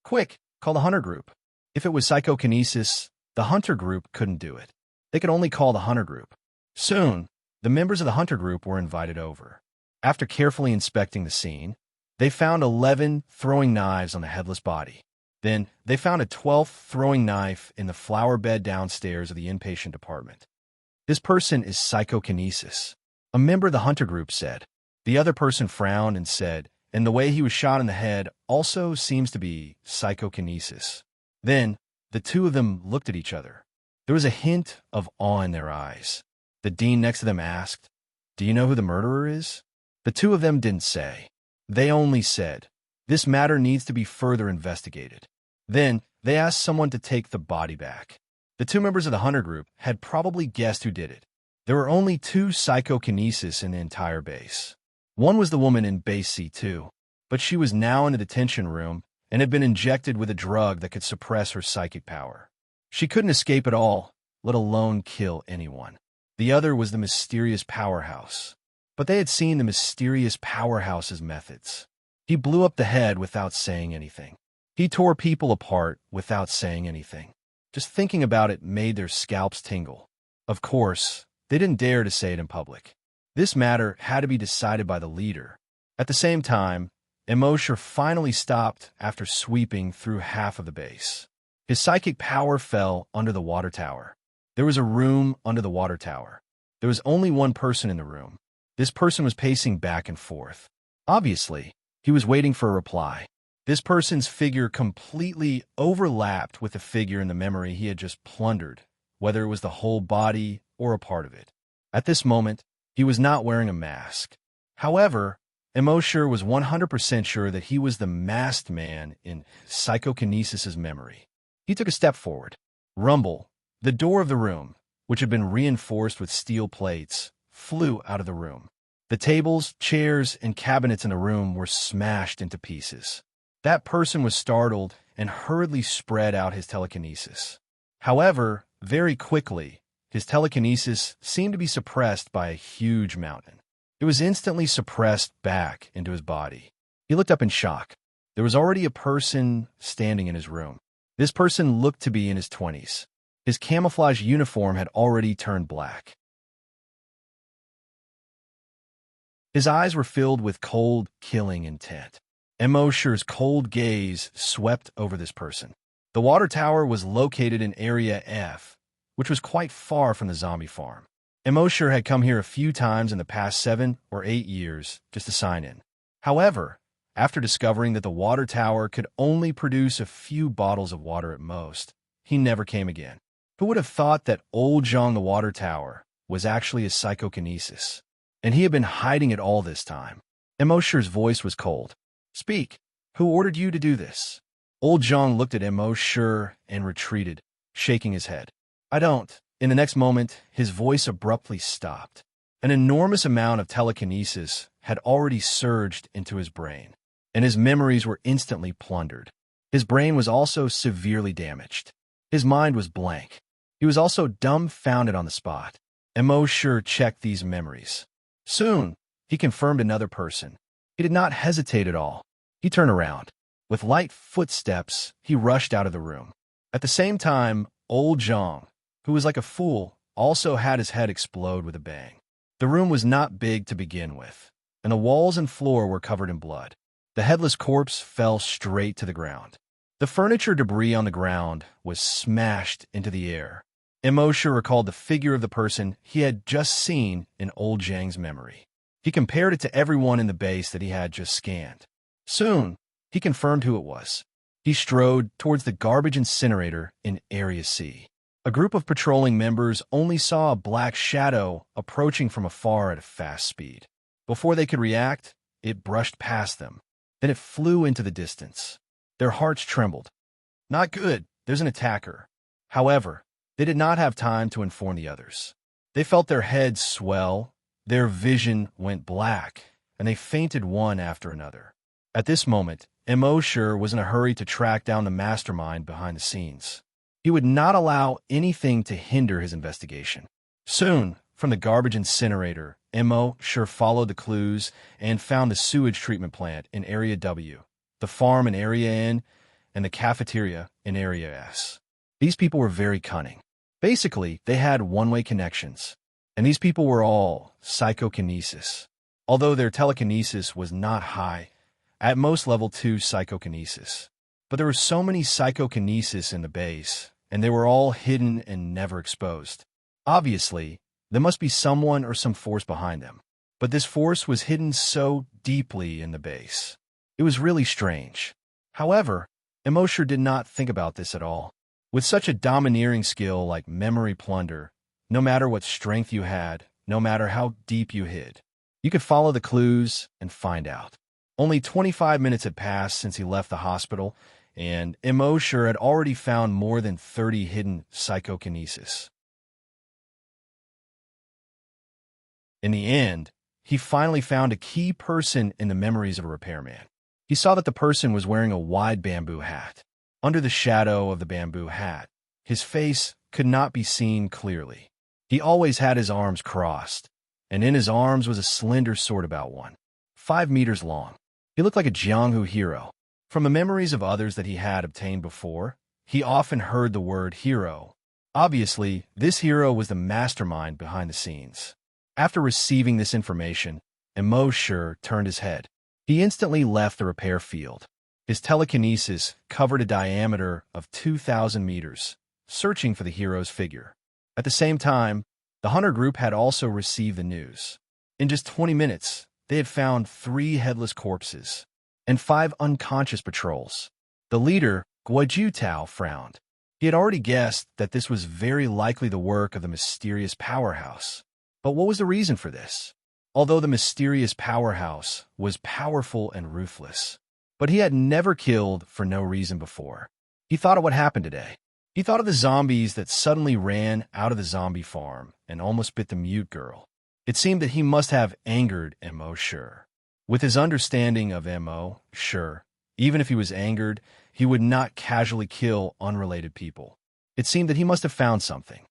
Speaker 1: Quick, call the hunter group." If it was psychokinesis, the hunter group couldn't do it. They could only call the hunter group. Soon, the members of the hunter group were invited over. After carefully inspecting the scene, they found 11 throwing knives on the headless body. Then, they found a 12th throwing knife in the flower bed downstairs of the inpatient department. "This person is psychokinesis," a member of the hunter group said. The other person frowned and said, "And the way he was shot in the head also seems to be psychokinesis." Then, the two of them looked at each other. There was a hint of awe in their eyes. The dean next to them asked, "Do you know who the murderer is?" The two of them didn't say. They only said, "This matter needs to be further investigated." Then, they asked someone to take the body back. The two members of the hunter group had probably guessed who did it. There were only 2 psychokinesis in the entire base. One was the woman in base C2, but she was now in the detention room and had been injected with a drug that could suppress her psychic power. She couldn't escape at all, let alone kill anyone. The other was the mysterious powerhouse. But they had seen the mysterious powerhouse's methods. He blew up the head without saying anything. He tore people apart without saying anything. Just thinking about it made their scalps tingle. Of course, they didn't dare to say it in public. This matter had to be decided by the leader. At the same time, Immerse finally stopped after sweeping through half of the base. His psychic power fell under the water tower. There was a room under the water tower. There was only one person in the room. This person was pacing back and forth. Obviously, he was waiting for a reply. This person's figure completely overlapped with the figure in the memory he had just plundered, whether it was the whole body or a part of it. At this moment, he was not wearing a mask. However, Immerse was 100% sure that he was the masked man in psychokinesis's memory. He took a step forward. Rumble, the door of the room, which had been reinforced with steel plates, flew out of the room. The tables, chairs, and cabinets in the room were smashed into pieces. That person was startled and hurriedly spread out his telekinesis. However, very quickly, his telekinesis seemed to be suppressed by a huge mountain. It was instantly suppressed back into his body. He looked up in shock. There was already a person standing in his room. This person looked to be in his 20s. His camouflage uniform had already turned black. His eyes were filled with cold, killing intent. Immerse's cold gaze swept over this person. The water tower was located in Area F, which was quite far from the zombie farm. Immerse had come here a few times in the past 7 or 8 years just to sign in. However, after discovering that the water tower could only produce a few bottles of water at most, he never came again. Who would have thought that old Zhang the water tower was actually a psychokinesis? And he had been hiding it all this time. Immerse's voice was cold. "Speak. Who ordered you to do this?" Old Zhang looked at Immerse and retreated, shaking his head. "I don't." In the next moment, his voice abruptly stopped. An enormous amount of telekinesis had already surged into his brain, and his memories were instantly plundered. His brain was also severely damaged. His mind was blank. He was also dumbfounded on the spot. Immerse checked these memories. Soon, he confirmed another person. He did not hesitate at all. He turned around. With light footsteps, he rushed out of the room. At the same time, old Zhang, who was like a fool, also had his head explode with a bang. The room was not big to begin with, and the walls and floor were covered in blood. The headless corpse fell straight to the ground. The furniture debris on the ground was smashed into the air. Immerse recalled the figure of the person he had just seen in old Zhang's memory. He compared it to everyone in the base that he had just scanned. Soon, he confirmed who it was. He strode towards the garbage incinerator in Area C. A group of patrolling members only saw a black shadow approaching from afar at a fast speed. Before they could react, it brushed past them. Then it flew into the distance. Their hearts trembled. Not good, there's an attacker. However, they did not have time to inform the others. They felt their heads swell, their vision went black, and they fainted one after another. At this moment, Immerse was in a hurry to track down the mastermind behind the scenes. He would not allow anything to hinder his investigation. Soon, from the garbage incinerator, Immerse followed the clues and found the sewage treatment plant in Area W, the farm in Area N, and the cafeteria in Area S. These people were very cunning. Basically, they had one-way connections, and these people were all psychokinesis. Although their telekinesis was not high, at most level 2 psychokinesis. But there were so many psychokinesis in the base, and they were all hidden and never exposed. Obviously, there must be someone or some force behind them. But this force was hidden so deeply in the base. It was really strange. However, Immerse did not think about this at all. With such a domineering skill like memory plunder, no matter what strength you had, no matter how deep you hid, you could follow the clues and find out. Only 25 minutes had passed since he left the hospital, and Immerse had already found more than 30 hidden psychokinesis. In the end, he finally found a key person in the memories of a repairman. He saw that the person was wearing a wide bamboo hat. Under the shadow of the bamboo hat, his face could not be seen clearly. He always had his arms crossed, and in his arms was a slender sword about 5 meters long. He looked like a Jianghu hero. From the memories of others that he had obtained before, he often heard the word hero. Obviously, this hero was the mastermind behind the scenes. After receiving this information, Immerse turned his head. He instantly left the repair field. His telekinesis covered a diameter of 2,000 meters, searching for the hero's figure. At the same time, the hunter group had also received the news. In just 20 minutes, they had found 3 headless corpses and 5 unconscious patrols. The leader, Guojutao, frowned. He had already guessed that this was very likely the work of the mysterious powerhouse. But what was the reason for this? Although the mysterious powerhouse was powerful and ruthless, but he had never killed for no reason before. He thought of what happened today. He thought of the zombies that suddenly ran out of the zombie farm and almost bit the mute girl. It seemed that he must have angered Immerse. With his understanding of Immerse, even if he was angered, he would not casually kill unrelated people. It seemed that he must have found something.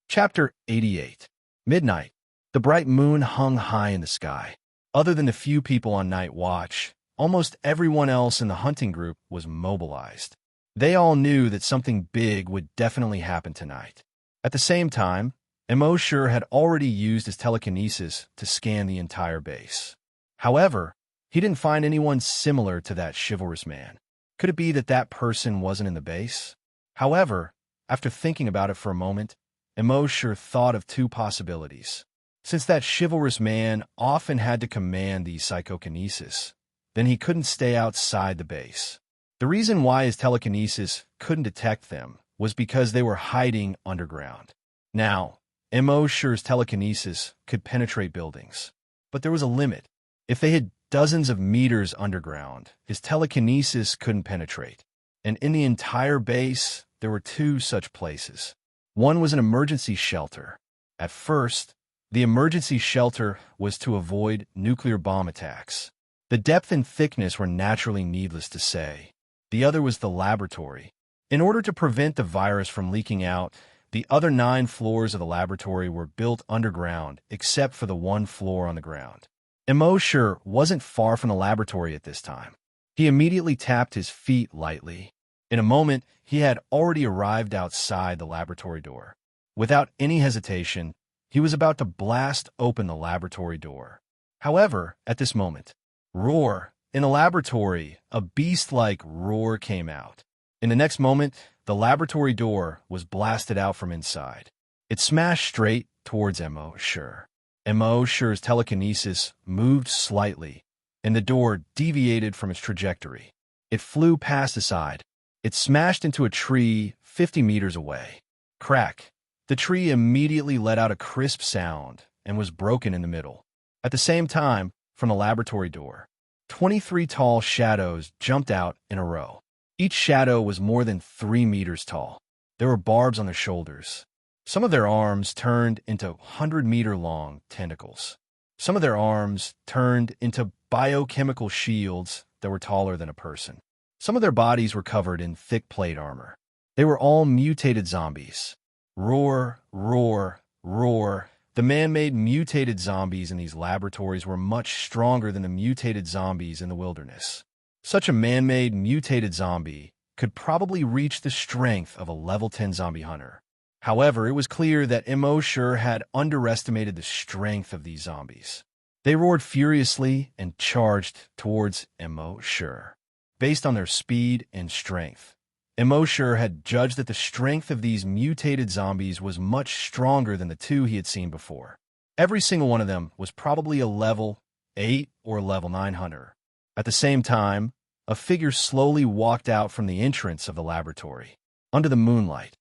Speaker 1: Chapter 88. Midnight. The bright moon hung high in the sky. Other than the few people on night watch, almost everyone else in the hunting group was mobilized. They all knew that something big would definitely happen tonight. At the same time, Immerse had already used his telekinesis to scan the entire base. However, he didn't find anyone similar to that chivalrous man. Could it be that that person wasn't in the base? However, after thinking about it for a moment, Immerse thought of two possibilities. Since that chivalrous man often had to command the psychokinesis, then he couldn't stay outside the base. The reason why his telekinesis couldn't detect them was because they were hiding underground. Now, Immerse's telekinesis could penetrate buildings, but there was a limit. If they hid dozens of meters underground, his telekinesis couldn't penetrate. And in the entire base, there were two such places. One was an emergency shelter. At first, the emergency shelter was to avoid nuclear bomb attacks. The depth and thickness were naturally needless to say. The other was the laboratory. In order to prevent the virus from leaking out, the other 9 floors of the laboratory were built underground, except for the one floor on the ground. Immerse wasn't far from the laboratory at this time. He immediately tapped his feet lightly. In a moment, he had already arrived outside the laboratory door. Without any hesitation, he was about to blast open the laboratory door. However, at this moment, roar! In the laboratory, a beast-like roar came out. In the next moment, the laboratory door was blasted out from inside. It smashed straight towards Immerse. Immerse's telekinesis moved slightly, and the door deviated from its trajectory. It flew past the side. It smashed into a tree 50 meters away. Crack! The tree immediately let out a crisp sound and was broken in the middle. At the same time, from the laboratory door, 23 tall shadows jumped out in a row. Each shadow was more than 3 meters tall. There were barbs on their shoulders. Some of their arms turned into 100-meter-long tentacles. Some of their arms turned into biochemical shields that were taller than a person. Some of their bodies were covered in thick plate armor. They were all mutated zombies. Roar, roar, roar. The man-made mutated zombies in these laboratories were much stronger than the mutated zombies in the wilderness. Such a man-made mutated zombie could probably reach the strength of a level 10 zombie hunter. However, it was clear that Immerse had underestimated the strength of these zombies. They roared furiously and charged towards Immerse. Based on their speed and strength, Immerse had judged that the strength of these mutated zombies was much stronger than the two he had seen before. Every single one of them was probably a level 8 or level 9 hunter. At the same time, a figure slowly walked out from the entrance of the laboratory, under the moonlight.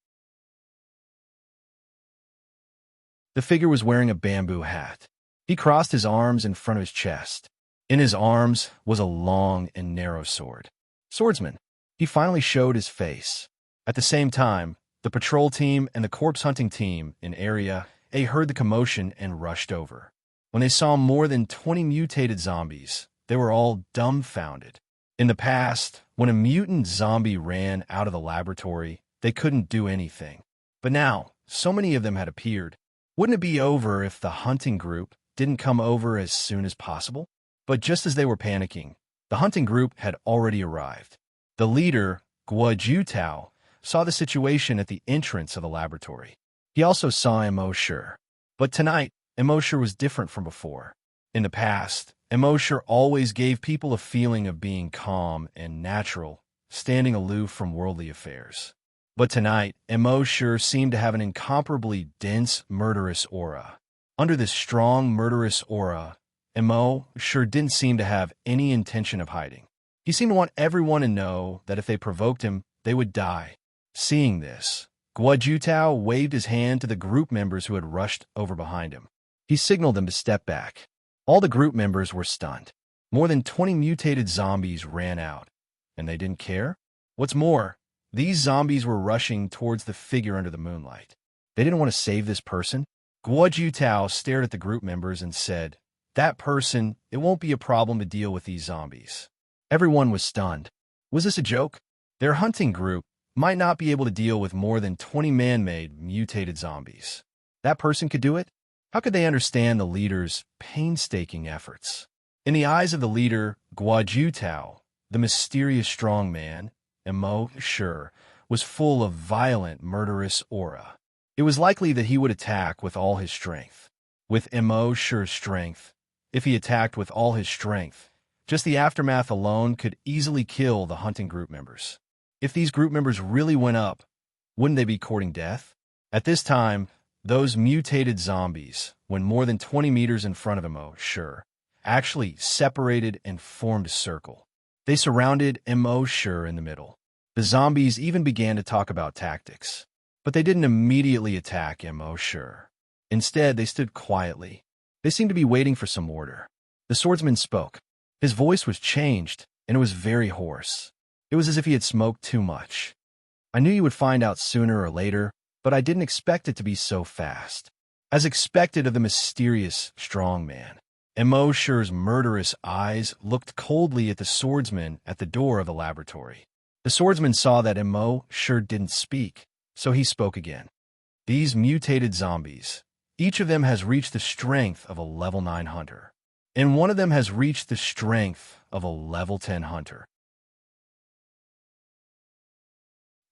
Speaker 1: The figure was wearing a bamboo hat. He crossed his arms in front of his chest. In his arms was a long and narrow sword. Swordsman. He finally showed his face. At the same time, the patrol team and the corpse hunting team in Area A heard the commotion and rushed over. When they saw more than 20 mutated zombies, they were all dumbfounded. In the past, when a mutant zombie ran out of the laboratory, they couldn't do anything. But now, so many of them had appeared. Wouldn't it be over if the hunting group didn't come over as soon as possible? But just as they were panicking, the hunting group had already arrived. The leader, Guojutao, saw the situation at the entrance of the laboratory. He also saw Immerse. But tonight, Immerse was different from before. In the past, Immerse always gave people a feeling of being calm and natural, standing aloof from worldly affairs. But tonight, Immerse seemed to have an incomparably dense, murderous aura. Under this strong, murderous aura, Immerse didn't seem to have any intention of hiding. He seemed to want everyone to know that if they provoked him, they would die. Seeing this, Guojutao waved his hand to the group members who had rushed over behind him. He signaled them to step back. All the group members were stunned. More than 20 mutated zombies ran out, and they didn't care? What's more, these zombies were rushing towards the figure under the moonlight. They didn't want to save this person. Guojutao stared at the group members and said, "That person, it won't be a problem to deal with these zombies." Everyone was stunned. Was this a joke? Their hunting group might not be able to deal with more than 20 man-made mutated zombies. that person could do it? How could they understand the leader's painstaking efforts? In the eyes of the leader, Guojutao, the mysterious strong man, Immerse, was full of violent, murderous aura. It was likely that he would attack with all his strength. With Immerse's strength, if he attacked with all his strength, just the aftermath alone could easily kill the hunting group members. If these group members really went up, wouldn't they be courting death? At this time, those mutated zombies, when more than 20 meters in front of Immerse, actually separated and formed a circle. They surrounded Immerse in the middle. The zombies even began to talk about tactics, but they didn't immediately attack Immerse. Instead, they stood quietly. They seemed to be waiting for some order. The swordsman spoke. His voice was changed, and it was very hoarse. It was as if he had smoked too much. I knew you would find out sooner or later, but I didn't expect it to be so fast. As expected of the mysterious strong man, Immerse's murderous eyes looked coldly at the swordsman at the door of the laboratory. The swordsman saw that Immerse didn't speak, so he spoke again. These mutated zombies, each of them has reached the strength of a level 9 hunter, and one of them has reached the strength of a level 10 hunter.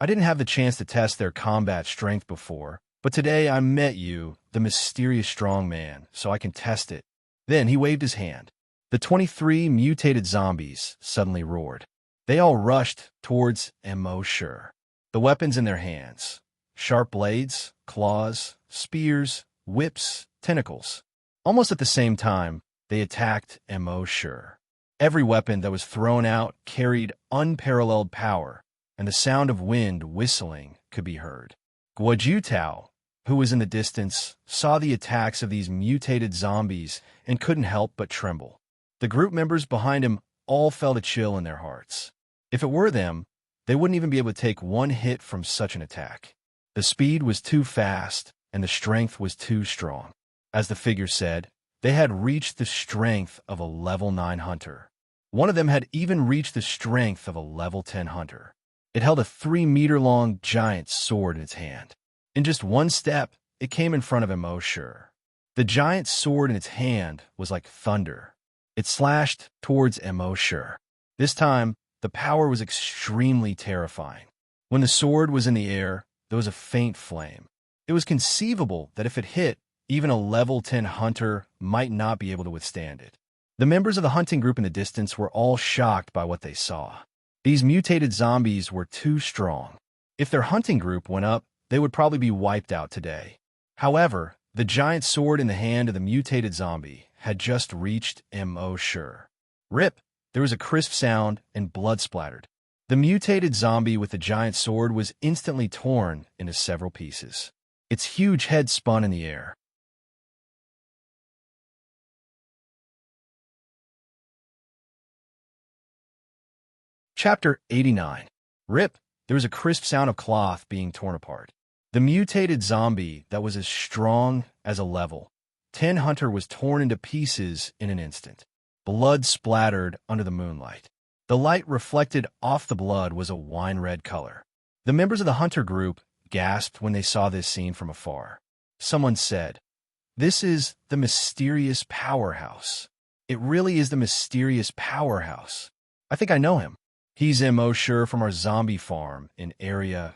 Speaker 1: I didn't have the chance to test their combat strength before, but today I met you, the mysterious strong man, so I can test it. Then he waved his hand. The 23 mutated zombies suddenly roared. They all rushed towards Immerse, the weapons in their hands. Sharp blades, claws, spears, whips, tentacles. Almost at the same time, they attacked Immerse. Every weapon that was thrown out carried unparalleled power, and the sound of wind whistling could be heard. Guojutao, who was in the distance, saw the attacks of these mutated zombies and couldn't help but tremble. The group members behind him all felt a chill in their hearts. If it were them, they wouldn't even be able to take one hit from such an attack. The speed was too fast, and the strength was too strong. As the figure said, they had reached the strength of a level 9 hunter. One of them had even reached the strength of a level 10 hunter. It held a 3-meter-long giant sword in its hand. In just one step, it came in front of Immerse. The giant sword in its hand was like thunder. It slashed towards Immerse. This time, the power was extremely terrifying. When the sword was in the air, there was a faint flame. It was conceivable that if it hit, even a level 10 hunter might not be able to withstand it. The members of the hunting group in the distance were all shocked by what they saw. These mutated zombies were too strong. If their hunting group went up, they would probably be wiped out today. However, the giant sword in the hand of the mutated zombie had just reached Immerse. Rip! There was a crisp sound and blood splattered. The mutated zombie with the giant sword was instantly torn into several pieces. Its huge head spun in the air. Chapter 89. Rip! There was a crisp sound of cloth being torn apart. The mutated zombie that was as strong as a level 10 hunter was torn into pieces in an instant. Blood splattered under the moonlight. The light reflected off the blood was a wine-red color. The members of the hunter group gasped when they saw this scene from afar. Someone said, "This is the mysterious powerhouse. It really is the mysterious powerhouse. I think I know him. He's Immerse from our zombie farm in area."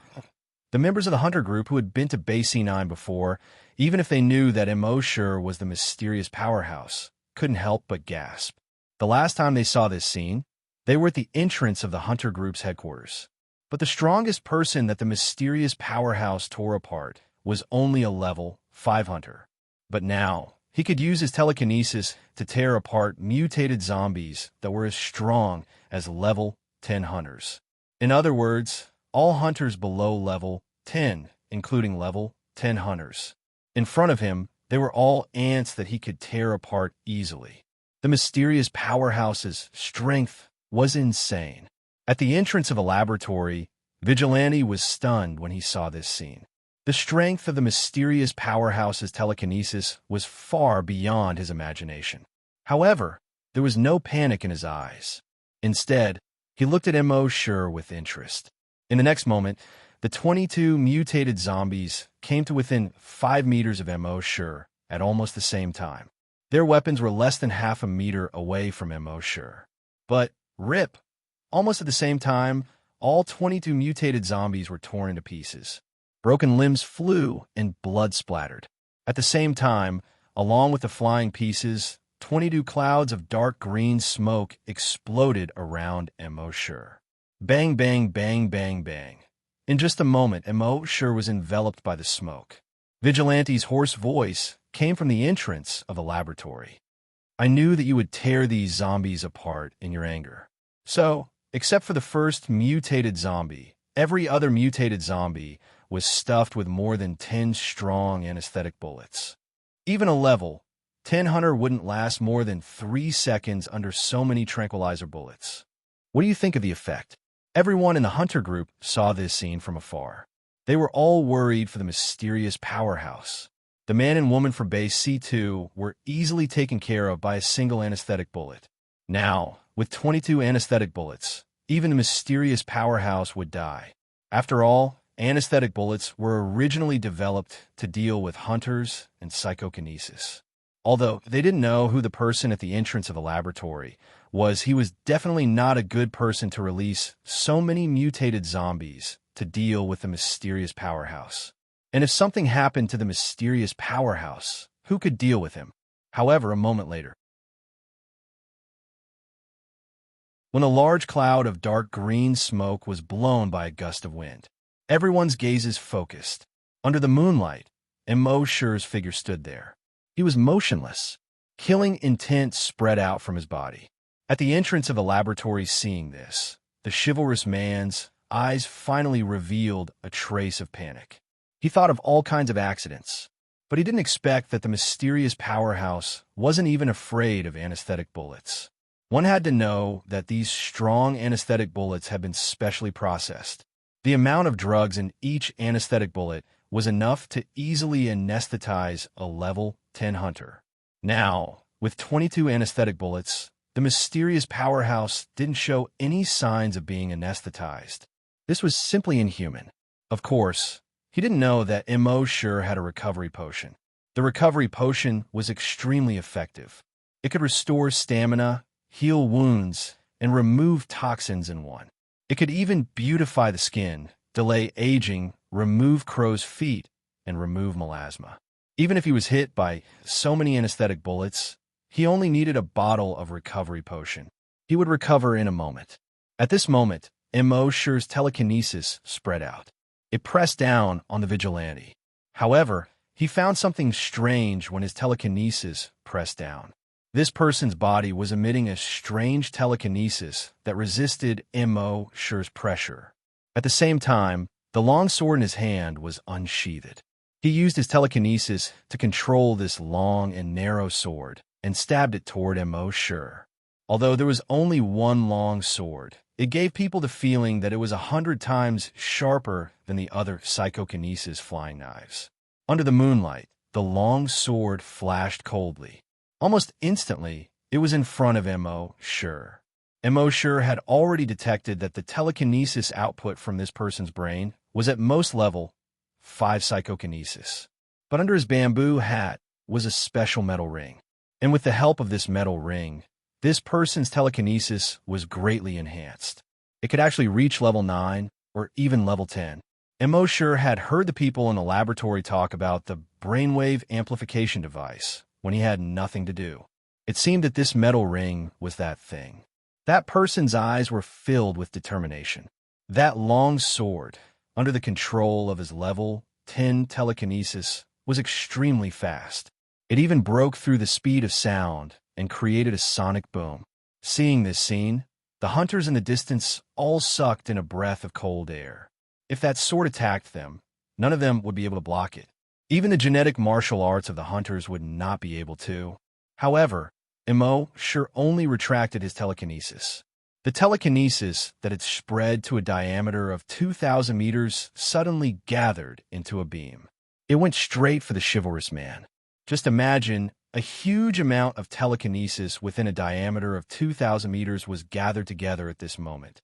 Speaker 1: The members of the hunter group who had been to Base C9 before, even if they knew that Immerse was the mysterious powerhouse, couldn't help but gasp. The last time they saw this scene, they were at the entrance of the hunter group's headquarters. But the strongest person that the mysterious powerhouse tore apart was only a level 5 hunter. But now, he could use his telekinesis to tear apart mutated zombies that were as strong as level 10 hunters. In other words, all hunters below level 10, including level 10 hunters. In front of him, they were all ants that he could tear apart easily. The mysterious powerhouse's strength was insane. At the entrance of a laboratory, Vigilante was stunned when he saw this scene. The strength of the mysterious powerhouse's telekinesis was far beyond his imagination. However, there was no panic in his eyes. Instead, he looked at Immerse with interest. In the next moment, The 22 mutated zombies came to within 5 meters of Immerse at almost the same time. Their weapons were less than half a meter away from Immerse. But, rip! Almost at the same time, all 22 mutated zombies were torn into pieces. Broken limbs flew and blood splattered. At the same time, along with the flying pieces, 22 clouds of dark green smoke exploded around Immerse. Bang, bang, bang, bang, bang. In just a moment, Immerse was enveloped by the smoke. Vigilante's hoarse voice came from the entrance of the laboratory. I knew that you would tear these zombies apart in your anger. So, except for the first mutated zombie, every other mutated zombie was stuffed with more than 10 strong anesthetic bullets. Even a level 10 hunter wouldn't last more than 3 seconds under so many tranquilizer bullets. What do you think of the effect? Everyone in the hunter group saw this scene from afar. They were all worried for the mysterious powerhouse. The man and woman from base C2 were easily taken care of by a single anesthetic bullet. Now, with 22 anesthetic bullets, even the mysterious powerhouse would die. After all, anesthetic bullets were originally developed to deal with hunters and psychokinesis. Although they didn't know who the person at the entrance of the laboratory was, he was definitely not a good person to release so many mutated zombies to deal with the mysterious powerhouse. And if something happened to the mysterious powerhouse, who could deal with him? However, a moment later, when a large cloud of dark green smoke was blown by a gust of wind, everyone's gazes focused. Under the moonlight, Immerse's figure stood there. He was motionless. Killing intent spread out from his body. At the entrance of the laboratory, seeing this, the chivalrous man's eyes finally revealed a trace of panic. He thought of all kinds of accidents, but he didn't expect that the mysterious powerhouse wasn't even afraid of anesthetic bullets. One had to know that these strong anesthetic bullets had been specially processed. The amount of drugs in each anesthetic bullet was enough to easily anesthetize a level 10 hunter. Now, with 22 anesthetic bullets, the mysterious powerhouse didn't show any signs of being anesthetized. This was simply inhuman. Of course, he didn't know that Immerse had a recovery potion. The recovery potion was extremely effective. It could restore stamina, heal wounds, and remove toxins in one. It could even beautify the skin, delay aging, remove crow's feet, and remove melasma. Even if he was hit by so many anesthetic bullets, he only needed a bottle of recovery potion. He would recover in a moment. At this moment, Immerse's telekinesis spread out. It pressed down on the vigilante. However, he found something strange when his telekinesis pressed down. This person's body was emitting a strange telekinesis that resisted Immerse's pressure. At the same time, the long sword in his hand was unsheathed. He used his telekinesis to control this long and narrow sword and stabbed it toward Immerse. Although there was only one long sword, it gave people the feeling that it was 100 times sharper than the other psychokinesis flying knives. Under the moonlight, the long sword flashed coldly. Almost instantly, it was in front of Immerse. Immerse had already detected that the telekinesis output from this person's brain was at most level 5 psychokinesis. But under his bamboo hat was a special metal ring. And with the help of this metal ring, this person's telekinesis was greatly enhanced. It could actually reach level 9 or even level 10. Immerse had heard the people in the laboratory talk about the brainwave amplification device when he had nothing to do. It seemed that this metal ring was that thing. That person's eyes were filled with determination. That long sword, under the control of his level 10 telekinesis, was extremely fast. It even broke through the speed of sound and created a sonic boom. Seeing this scene, the hunters in the distance all sucked in a breath of cold air. If that sword attacked them, none of them would be able to block it. Even the genetic martial arts of the hunters would not be able to. However, Immerse only retracted his telekinesis. The telekinesis that had spread to a diameter of 2,000 meters suddenly gathered into a beam. It went straight for the chivalrous man. Just imagine a huge amount of telekinesis within a diameter of 2,000 meters was gathered together at this moment.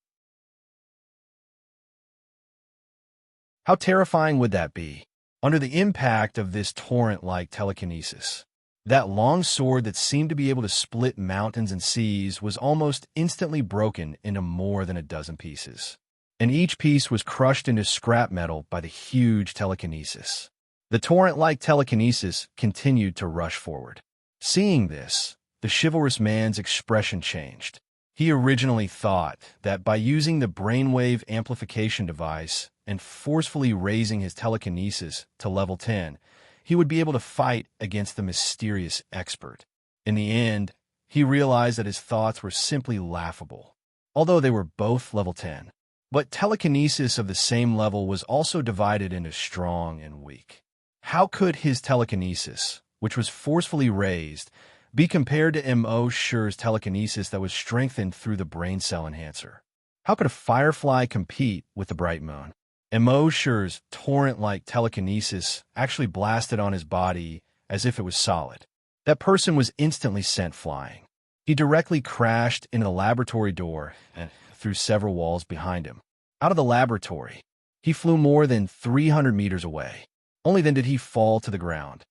Speaker 1: How terrifying would that be? Under the impact of this torrent-like telekinesis, that long sword that seemed to be able to split mountains and seas was almost instantly broken into more than a dozen pieces. And each piece was crushed into scrap metal by the huge telekinesis. The torrent-like telekinesis continued to rush forward. Seeing this, the chivalrous man's expression changed. He originally thought that by using the brainwave amplification device and forcefully raising his telekinesis to level 10, he would be able to fight against the mysterious expert. In the end, he realized that his thoughts were simply laughable, although they were both level 10. But telekinesis of the same level was also divided into strong and weak. How could his telekinesis, which was forcefully raised, be compared to Immerse's telekinesis that was strengthened through the brain cell enhancer? How could a firefly compete with the bright moon? Immerse's torrent-like telekinesis actually blasted on his body as if it was solid. That person was instantly sent flying. He directly crashed into the laboratory door and through several walls behind him. Out of the laboratory, he flew more than 300 meters away. Only then did he fall to the ground.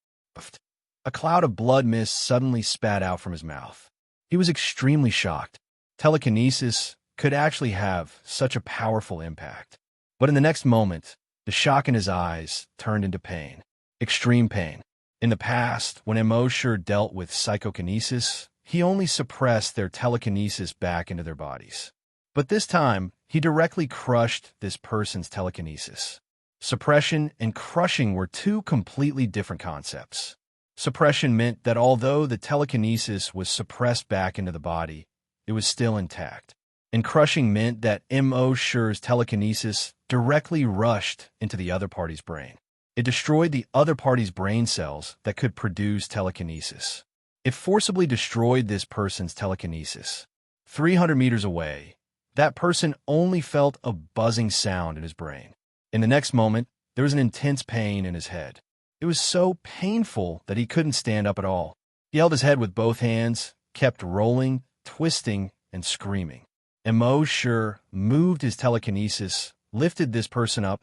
Speaker 1: A cloud of blood mist suddenly spat out from his mouth. He was extremely shocked. Telekinesis could actually have such a powerful impact. But in the next moment, the shock in his eyes turned into pain. Extreme pain. In the past, when Immerse dealt with psychokinesis, he only suppressed their telekinesis back into their bodies. But this time, he directly crushed this person's telekinesis. Suppression and crushing were two completely different concepts. Suppression meant that although the telekinesis was suppressed back into the body, it was still intact. And crushing meant that Immerse's telekinesis directly rushed into the other party's brain. It destroyed the other party's brain cells that could produce telekinesis. It forcibly destroyed this person's telekinesis. 300 meters away, that person only felt a buzzing sound in his brain. In the next moment, there was an intense pain in his head. It was so painful that he couldn't stand up at all. He held his head with both hands, kept rolling, twisting, and screaming. Immerse moved his telekinesis, lifted this person up,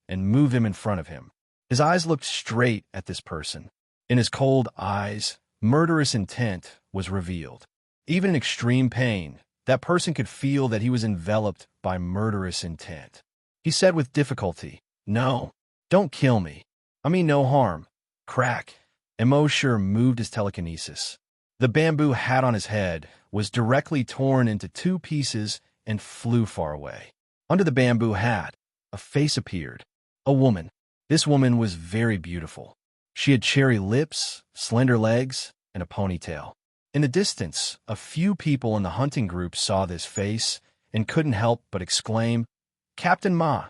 Speaker 1: and moved him in front of him. His eyes looked straight at this person. In his cold eyes, murderous intent was revealed. Even in extreme pain, that person could feel that he was enveloped by murderous intent. He said with difficulty, "No, don't kill me. I mean no harm." Crack. Immerse moved his telekinesis. The bamboo hat on his head was directly torn into two pieces and flew far away. Under the bamboo hat, a face appeared. A woman. This woman was very beautiful. She had cherry lips, slender legs, and a ponytail. In the distance, a few people in the hunting group saw this face and couldn't help but exclaim, "Captain Ma!"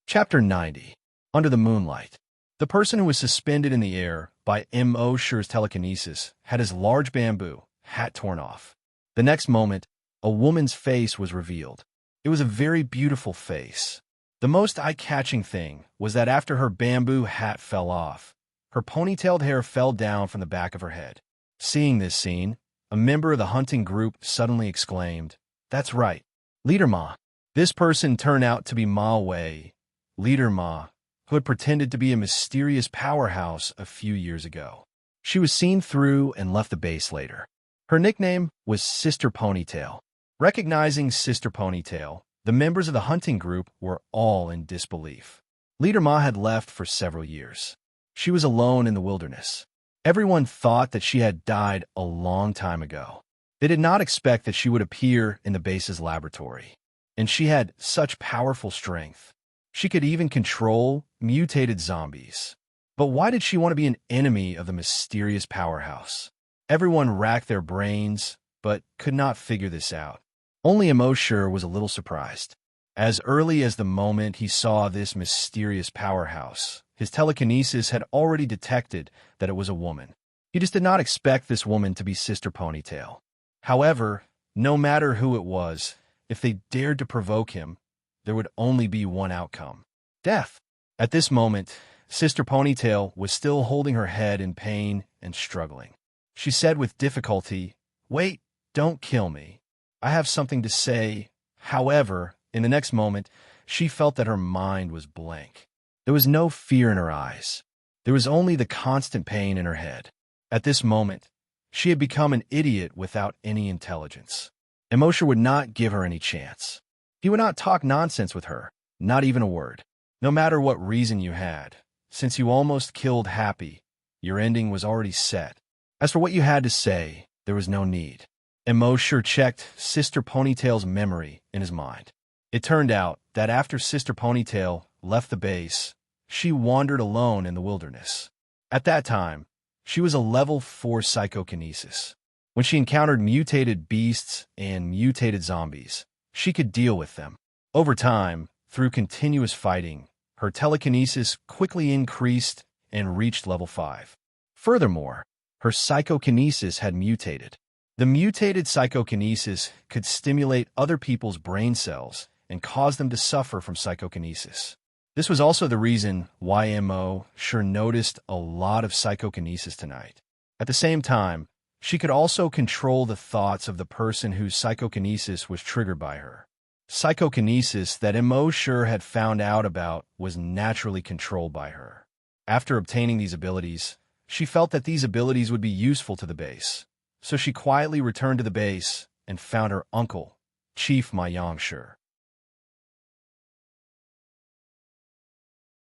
Speaker 1: Chapter 90. Under the Moonlight. The person who was suspended in the air by Immerse's telekinesis had his large bamboo hat torn off. The next moment, a woman's face was revealed. It was a very beautiful face. The most eye-catching thing was that after her bamboo hat fell off, her ponytailed hair fell down from the back of her head. Seeing this scene, a member of the hunting group suddenly exclaimed, "That's right, Leader Ma." This person turned out to be Ma Wei, Leader Ma, who had pretended to be a mysterious powerhouse a few years ago. She was seen through and left the base later. Her nickname was Sister Ponytail. Recognizing Sister Ponytail, the members of the hunting group were all in disbelief. Leader Ma had left for several years. She was alone in the wilderness. Everyone thought that she had died a long time ago. They did not expect that she would appear in the base's laboratory. And she had such powerful strength. She could even control mutated zombies. But why did she want to be an enemy of the mysterious powerhouse? Everyone racked their brains, but could not figure this out. Only Immerse was a little surprised. As early as the moment he saw this mysterious powerhouse, his telekinesis had already detected that it was a woman. He just did not expect this woman to be Sister Ponytail. However, no matter who it was, if they dared to provoke him, there would only be one outcome: death. At this moment, Sister Ponytail was still holding her head in pain and struggling. She said with difficulty, "Wait, Don't kill me. I have something to say. However, in the next moment, she felt that her mind was blank. There was no fear in her eyes. There was only the constant pain in her head. At this moment, she had become an idiot without any intelligence. Immerse would not give her any chance. He would not talk nonsense with her, not even a word. No matter what reason you had, since you almost killed Happy, your ending was already set. As for what you had to say, there was no need. Immerse checked Sister Ponytail's memory in his mind. It turned out that after Sister Ponytail left the base, she wandered alone in the wilderness. At that time, she was a level 4 psychokinesis. When she encountered mutated beasts and mutated zombies, she could deal with them. Over time, through continuous fighting, her telekinesis quickly increased and reached level 5. Furthermore, her psychokinesis had mutated. The mutated psychokinesis could stimulate other people's brain cells and cause them to suffer from psychokinesis. This was also the reason why Immerse noticed a lot of psychokinesis tonight. At the same time, she could also control the thoughts of the person whose psychokinesis was triggered by her. Psychokinesis that Immerse had found out about was naturally controlled by her. After obtaining these abilities, she felt that these abilities would be useful to the base. So she quietly returned to the base and found her uncle, Chief Immerse.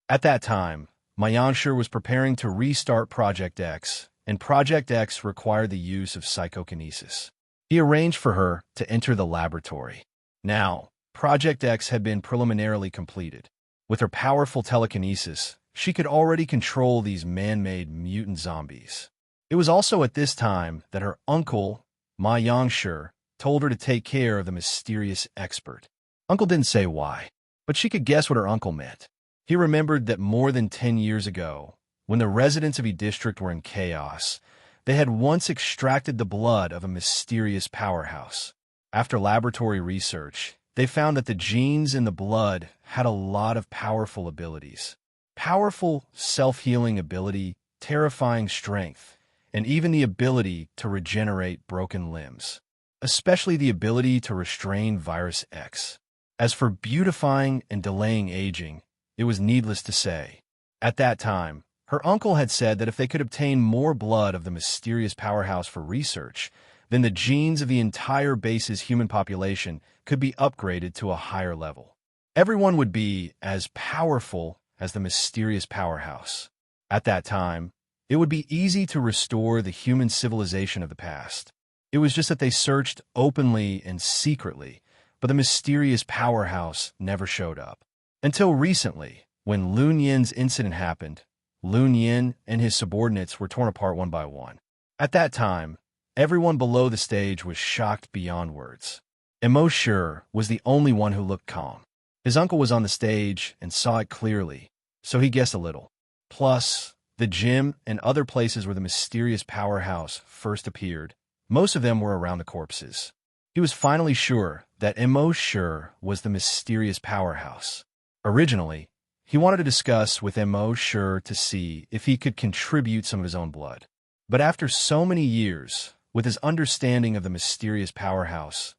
Speaker 1: At that time, Immerse was preparing to restart Project X, and Project X required the use of psychokinesis. He arranged for her to enter the laboratory. Now, Project X had been preliminarily completed. With her powerful telekinesis, she could already control these man-made mutant zombies. It was also at this time that her uncle, Immerse, told her to take care of the mysterious expert. Uncle didn't say why, but she could guess what her uncle meant. He remembered that more than 10 years ago, when the residents of E District were in chaos, they had once extracted the blood of a mysterious powerhouse. After laboratory research, they found that the genes in the blood had a lot of powerful abilities. Powerful self-healing ability, terrifying strength, and even the ability to regenerate broken limbs. Especially the ability to restrain Virus X. As for beautifying and delaying aging, it was needless to say. At that time, her uncle had said that if they could obtain more blood of the mysterious powerhouse for research, then the genes of the entire base's human population could be upgraded to a higher level. Everyone would be as powerful as the mysterious powerhouse. At that time, it would be easy to restore the human civilization of the past. It was just that they searched openly and secretly, but the mysterious powerhouse never showed up. Until recently, when Lun Yin's incident happened, Lun Yin and his subordinates were torn apart one by one. At that time, everyone below the stage was shocked beyond words. Immerse was the only one who looked calm. His uncle was on the stage and saw it clearly, so he guessed a little. Plus, the gym and other places where the mysterious powerhouse first appeared, most of them were around the corpses. He was finally sure that Immerse was the mysterious powerhouse. Originally, he wanted to discuss with Immerse to see if he could contribute some of his own blood. But after so many years, with his understanding of the mysterious powerhouse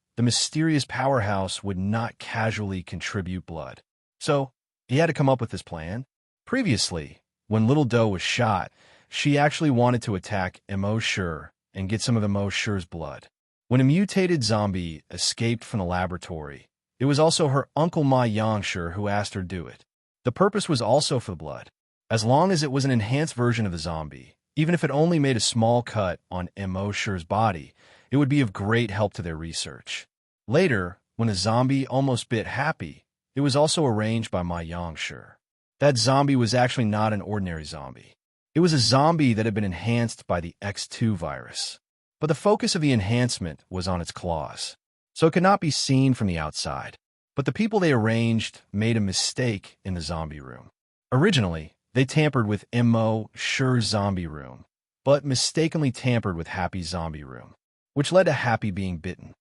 Speaker 1: would not casually contribute blood. So, he had to come up with this plan. Previously, when Little Doe was shot, she actually wanted to attack Immerse and get some of Immerse's blood. When a mutated zombie escaped from the laboratory, it was also her uncle Immerse who asked her to do it. The purpose was also for the blood. As long as it was an enhanced version of the zombie, even if it only made a small cut on Immerse's body, it would be of great help to their research. Later, when a zombie almost bit Happy, it was also arranged by Immerse. That zombie was actually not an ordinary zombie. It was a zombie that had been enhanced by the X2 virus. But the focus of the enhancement was on its claws, so it could not be seen from the outside. But the people they arranged made a mistake in the zombie room. Originally, they tampered with Immerse's zombie room, but mistakenly tampered with Happy's zombie room, which led to Happy being bitten.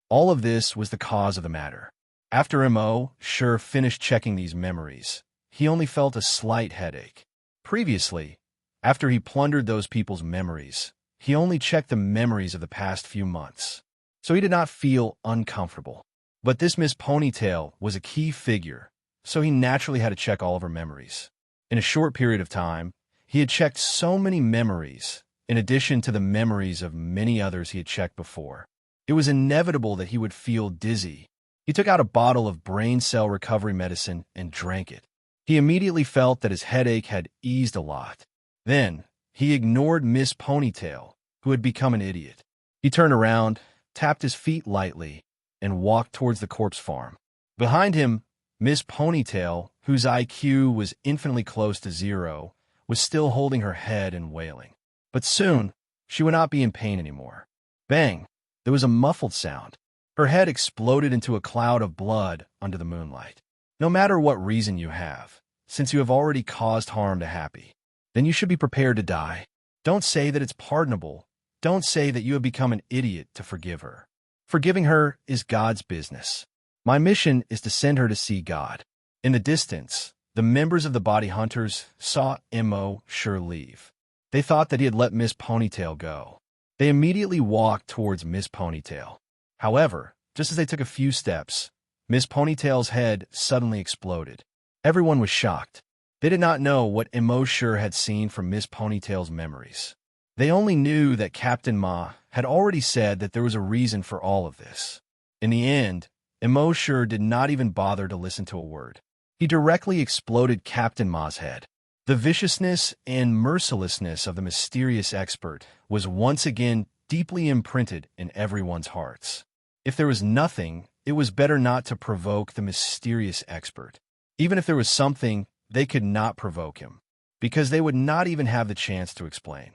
Speaker 1: All of this was the cause of the matter. After Immerse finished checking these memories, he only felt a slight headache. Previously, After he plundered those people's memories, he only checked the memories of the past few months. So he did not feel uncomfortable. But this Miss Ponytail was a key figure, so he naturally had to check all of her memories. In a short period of time, he had checked so many memories, in addition to the memories of many others he had checked before. It was inevitable that he would feel dizzy. He took out a bottle of brain cell recovery medicine and drank it. He immediately felt that his headache had eased a lot. Then, he ignored Miss Ponytail, who had become an idiot. He turned around, tapped his feet lightly, and walked towards the corpse farm. Behind him, Miss Ponytail, whose IQ was infinitely close to 0, was still holding her head and wailing. But soon, she would not be in pain anymore. Bang! There was a muffled sound. Her head exploded into a cloud of blood under the moonlight. No matter what reason you have, since you have already caused harm to Happy, then you should be prepared to die. Don't say that it's pardonable. Don't say that you have become an idiot to forgive her. Forgiving her is God's business. My mission is to send her to see God. In the distance, the members of the body hunters saw Immerse leave. They thought that he had let Miss Ponytail go. They immediately walked towards Miss Ponytail. However, just as they took a few steps, Miss Ponytail's head suddenly exploded. Everyone was shocked. They did not know what Immerse had seen from Miss Ponytail's memories. They only knew that Captain Ma had already said that there was a reason for all of this. In the end, Immerse did not even bother to listen to a word. He directly exploded Captain Ma's head. The viciousness and mercilessness of the mysterious expert was once again deeply imprinted in everyone's hearts. If there was nothing, it was better not to provoke the mysterious expert. Even if there was something, they could not provoke him, because they would not even have the chance to explain.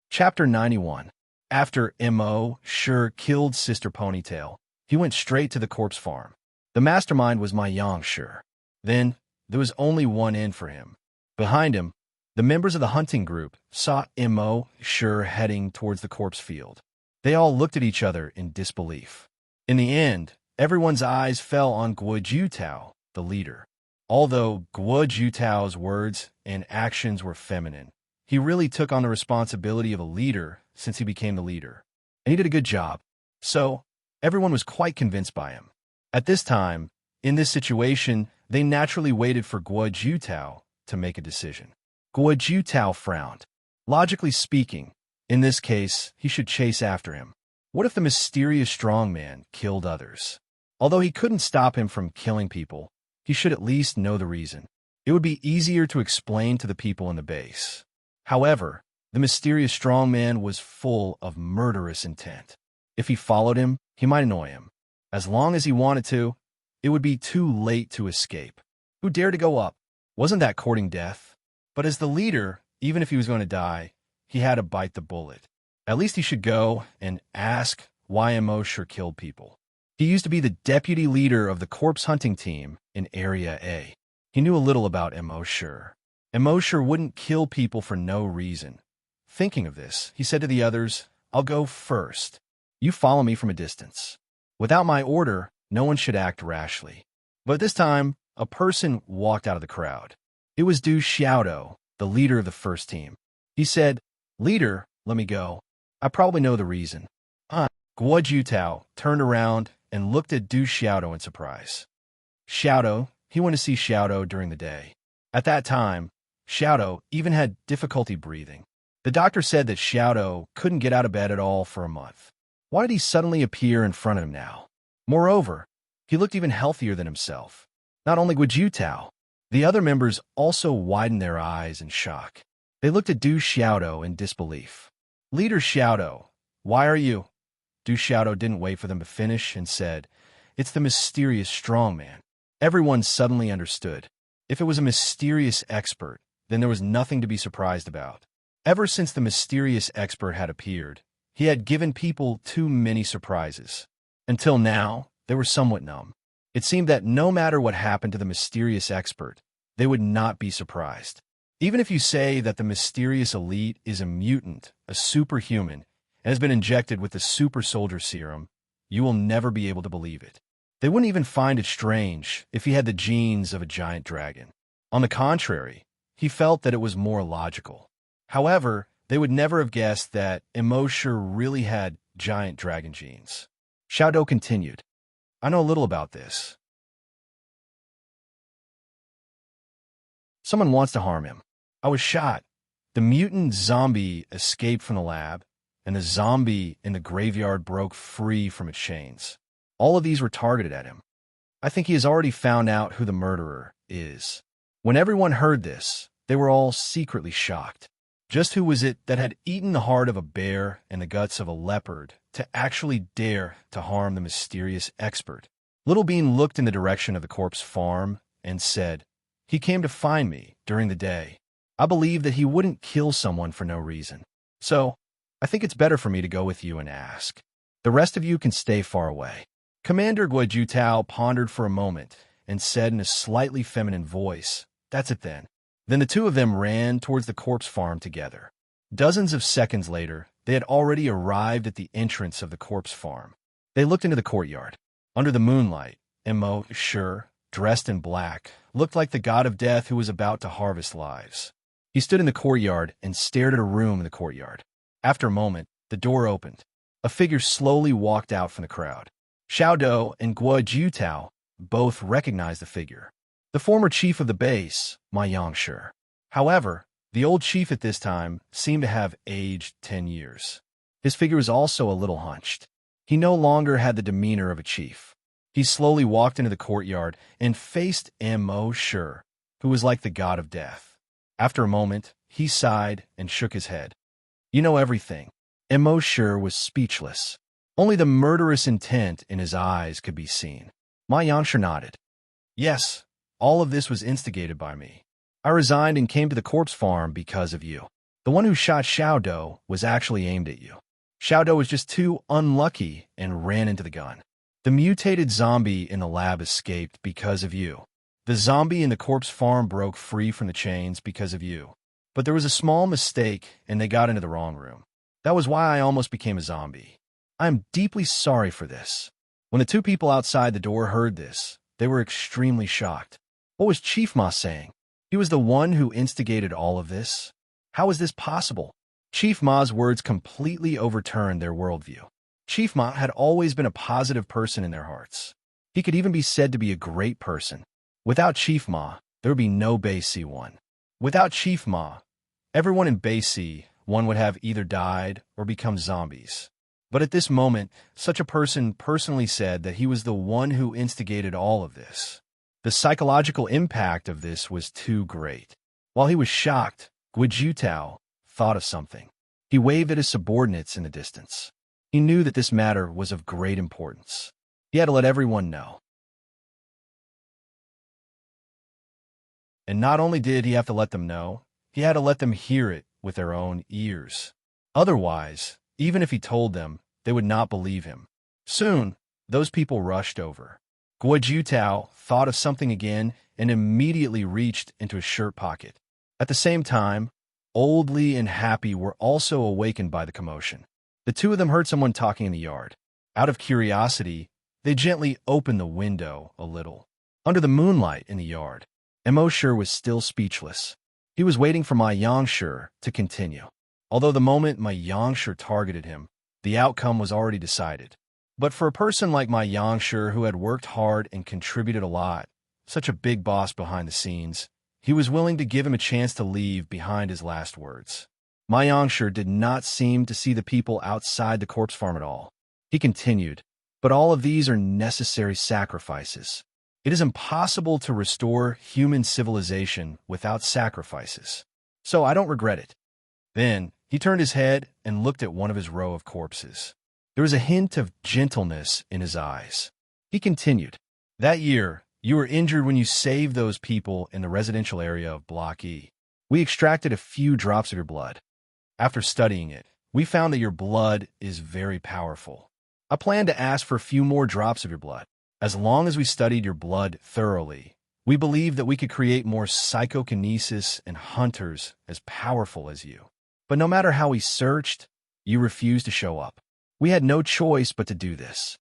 Speaker 1: Chapter 91. After Immerse killed Sister Ponytail, he went straight to the corpse farm. The mastermind was my Shi. Then, there was only one end for him. Behind him, the members of the hunting group saw Immerse heading towards the corpse field. They all looked at each other in disbelief. In the end, everyone's eyes fell on Guo Jutao, the leader. Although Guo Jutao's words and actions were feminine, he really took on the responsibility of a leader since he became the leader. And he did a good job. So, everyone was quite convinced by him. At this time, in this situation, they naturally waited for Guo Jutao to make a decision. Guo Jutao frowned. Logically speaking, in this case, he should chase after him. What if the mysterious strongman killed others? Although he couldn't stop him from killing people, he should at least know the reason. It would be easier to explain to the people in the base. However, the mysterious strongman was full of murderous intent. If he followed him, he might annoy him. As long as he wanted to, it would be too late to escape. Who dared to go up? Wasn't that courting death? But as the leader, even if he was going to die, he had to bite the bullet. At least he should go and ask why Immerse killed people. He used to be the deputy leader of the corpse hunting team in Area A. He knew a little about Immerse. Immerse wouldn't kill people for no reason. Thinking of this, he said to the others, "I'll go first. You follow me from a distance. Without my order, no one should act rashly." But this time, a person walked out of the crowd. It was Du Xiaodo, the leader of the first team. He said, "Leader, let me go. I probably know the reason." Guo Jutao turned around and looked at Du Xiaodo in surprise. Xiaodo, he went to see Xiaodo during the day. At that time, Xiaodo even had difficulty breathing. The doctor said that Xiaodo couldn't get out of bed at all for a month. Why did he suddenly appear in front of him now? Moreover, he looked even healthier than himself. Not only Guo Jutao, the other members also widened their eyes in shock. They looked at Du Xiaodo in disbelief. "Leader Xiaodo, why are you?" Du Xiaodo didn't wait for them to finish and said, "It's the mysterious strongman." Everyone suddenly understood. If it was a mysterious expert, then there was nothing to be surprised about. Ever since the mysterious expert had appeared, he had given people too many surprises. Until now, they were somewhat numb. It seemed that no matter what happened to the mysterious expert, they would not be surprised. Even if you say that the mysterious elite is a mutant, a superhuman, and has been injected with the super soldier serum, you will never be able to believe it. They wouldn't even find it strange if he had the genes of a giant dragon. On the contrary, he felt that it was more logical. However, they would never have guessed that Immerse really had giant dragon genes. Xiaodou continued, I know a little about this. Someone wants to harm him. I was shot. The mutant zombie escaped from the lab, and the zombie in the graveyard broke free from its chains. All of these were targeted at him. I think he has already found out who the murderer is. When everyone heard this, they were all secretly shocked. Just who was it that had eaten the heart of a bear and the guts of a leopard to actually dare to harm the mysterious expert? Little Bean looked in the direction of the corpse farm and said, He came to find me during the day. I believe that he wouldn't kill someone for no reason. So, I think it's better for me to go with you and ask. The rest of you can stay far away. Commander Guojutao pondered for a moment and said in a slightly feminine voice, That's it then. Then the two of them ran towards the corpse farm together. Dozens of seconds later, they had already arrived at the entrance of the corpse farm. They looked into the courtyard. Under the moonlight, Immerse, dressed in black, looked like the god of death who was about to harvest lives. He stood in the courtyard and stared at a room in the courtyard. After a moment, the door opened. A figure slowly walked out from the crowd. Xiaodou and Guojutao both recognized the figure. The former chief of the base, Ma Yangshi. However, the old chief at this time seemed to have aged 10 years. His figure was also a little hunched. He no longer had the demeanor of a chief. He slowly walked into the courtyard and faced Immerse, who was like the god of death. After a moment, he sighed and shook his head. You know everything. Immerse was speechless. Only the murderous intent in his eyes could be seen. Ma Yangshi nodded. Yes, all of this was instigated by me. I resigned and came to the corpse farm because of you. The one who shot Xiaodou was actually aimed at you. Xiaodou was just too unlucky and ran into the gun. The mutated zombie in the lab escaped because of you. The zombie in the corpse farm broke free from the chains because of you. But there was a small mistake and they got into the wrong room. That was why I almost became a zombie. I am deeply sorry for this. When the two people outside the door heard this, they were extremely shocked. What was Chief Ma saying? He was the one who instigated all of this? How is this possible? Chief Ma's words completely overturned their worldview. Chief Ma had always been a positive person in their hearts. He could even be said to be a great person. Without Chief Ma, there would be no Base C1. Without Chief Ma, everyone in Base C1 would have either died or become zombies. But at this moment, such a person personally said that he was the one who instigated all of this. The psychological impact of this was too great. While he was shocked, Guojutao thought of something. He waved at his subordinates in the distance. He knew that this matter was of great importance. He had to let everyone know. And not only did he have to let them know, he had to let them hear it with their own ears. Otherwise, even if he told them, they would not believe him. Soon, those people rushed over. Guojutao thought of something again and immediately reached into his shirt pocket. At the same time, Old Li and Happy were also awakened by the commotion. The two of them heard someone talking in the yard. Out of curiosity, they gently opened the window a little. Under the moonlight in the yard, Immerse was still speechless. He was waiting for Ma Yangshi to continue. Although the moment Ma Yangshi targeted him, the outcome was already decided. But for a person like Ma Yangshi who had worked hard and contributed a lot, such a big boss behind the scenes, he was willing to give him a chance to leave behind his last words. Ma Yangshi did not seem to see the people outside the corpse farm at all. He continued, but all of these are necessary sacrifices. It is impossible to restore human civilization without sacrifices. So I don't regret it. Then he turned his head and looked at one of his row of corpses. There was a hint of gentleness in his eyes. He continued, that year, you were injured when you saved those people in the residential area of Block E. We extracted a few drops of your blood. After studying it, we found that your blood is very powerful. I plan to ask for a few more drops of your blood. As long as we studied your blood thoroughly, we believed that we could create more psychokinesis and hunters as powerful as you. But no matter how we searched, you refused to show up. We had no choice but to do this.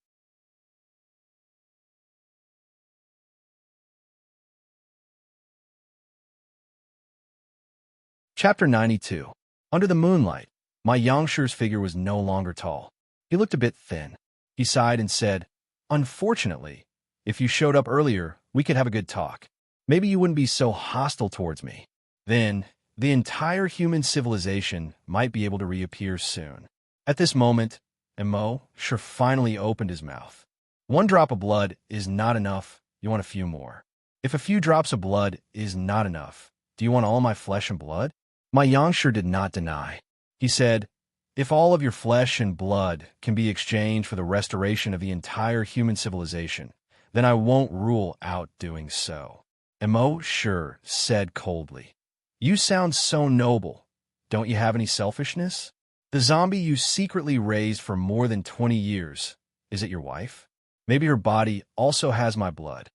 Speaker 1: Chapter 92. Under the moonlight, my youngster's figure was no longer tall. He looked a bit thin. He sighed and said, "Unfortunately, if you showed up earlier, we could have a good talk. Maybe you wouldn't be so hostile towards me. Then, the entire human civilization might be able to reappear soon." At this moment, Immerse finally opened his mouth. "One drop of blood is not enough. You want a few more. If a few drops of blood is not enough, do you want all my flesh and blood?" My youngster did not deny. He said, "If all of your flesh and blood can be exchanged for the restoration of the entire human civilization, then I won't rule out doing so." Immerse said coldly, "You sound so noble. Don't you have any selfishness? The zombie you secretly raised for more than 20 years, is it your wife? Maybe her body also has my blood."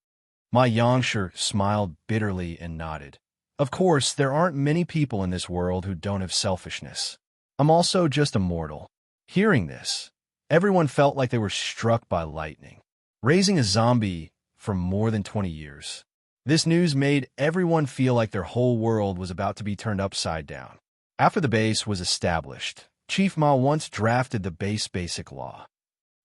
Speaker 1: My youngster smiled bitterly and nodded. "Of course, there aren't many people in this world who don't have selfishness. I'm also just a mortal." Hearing this, everyone felt like they were struck by lightning. Raising a zombie for more than 20 years. This news made everyone feel like their whole world was about to be turned upside down. After the base was established, Chief Ma once drafted the basic law.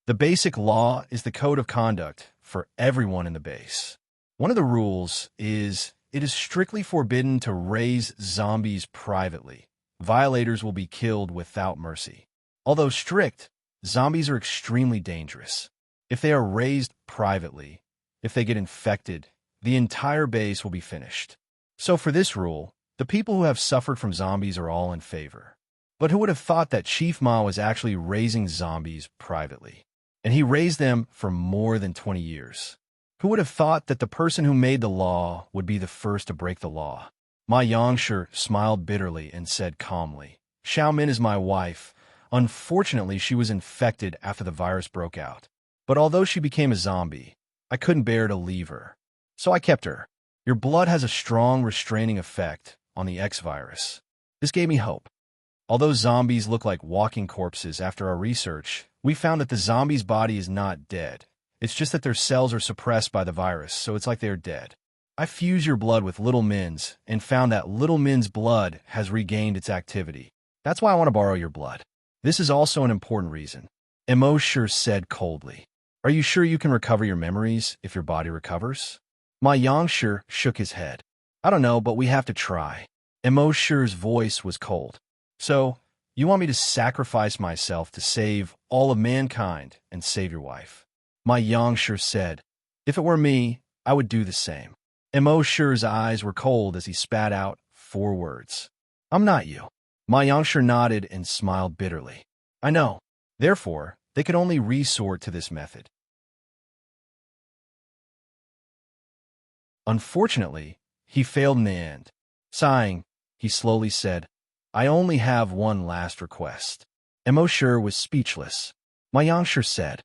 Speaker 1: The basic law is the code of conduct for everyone in the base. One of the rules is it is strictly forbidden to raise zombies privately. Violators will be killed without mercy. Although strict, zombies are extremely dangerous. If they are raised privately, if they get infected, the entire base will be finished. So for this rule, the people who have suffered from zombies are all in favor. But who would have thought that Chief Ma was actually raising zombies privately? And he raised them for more than 20 years. Who would have thought that the person who made the law would be the first to break the law? Ma Yangshi smiled bitterly and said calmly, "Xiao Min is my wife. Unfortunately, she was infected after the virus broke out. But although she became a zombie, I couldn't bear to leave her. So I kept her. Your blood has a strong restraining effect on the X virus. This gave me hope. Although zombies look like walking corpses after our research, we found that the zombie's body is not dead. It's just that their cells are suppressed by the virus, so it's like they are dead. I fused your blood with Little Min's and found that Little Min's blood has regained its activity. That's why I want to borrow your blood. This is also an important reason." Immerse said coldly, "Are you sure you can recover your memories if your body recovers?" My youngster shook his head. "I don't know, but we have to try." Immerse's voice was cold. "So, you want me to sacrifice myself to save all of mankind and save your wife?" My youngster said, "If it were me, I would do the same." Immerse's eyes were cold as he spat out 4 words. "I'm not you." My youngster nodded and smiled bitterly. "I know. Therefore, they could only resort to this method. Unfortunately, he failed in the end. Sighing, he slowly said, "I only have one last request." Immerse was speechless. My youngster said,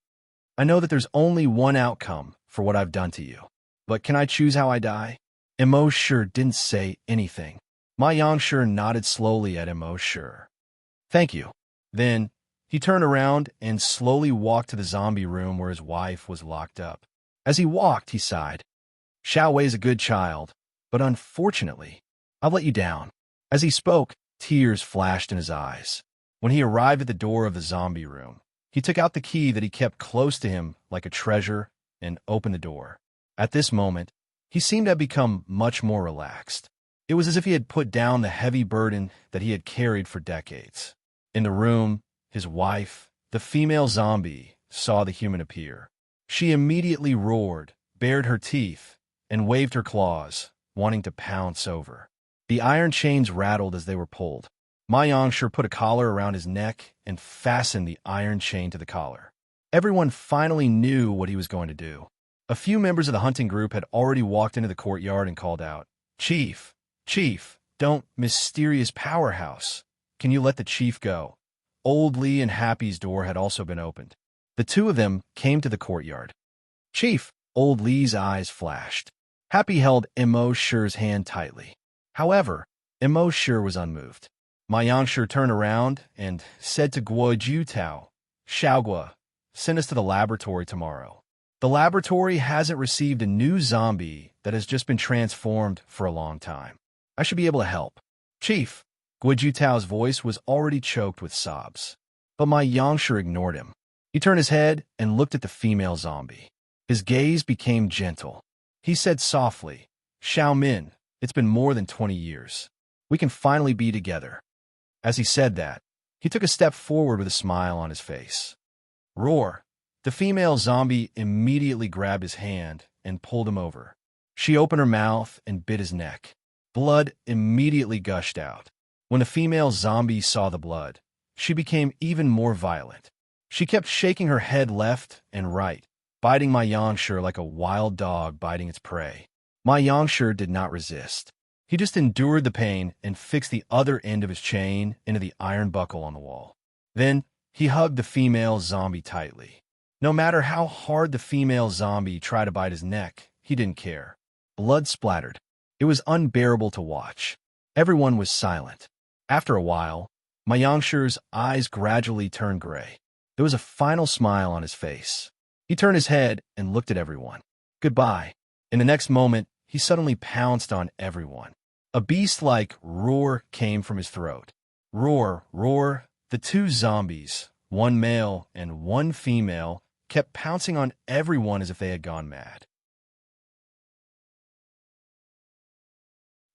Speaker 1: "I know that there's only one outcome for what I've done to you. But can I choose how I die?" Immerse didn't say anything. My youngster nodded slowly at Immerse. "Thank you." Then, he turned around and slowly walked to the zombie room where his wife was locked up. As he walked, he sighed. "Xiao Wei's a good child, but unfortunately, I've let you down." As he spoke, tears flashed in his eyes. When he arrived at the door of the zombie room, he took out the key that he kept close to him like a treasure and opened the door. At this moment, he seemed to have become much more relaxed. It was as if he had put down the heavy burden that he had carried for decades. In the room, his wife, the female zombie, saw the human appear. She immediately roared, bared her teeth, and waved her claws, wanting to pounce over. The iron chains rattled as they were pulled. Ma Yangshi put a collar around his neck and fastened the iron chain to the collar. Everyone finally knew what he was going to do. A few members of the hunting group had already walked into the courtyard and called out, "Chief, Chief, don't, mysterious powerhouse. Can you let the chief go?" Old Lee and Happy's door had also been opened. The two of them came to the courtyard. "Chief," Old Lee's eyes flashed. Happy held Immerse's hand tightly. However, Immerse was unmoved. Ma Yangshi turned around and said to Guo Jutao, "Xiaogua, send us to the laboratory tomorrow. The laboratory hasn't received a new zombie that has just been transformed for a long time. I should be able to help." "Chief, Guijutao's voice was already choked with sobs. But my Yangsher ignored him. He turned his head and looked at the female zombie. His gaze became gentle. He said softly, "Xiao Min, it's been more than 20 years. We can finally be together." As he said that, he took a step forward with a smile on his face. Roar! The female zombie immediately grabbed his hand and pulled him over. She opened her mouth and bit his neck. Blood immediately gushed out. When the female zombie saw the blood, she became even more violent. She kept shaking her head left and right, biting my Yangsher like a wild dog biting its prey. My Yangsher did not resist. He just endured the pain and fixed the other end of his chain into the iron buckle on the wall. Then, he hugged the female zombie tightly. No matter how hard the female zombie tried to bite his neck, he didn't care. Blood splattered. It was unbearable to watch. Everyone was silent. After a while, my Yangsher's eyes gradually turned gray. There was a final smile on his face. He turned his head and looked at everyone. Goodbye. In the next moment, he suddenly pounced on everyone. A beast-like roar came from his throat. Roar, roar. The two zombies, one male and one female, kept pouncing on everyone as if they had gone mad.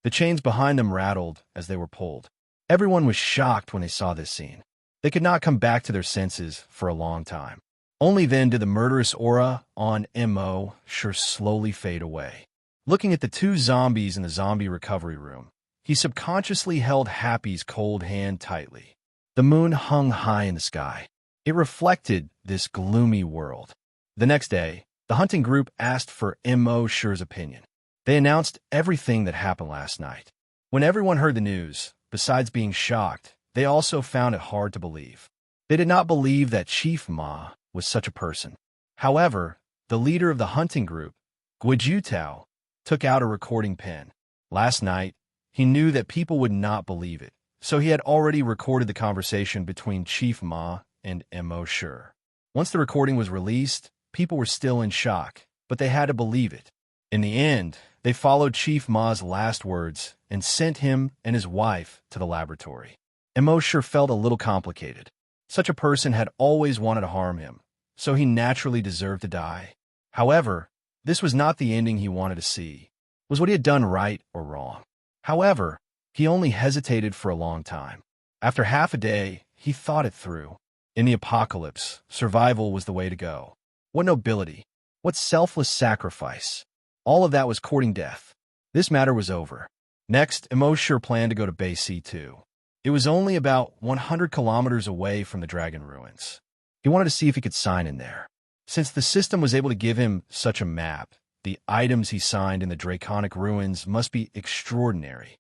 Speaker 1: The chains behind them rattled as they were pulled. Everyone was shocked when they saw this scene. They could not come back to their senses for a long time. Only then did the murderous aura on Immerse slowly fade away. Looking at the two zombies in the zombie recovery room, he subconsciously held Happy's cold hand tightly. The moon hung high in the sky. It reflected this gloomy world. The next day, the hunting group asked for Immerse's opinion. They announced everything that happened last night. When everyone heard the news, besides being shocked, they also found it hard to believe. They did not believe that Chief Ma was such a person. However, the leader of the hunting group, Guijutao, took out a recording pen. Last night, he knew that people would not believe it, so he had already recorded the conversation between Chief Ma and Immerse. Once the recording was released, people were still in shock, but they had to believe it. In the end, they followed Chief Ma's last words and sent him and his wife to the laboratory. Immerse felt a little complicated. Such a person had always wanted to harm him, so he naturally deserved to die. However, this was not the ending he wanted to see. Was what he had done right or wrong? However, he only hesitated for a long time. After half a day, he thought it through. In the apocalypse, survival was the way to go. What nobility! What selfless sacrifice! All of that was courting death. This matter was over. Next, Immerse planned to go to Base C2. It was only about 100 kilometers away from the Dragon Ruins. He wanted to see if he could sign in there. Since the system was able to give him such a map, the items he signed in the Draconic Ruins must be extraordinary.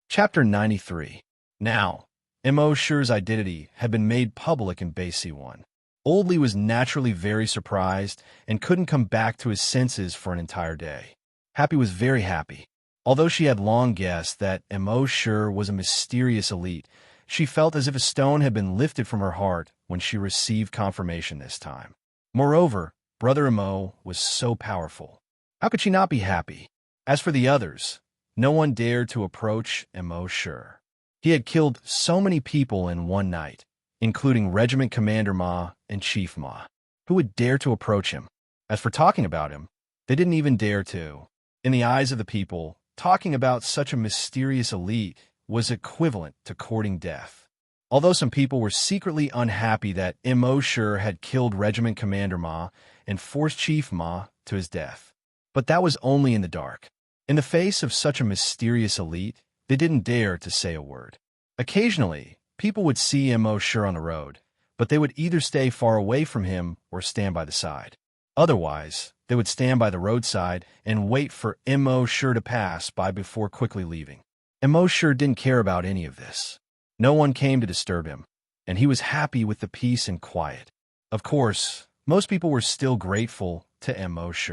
Speaker 1: Chapter 93. Now, Immerse's identity had been made public in Base C1. Oldley was naturally very surprised and couldn't come back to his senses for an entire day. Happy was very happy. Although she had long guessed that Immerse was a mysterious elite, she felt as if a stone had been lifted from her heart when she received confirmation this time. Moreover, Brother Immo was so powerful. How could she not be happy? As for the others, no one dared to approach Immerse. He had killed so many people in one night, including Regiment Commander Ma and Chief Ma. Who would dare to approach him? As for talking about him, they didn't even dare to. In the eyes of the people, talking about such a mysterious elite was equivalent to courting death. Although some people were secretly unhappy that Immerse had killed Regiment Commander Ma and forced Chief Ma to his death. But that was only in the dark. In the face of such a mysterious elite, they didn't dare to say a word. Occasionally, people would see Immerse on the road, but they would either stay far away from him or stand by the side. Otherwise, they would stand by the roadside and wait for Immerse to pass by before quickly leaving. Immerse didn't care about any of this. No one came to disturb him, and he was happy with the peace and quiet. Of course, most people were still grateful to Immerse.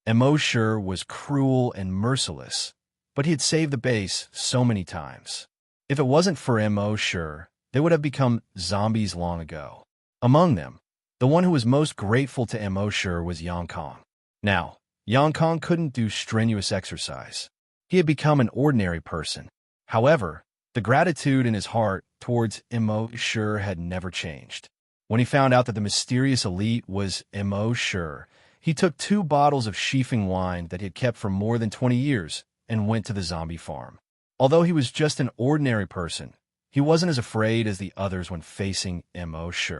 Speaker 1: Immerse was cruel and merciless, but he had saved the base so many times. If it wasn't for Immerse, they would have become zombies long ago. Among them, The one who was most grateful to Immerse was Yang Kong. Now, Yang Kong couldn't do strenuous exercise. He had become an ordinary person. However, the gratitude in his heart towards Immerse had never changed. When he found out that the mysterious elite was Immerse, he took 2 bottles of Schiefing wine that he had kept for more than 20 years and went to the zombie farm. Although he was just an ordinary person, he wasn't as afraid as the others when facing Immerse.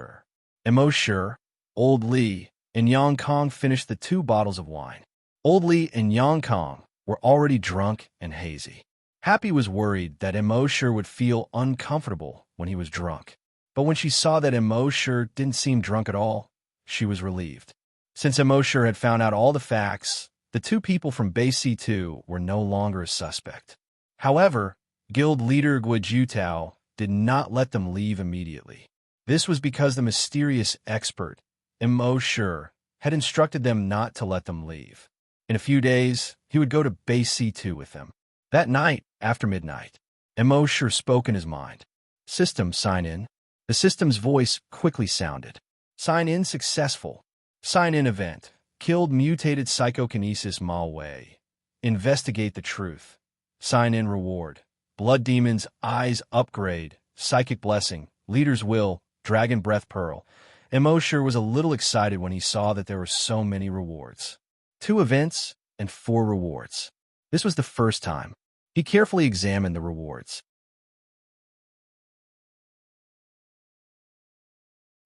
Speaker 1: Immerse, Old Lee, and Yang Kong finished the 2 bottles of wine. Old Lee and Yang Kong were already drunk and hazy. Happy was worried that Immerse would feel uncomfortable when he was drunk. But when she saw that Immerse didn't seem drunk at all, she was relieved. Since Immerse had found out all the facts, the 2 people from Base C2 were no longer a suspect. However, guild leader Guijutao did not let them leave immediately. This was because the mysterious expert, Immerse, had instructed them not to let them leave. In a few days, he would go to Base C2 with them. That night, after midnight, Immerse spoke in his mind. System sign in. The system's voice quickly sounded. Sign in successful. Sign in event. Killed mutated psychokinesis Ma Wei. Investigate the truth. Sign in reward. Blood Demon's eyes upgrade. Psychic blessing. Leader's will. Dragon breath pearl. Immerse was a little excited when he saw that there were so many rewards. 2 events and 4 rewards. This was the first time. He carefully examined the rewards.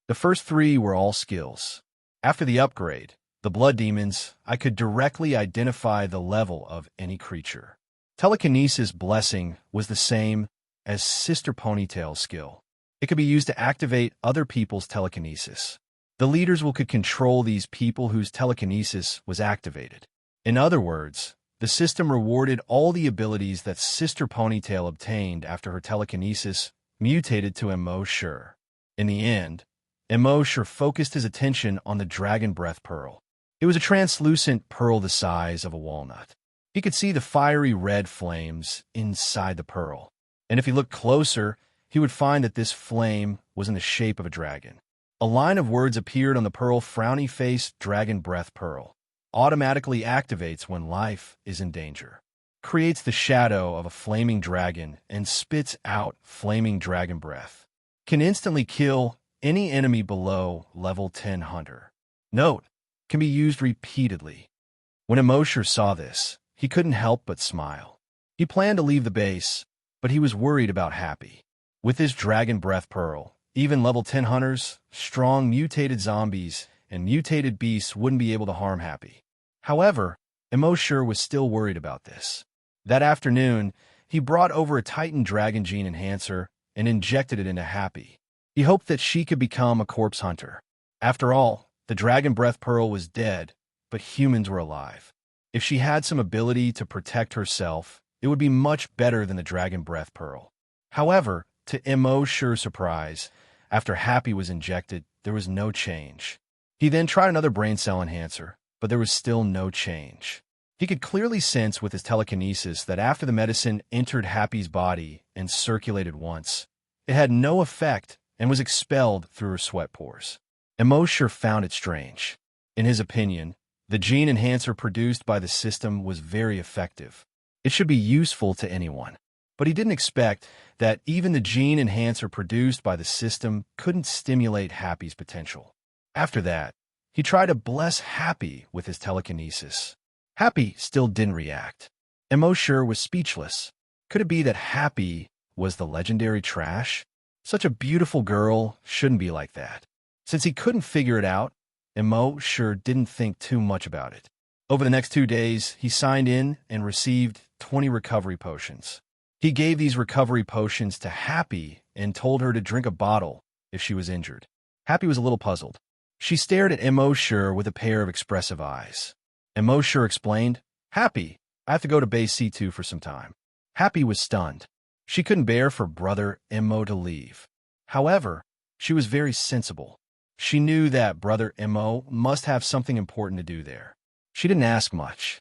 Speaker 1: The first 3 were all skills. After the upgrade, the Blood Demons, I could directly identify the level of any creature. Telekinesis Blessing was the same as Sister Ponytail's skill. It could be used to activate other people's telekinesis. The leaders could control these people whose telekinesis was activated. In other words, the system rewarded all the abilities that Sister Ponytail obtained after her telekinesis mutated to Immerse. In the end, Immerse focused his attention on the Dragon Breath Pearl. It was a translucent pearl the size of a walnut. He could see the fiery red flames inside the pearl, and if he looked closer, he would find that this flame was in the shape of a dragon. A line of words appeared on the pearl. Frowny face Dragon Breath Pearl. Automatically activates when life is in danger. Creates the shadow of a flaming dragon and spits out flaming dragon breath. Can instantly kill any enemy below level 10 hunter. Note, can be used repeatedly. When Immerse saw this, he couldn't help but smile. He planned to leave the base, but he was worried about Happy. With his Dragon Breath Pearl, even level 10 hunters, strong mutated zombies, and mutated beasts wouldn't be able to harm Happy. However, Immerse was still worried about this. That afternoon, he brought over a Titan Dragon Gene Enhancer and injected it into Happy. He hoped that she could become a corpse hunter. After all, the Dragon Breath Pearl was dead, but humans were alive. If she had some ability to protect herself, it would be much better than the Dragon Breath Pearl. However, to Immerse's surprise, after Happy was injected, there was no change. He then tried another brain cell enhancer, but there was still no change. He could clearly sense with his telekinesis that after the medicine entered Happy's body and circulated once, it had no effect and was expelled through her sweat pores. Immerse found it strange. In his opinion, the gene enhancer produced by the system was very effective. It should be useful to anyone. But he didn't expect that even the gene enhancer produced by the system couldn't stimulate Happy's potential. After that, he tried to bless Happy with his telekinesis. Happy still didn't react. Immerse was speechless. Could it be that Happy was the legendary trash? Such a beautiful girl shouldn't be like that. Since he couldn't figure it out, Immerse didn't think too much about it. Over the next 2 days, he signed in and received 20 recovery potions. He gave these recovery potions to Happy and told her to drink a bottle if she was injured. Happy was a little puzzled. She stared at Immerse with a pair of expressive eyes. Immerse explained, "Happy, I have to go to Base C2 for some time." Happy was stunned. She couldn't bear for Brother Immo to leave. However, she was very sensible. She knew that Brother Immo must have something important to do there. She didn't ask much.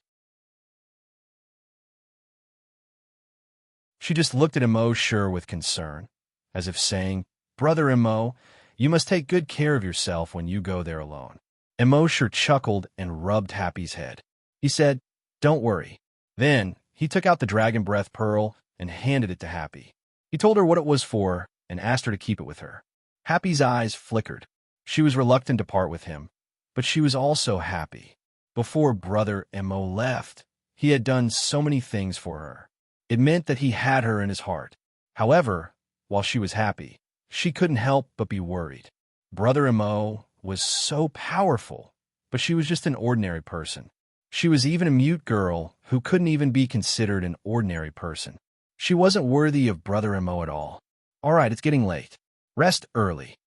Speaker 1: She just looked at Immerse with concern, as if saying, "Brother Immo, You must take good care of yourself when you go there alone. Immerse chuckled and rubbed Happy's head. He said, "Don't worry." Then he took out the dragon breath pearl and handed it to Happy. He told her what it was for and asked her to keep it with her. Happy's eyes flickered. She was reluctant to part with him, but she was also happy. Before Brother Mo left, he had done so many things for her. It meant that he had her in his heart. However, while she was happy, she couldn't help but be worried. Brother Mo was so powerful, but she was just an ordinary person. She was even a mute girl who couldn't even be considered an ordinary person. She wasn't worthy of Brother Mo at all. "All right, it's getting late. Rest early."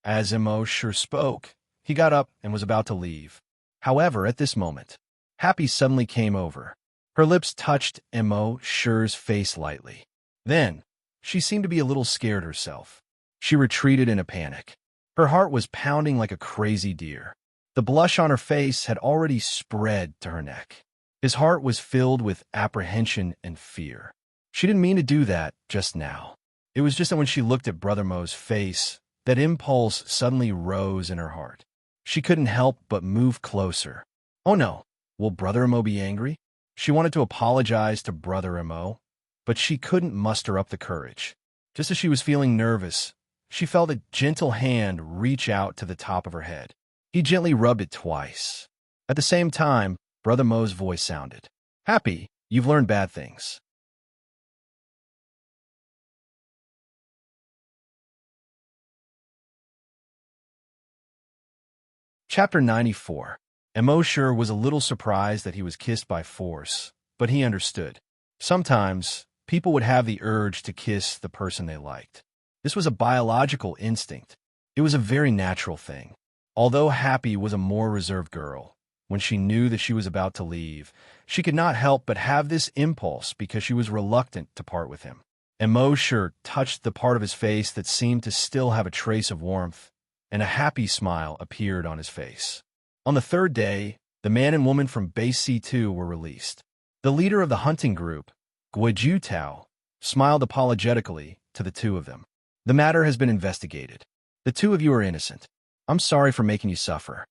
Speaker 1: As Immerse spoke, he got up and was about to leave. However, at this moment, Happy suddenly came over. Her lips touched Immerse's face lightly. Then, she seemed to be a little scared herself. She retreated in a panic. Her heart was pounding like a crazy deer. The blush on her face had already spread to her neck. His heart was filled with apprehension and fear. She didn't mean to do that just now. It was just that when she looked at Brother Mo's face, that impulse suddenly rose in her heart. She couldn't help but move closer. Oh no, will Brother Mo be angry? She wanted to apologize to Brother Mo, but she couldn't muster up the courage. Just as she was feeling nervous, she felt a gentle hand reach out to the top of her head. He gently rubbed it twice. At the same time, Brother Mo's voice sounded. "Happy, you've learned bad things." Chapter 94. Immerse was a little surprised that he was kissed by force, but he understood. Sometimes, people would have the urge to kiss the person they liked. This was a biological instinct. It was a very natural thing. Although Happy was a more reserved girl, when she knew that she was about to leave, she could not help but have this impulse because she was reluctant to part with him. Immerse touched the part of his face that seemed to still have a trace of warmth, and a happy smile appeared on his face. On the third day, the man and woman from Base C2 were released. The leader of the hunting group, Guojutao, smiled apologetically to the two of them. "The matter has been investigated. The two of you are innocent. I'm sorry for making you suffer."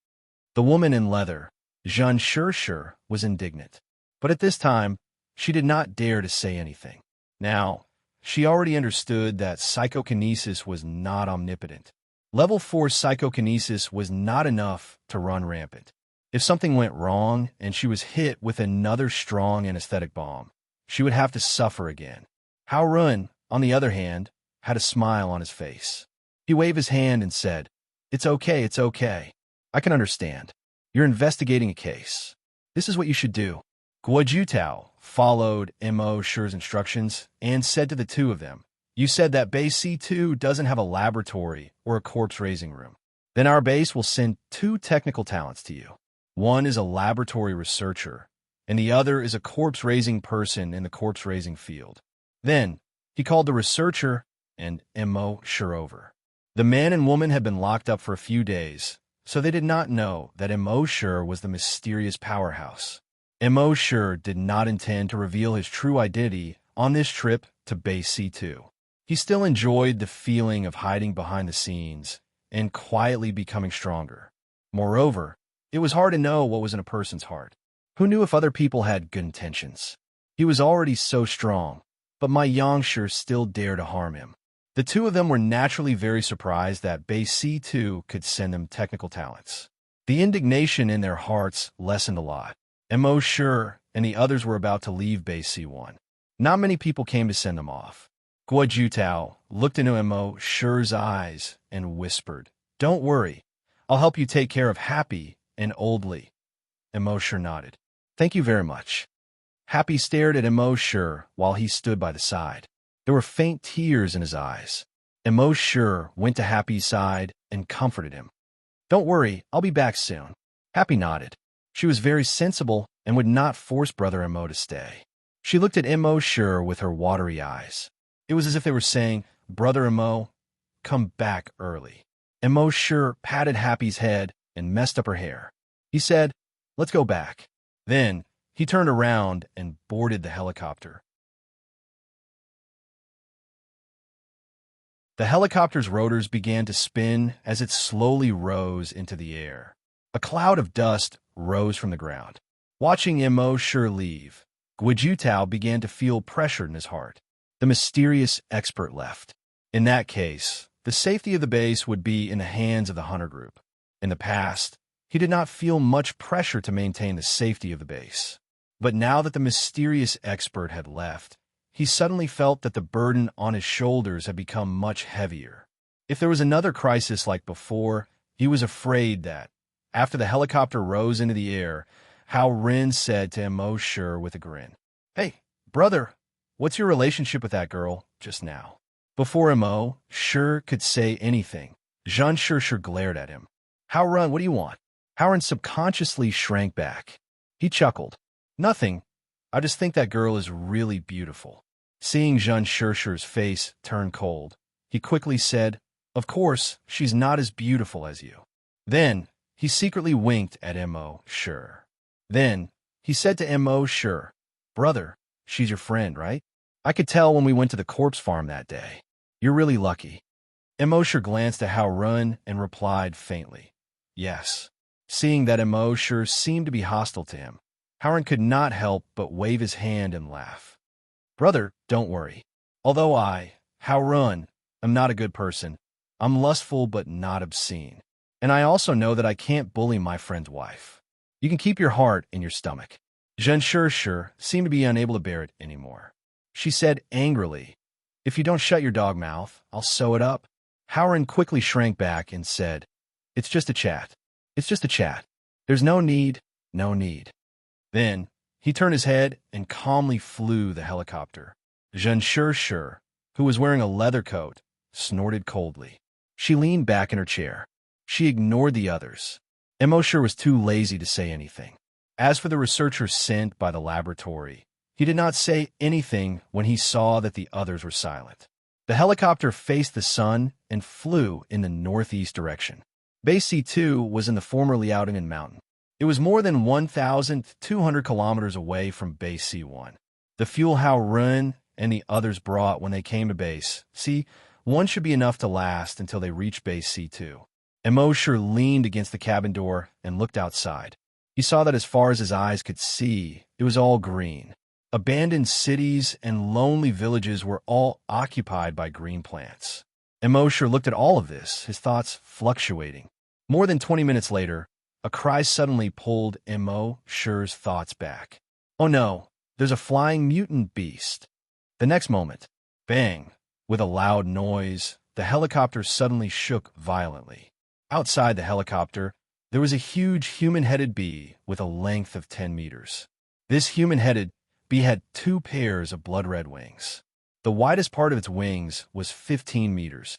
Speaker 1: The woman in leather, Zhan Shir, was indignant. But at this time, she did not dare to say anything. Now, she already understood that psychokinesis was not omnipotent. Level 4 psychokinesis was not enough to run rampant. If something went wrong and she was hit with another strong anesthetic bomb, she would have to suffer again. Hao Run, on the other hand, had a smile on his face. He waved his hand and said, it's okay. I can understand. You're investigating a case. This is what you should do." Guojutao followed Immerse's instructions and said to the two of them, "You said that Base C2 doesn't have a laboratory or a corpse-raising room. Then our base will send 2 technical talents to you. One is a laboratory researcher, and the other is a corpse-raising person in the corpse-raising field." Then, he called the researcher and Immerse over. The man and woman had been locked up for a few days, so they did not know that Immerse was the mysterious powerhouse. Immerse did not intend to reveal his true identity on this trip to Base C2. He still enjoyed the feeling of hiding behind the scenes and quietly becoming stronger. Moreover, it was hard to know what was in a person's heart. Who knew if other people had good intentions? He was already so strong, but my Yangshi still dared to harm him. The two of them were naturally very surprised that Base C2 could send them technical talents. The indignation in their hearts lessened a lot. Immerse and the others were about to leave Base C1. Not many people came to send them off. Guojutao looked into Immerse's eyes and whispered, "Don't worry. I'll help you take care of Happy and Oldly." Immerse nodded. "Thank you very much." Happy stared at Immerse while he stood by the side. There were faint tears in his eyes. Immerse went to Happy's side and comforted him. "Don't worry, I'll be back soon." Happy nodded. She was very sensible and would not force Brother Mo to stay. She looked at Immerse with her watery eyes. It was as if they were saying, "Brother Mo, come back early." Immerse patted Happy's head and messed up her hair. He said, "Let's go back." Then, he turned around and boarded the helicopter. The helicopter's rotors began to spin as it slowly rose into the air. A cloud of dust rose from the ground. Watching Immerse leave, Guijutao began to feel pressure in his heart. The mysterious expert left. In that case, the safety of the base would be in the hands of the hunter group. In the past, he did not feel much pressure to maintain the safety of the base. But now that the mysterious expert had left, he suddenly felt that the burden on his shoulders had become much heavier. If there was another crisis like before, he was afraid that, after the helicopter rose into the air, Hao Ren said to Immerse with a grin, "Hey, brother, what's your relationship with that girl just now?" Before Immerse could say anything, Zhang Shishir glared at him. "Hao Ren, what do you want?" Hao Ren subconsciously shrank back. He chuckled. "Nothing. I just think that girl is really beautiful." Seeing Zhang Shishir's face turn cold, he quickly said, "Of course, she's not as beautiful as you." Then, he secretly winked at Immerse. Then, he said to Immerse, "Brother, she's your friend, right? I could tell when we went to the corpse farm that day. You're really lucky." Immerse glanced at Hao Ren and replied faintly, "Yes." Seeing that Immerse seemed to be hostile to him, Hao Ren could not help but wave his hand and laugh. "Brother, don't worry. Although Hao Ren, am not a good person, I'm lustful but not obscene. And I also know that I can't bully my friend's wife. You can keep your heart in your stomach." Zhang Shishir seemed to be unable to bear it anymore. She said angrily, "If you don't shut your dog mouth, I'll sew it up." Hao Ren quickly shrank back and said, "It's just a chat. It's just a chat. There's no need, no need." Then, he turned his head and calmly flew the helicopter. Zhang Shishir, who was wearing a leather coat, snorted coldly. She leaned back in her chair. She ignored the others. Immerse was too lazy to say anything. As for the researcher sent by the laboratory, he did not say anything when he saw that the others were silent. The helicopter faced the sun and flew in the northeast direction. Base C2 was in the former Liaodong'an mountain. It was more than 1,200 kilometers away from Base C1. The fuel Hao Ren and the others brought when they came to Base C1 should be enough to last until they reached Base C2. Immerse leaned against the cabin door and looked outside. He saw that as far as his eyes could see, it was all green. Abandoned cities and lonely villages were all occupied by green plants. Immerse looked at all of this, his thoughts fluctuating. More than 20 minutes later, a cry suddenly pulled Immerse's thoughts back. "Oh no, there's a flying mutant beast." The next moment, bang, with a loud noise, the helicopter suddenly shook violently. Outside the helicopter, there was a huge human-headed bee with a length of 10 meters. This human-headed bee had 2 pairs of blood-red wings. The widest part of its wings was 15 meters.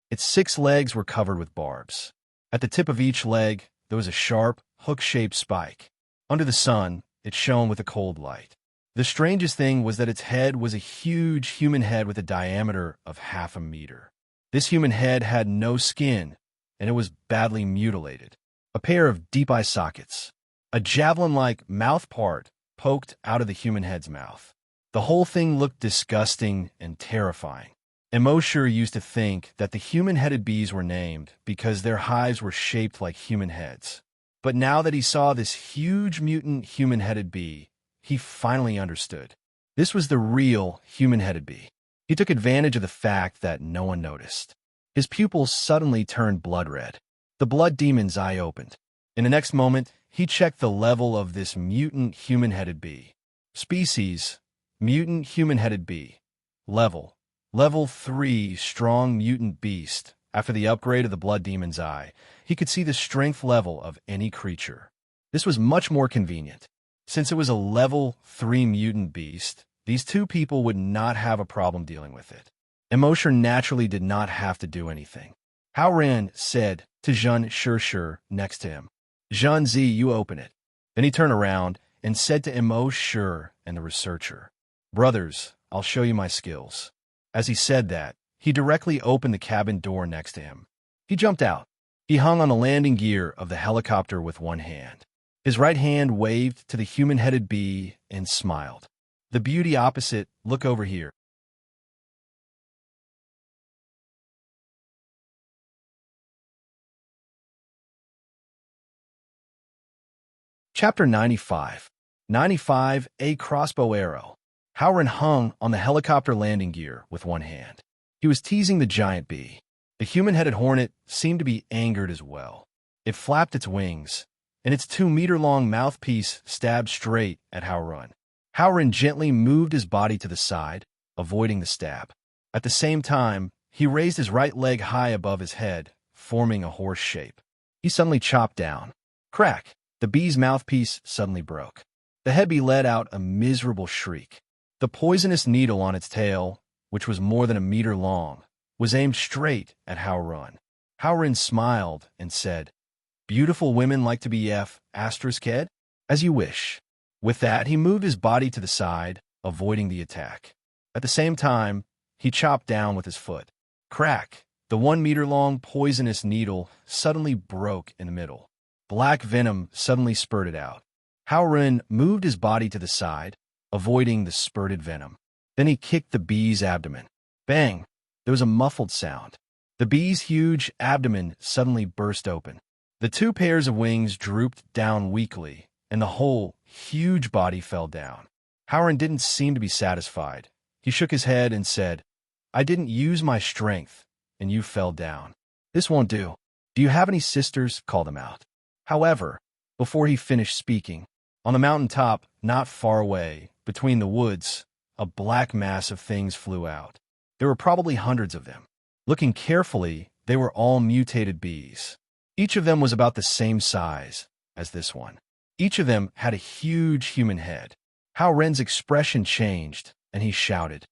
Speaker 1: Its 6 legs were covered with barbs. At the tip of each leg, there was a sharp, hook-shaped spike. Under the sun, it shone with a cold light. The strangest thing was that its head was a huge human head with a diameter of 0.5 meter. This human head had no skin, and it was badly mutilated. A pair of deep eye sockets, a javelin-like mouth part poked out of the human head's mouth. The whole thing looked disgusting and terrifying. Immerse used to think that the human-headed bees were named because their hives were shaped like human heads. But now that he saw this huge mutant human-headed bee, he finally understood. This was the real human-headed bee. He took advantage of the fact that no one noticed. His pupils suddenly turned blood red. The blood demon's eye opened. In the next moment, he checked the level of this mutant human-headed bee. Species, mutant human-headed bee. Level 3, strong mutant beast. After the upgrade of the blood demon's eye, he could see the strength level of any creature. This was much more convenient. Since it was a level 3 mutant beast, these 2 people would not have a problem dealing with it. Immerse naturally did not have to do anything. Hao Ren said to Zhang Shishir next to him, "Zhang Zi, you open it." Then he turned around and said to Immerse and the researcher, "Brothers, I'll show you my skills." As he said that, he directly opened the cabin door next to him. He jumped out. He hung on the landing gear of the helicopter with one hand. His right hand waved to the human-headed bee and smiled. The beauty opposite, look over here. Chapter 95. 95. A crossbow arrow. Howren hung on the helicopter landing gear with one hand. He was teasing the giant bee. The human-headed hornet seemed to be angered as well. It flapped its wings, and its 2-meter-long mouthpiece stabbed straight at Howren. Howren gently moved his body to the side, avoiding the stab. At the same time, he raised his right leg high above his head, forming a horse shape. He suddenly chopped down. Crack! The bee's mouthpiece suddenly broke. The head bee let out a miserable shriek. The poisonous needle on its tail, which was more than a meter long, was aimed straight at Howren. Howren smiled and said, "Beautiful women like to be ****, as you wish." With that, he moved his body to the side, avoiding the attack. At the same time, he chopped down with his foot. Crack! The 1-meter-long poisonous needle suddenly broke in the middle. Black venom suddenly spurted out. Howren moved his body to the side, avoiding the spurted venom. Then he kicked the bee's abdomen. Bang! There was a muffled sound. The bee's huge abdomen suddenly burst open. The 2 pairs of wings drooped down weakly, and the whole huge body fell down. Howren didn't seem to be satisfied. He shook his head and said, "I didn't use my strength, and you fell down. This won't do. Do you have any sisters? Call them out." However, before he finished speaking, on the mountaintop, not far away, between the woods, a black mass of things flew out. There were probably hundreds of them. Looking carefully, they were all mutated bees. Each of them was about the same size as this one. Each of them had a huge human head. Howren's expression changed, and he shouted,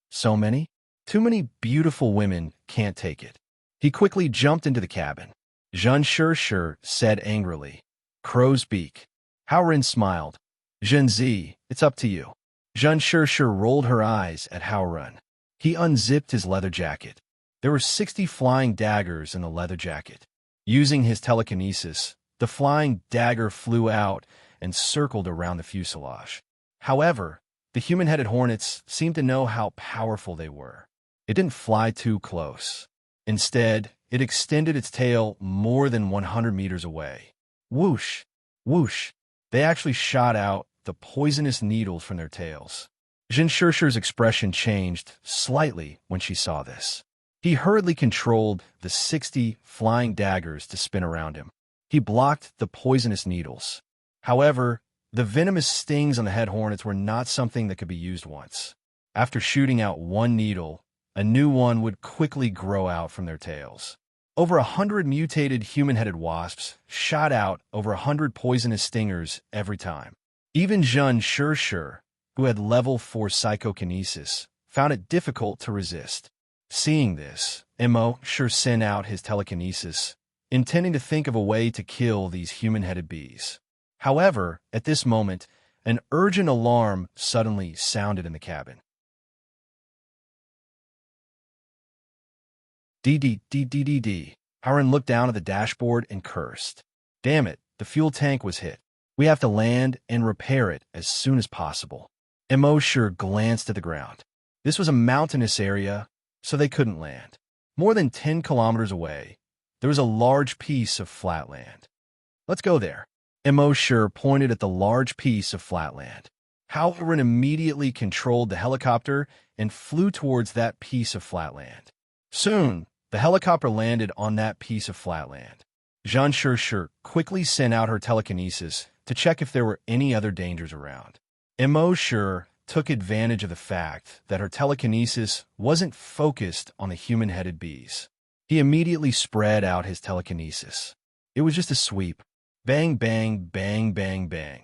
Speaker 1: "So many? Too many beautiful women can't take it." He quickly jumped into the cabin. Jean Sure said angrily, "Crow's beak." Howren smiled. "Jean Z, it's up to you." Jean Sure rolled her eyes at Howren. He unzipped his leather jacket. There were 60 flying daggers in the leather jacket. Using his telekinesis, the flying dagger flew out and circled around the fuselage. However, the human-headed hornets seemed to know how powerful they were. It didn't fly too close. Instead, it extended its tail more than 100 meters away. Whoosh! Whoosh! They actually shot out the poisonous needles from their tails. Jean Shure's expression changed slightly when she saw this. He hurriedly controlled the 60 flying daggers to spin around him. He blocked the poisonous needles. However, the venomous stings on the head hornets were not something that could be used once. After shooting out one needle, a new one would quickly grow out from their tails. Over 100 mutated human-headed wasps shot out over 100 poisonous stingers every time. Even Jean Sure, who had level 4 psychokinesis, found it difficult to resist. Seeing this, Immerse sent out his telekinesis, intending to think of a way to kill these human-headed bees. However, at this moment, an urgent alarm suddenly sounded in the cabin. D. Howren looked down at the dashboard and cursed. Damn it, the fuel tank was hit. We have to land and repair it as soon as possible. Immerse glanced at the ground. This was a mountainous area, so they couldn't land. More than 10 kilometers away, there was a large piece of flat land. Let's go there. Immerse pointed at the large piece of flat land. Howren immediately controlled the helicopter and flew towards that piece of flat land. Soon, the helicopter landed on that piece of flat land. Jean Sure quickly sent out her telekinesis to check if there were any other dangers around. Immerse took advantage of the fact that her telekinesis wasn't focused on the human-headed bees. He immediately spread out his telekinesis. It was just a sweep. Bang, bang, bang, bang, bang.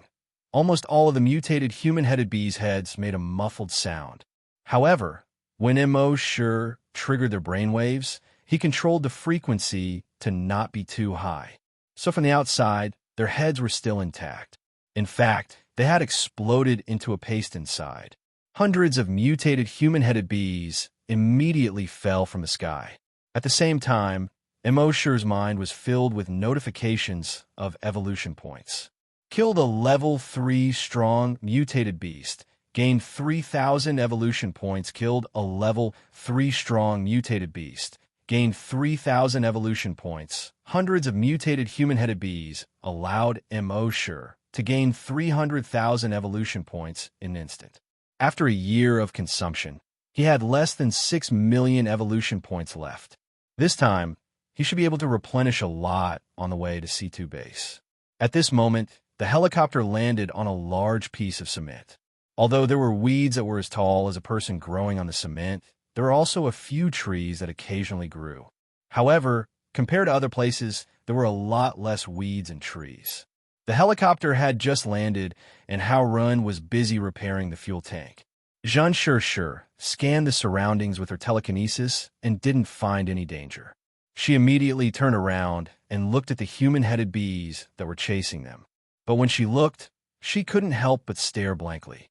Speaker 1: Almost all of the mutated human-headed bees' heads made a muffled sound. However, when Immerse triggered their brainwaves, he controlled the frequency to not be too high. So from the outside, their heads were still intact. In fact, they had exploded into a paste inside. Hundreds of mutated human-headed bees immediately fell from the sky. At the same time, Immerse's mind was filled with notifications of evolution points. Killed a level 3 strong mutated beast gained 3,000 evolution points, killed a level 3 strong mutated beast, gained 3,000 evolution points. Hundreds of mutated human-headed bees allowed Immerse to gain 300,000 evolution points in an instant. After a year of consumption, he had less than 6 million evolution points left. This time, he should be able to replenish a lot on the way to C2 base. At this moment, the helicopter landed on a large piece of cement. Although there were weeds that were as tall as a person growing on the cement, there were also a few trees that occasionally grew. However, compared to other places, there were a lot less weeds and trees. The helicopter had just landed, and Hao Run was busy repairing the fuel tank. Zhen Shi scanned the surroundings with her telekinesis and didn't find any danger. She immediately turned around and looked at the human-headed bees that were chasing them. But when she looked, she couldn't help but stare blankly.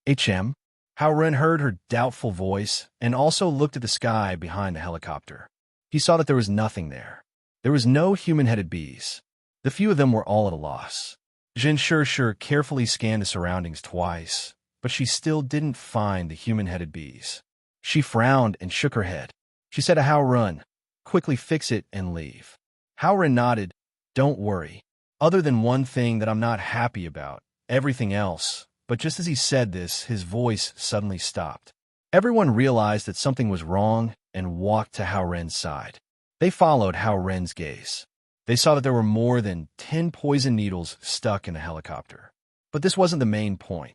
Speaker 1: HM? Hao Run heard her doubtful voice and also looked at the sky behind the helicopter. He saw that there was nothing there. There was no human-headed bees. The few of them were all at a loss. Zhen Shi carefully scanned the surroundings twice, but she still didn't find the human-headed bees. She frowned and shook her head. She said to Hao Run, "Quickly fix it and leave." Hao Run nodded. "Don't worry. Other than one thing that I'm not happy about, everything else." But just as he said this, his voice suddenly stopped. Everyone realized that something was wrong and walked to Hao Ren's side. They followed Hao Ren's gaze. They saw that there were more than 10 poison needles stuck in the helicopter. But this wasn't the main point.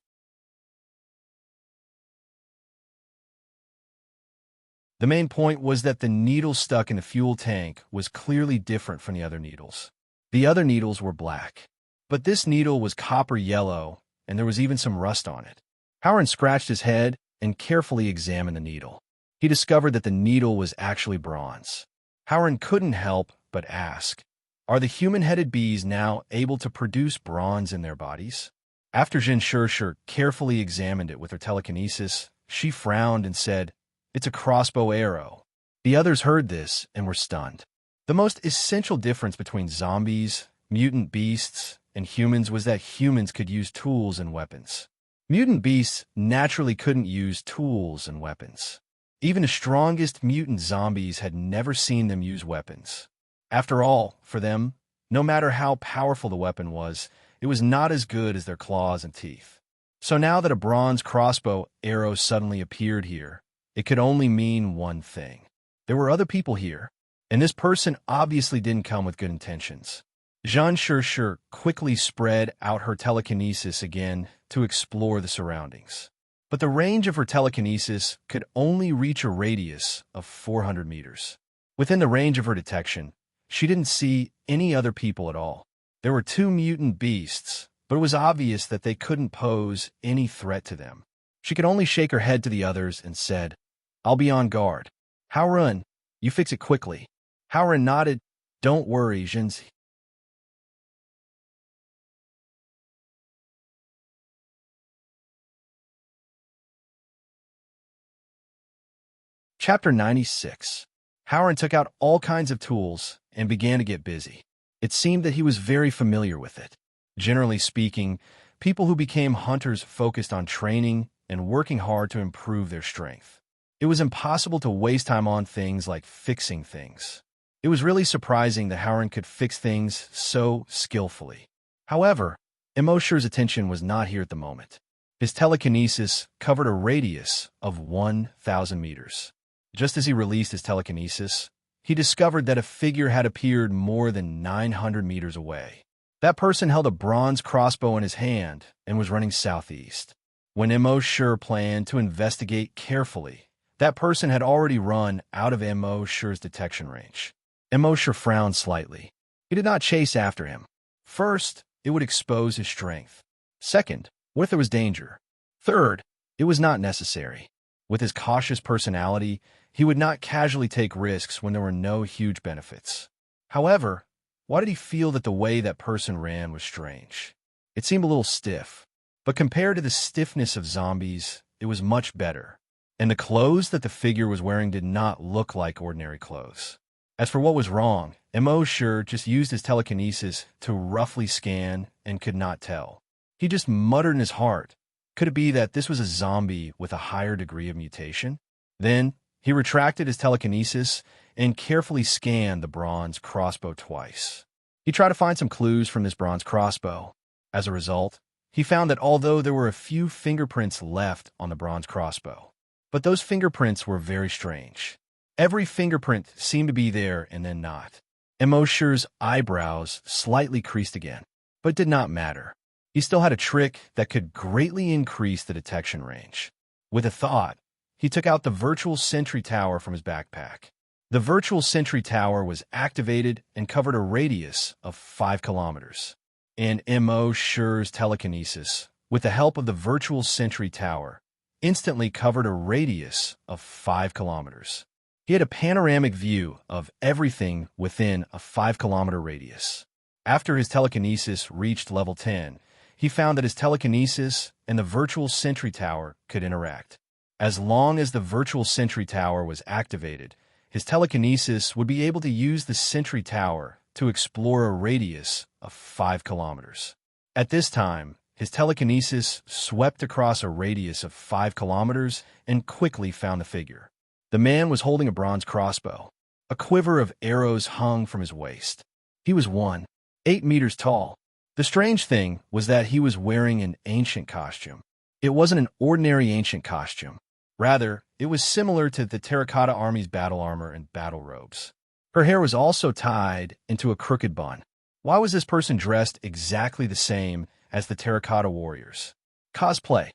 Speaker 1: The main point was that the needle stuck in the fuel tank was clearly different from the other needles. The other needles were black, but this needle was copper yellow, and there was even some rust on it. Hao Ren scratched his head and carefully examined the needle. He discovered that the needle was actually bronze. Hao Ren couldn't help but ask, "Are the human-headed bees now able to produce bronze in their bodies?" After Zhen Shi carefully examined it with her telekinesis, she frowned and said, "It's a crossbow arrow." The others heard this and were stunned. The most essential difference between zombies, mutant beasts, and humans was that humans could use tools and weapons. Mutant beasts naturally couldn't use tools and weapons. Even the strongest mutant zombies had never seen them use weapons. After all, for them, no matter how powerful the weapon was, it was not as good as their claws and teeth. So now that a bronze crossbow arrow suddenly appeared here, it could only mean one thing. There were other people here, and this person obviously didn't come with good intentions. Zhen Shi quickly spread out her telekinesis again to explore the surroundings. But the range of her telekinesis could only reach a radius of 400 meters. Within the range of her detection, she didn't see any other people at all. There were 2 mutant beasts, but it was obvious that they couldn't pose any threat to them. She could only shake her head to the others and said, "I'll be on guard. Hao Run, you fix it quickly." Hao Run nodded. "Don't worry, Zhen's." Chapter 96. Hao Run took out all kinds of tools and began to get busy. It seemed that he was very familiar with it. Generally speaking, people who became hunters focused on training and working hard to improve their strength. It was impossible to waste time on things like fixing things. It was really surprising that Hao Run could fix things so skillfully. However, Immerse's attention was not here at the moment. His telekinesis covered a radius of 1,000 meters. Just as he released his telekinesis, he discovered that a figure had appeared more than 900 meters away. That person held a bronze crossbow in his hand and was running southeast. When Immerse planned to investigate carefully, that person had already run out of Immerse's detection range. Immerse frowned slightly. He did not chase after him. First, it would expose his strength. Second, what if there was danger? Third, it was not necessary. With his cautious personality, he would not casually take risks when there were no huge benefits. However, why did he feel that the way that person ran was strange? It seemed a little stiff, but compared to the stiffness of zombies, it was much better. And the clothes that the figure was wearing did not look like ordinary clothes. As for what was wrong, Immerse just used his telekinesis to roughly scan and could not tell. He just muttered in his heart, Could it be that this was a zombie with a higher degree of mutation? Then, he retracted his telekinesis and carefully scanned the bronze crossbow twice. He tried to find some clues from this bronze crossbow. As a result, he found that although there were a few fingerprints left on the bronze crossbow, but those fingerprints were very strange. Every fingerprint seemed to be there and then not. Immerse's eyebrows slightly creased again, but it did not matter. He still had a trick that could greatly increase the detection range. With a thought, he took out the virtual sentry tower from his backpack. The virtual sentry tower was activated and covered a radius of 5 kilometers. And Immerse's telekinesis, with the help of the virtual sentry tower, instantly covered a radius of 5 kilometers. He had a panoramic view of everything within a 5-kilometer radius. After his telekinesis reached level 10, he found that his telekinesis and the virtual sentry tower could interact. As long as the virtual sentry tower was activated, his telekinesis would be able to use the sentry tower to explore a radius of 5 kilometers. At this time, his telekinesis swept across a radius of 5 kilometers and quickly found the figure. The man was holding a bronze crossbow. A quiver of arrows hung from his waist. He was 8 meters tall. The strange thing was that he was wearing an ancient costume. It wasn't an ordinary ancient costume. Rather, it was similar to the Terracotta Army's battle armor and battle robes. Her hair was also tied into a crooked bun. Why was this person dressed exactly the same as the Terracotta Warriors? Cosplay.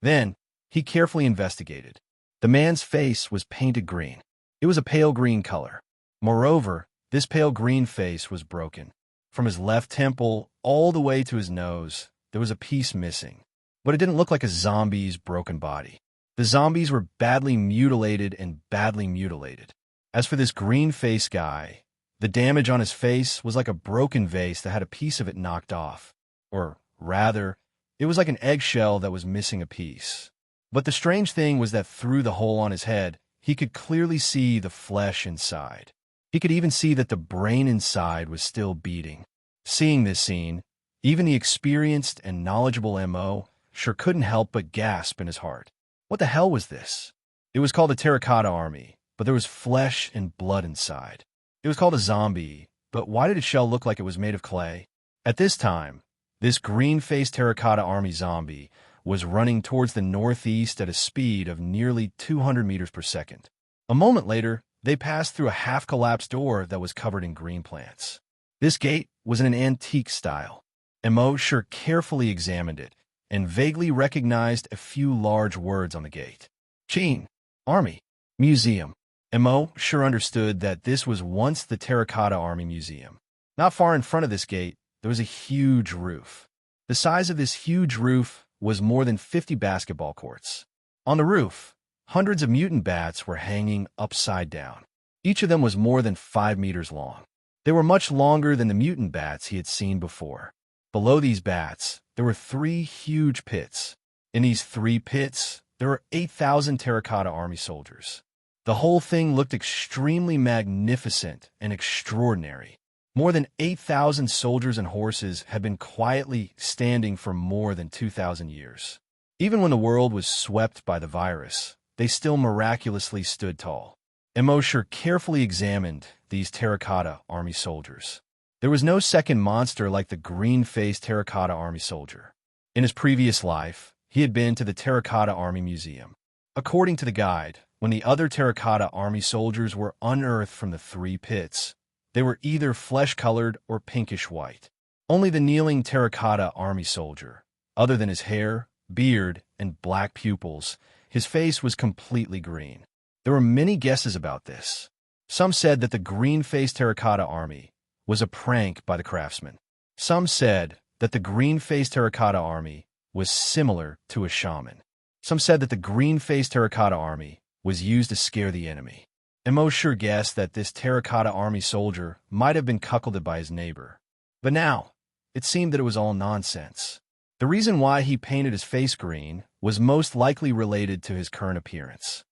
Speaker 1: Then, he carefully investigated. The man's face was painted green. It was a pale green color. Moreover, this pale green face was broken. From his left temple all the way to his nose, there was a piece missing. But it didn't look like a zombie's broken body. The zombies were badly mutilated and badly mutilated. As for this green-faced guy, the damage on his face was like a broken vase that had a piece of it knocked off. Or rather, it was like an eggshell that was missing a piece. But the strange thing was that through the hole on his head, he could clearly see the flesh inside. He could even see that the brain inside was still beating. Seeing this scene, even the experienced and knowledgeable M.O. sure couldn't help but gasp in his heart. What the hell was this? It was called the Terracotta Army, but there was flesh and blood inside. It was called a zombie, but why did its shell look like it was made of clay? At this time, this green-faced Terracotta Army zombie was running towards the northeast at a speed of nearly 200 meters per second. A moment later, they passed through a half-collapsed door that was covered in green plants. This gate was in an antique style. Immerse carefully examined it and vaguely recognized a few large words on the gate. Chin, Army, Museum. Immerse understood that this was once the Terracotta Army Museum. Not far in front of this gate, there was a huge roof. The size of this huge roof was more than 50 basketball courts. On the roof, hundreds of mutant bats were hanging upside down. Each of them was more than 5 meters long. They were much longer than the mutant bats he had seen before. Below these bats, there were 3 huge pits. In these 3 pits, there were 8,000 Terracotta Army soldiers. The whole thing looked extremely magnificent and extraordinary. More than 8,000 soldiers and horses had been quietly standing for more than 2,000 years. Even when the world was swept by the virus, they still miraculously stood tall. Immerse carefully examined these Terracotta Army soldiers. There was no second monster like the green-faced Terracotta Army soldier. In his previous life, he had been to the Terracotta Army Museum. According to the guide, when the other Terracotta Army soldiers were unearthed from the 3 pits, they were either flesh-colored or pinkish-white. Only the kneeling Terracotta Army soldier, other than his hair, beard, and black pupils, his face was completely green. There were many guesses about this. Some said that the green-faced Terracotta Army was a prank by the craftsman. Some said that the green-faced Terracotta Army was similar to a shaman. Some said that the green-faced Terracotta Army was used to scare the enemy. Immerse guessed that this Terracotta Army soldier might have been cuckolded by his neighbor. But now, it seemed that it was all nonsense. The reason why he painted his face green was most likely related to his current appearance.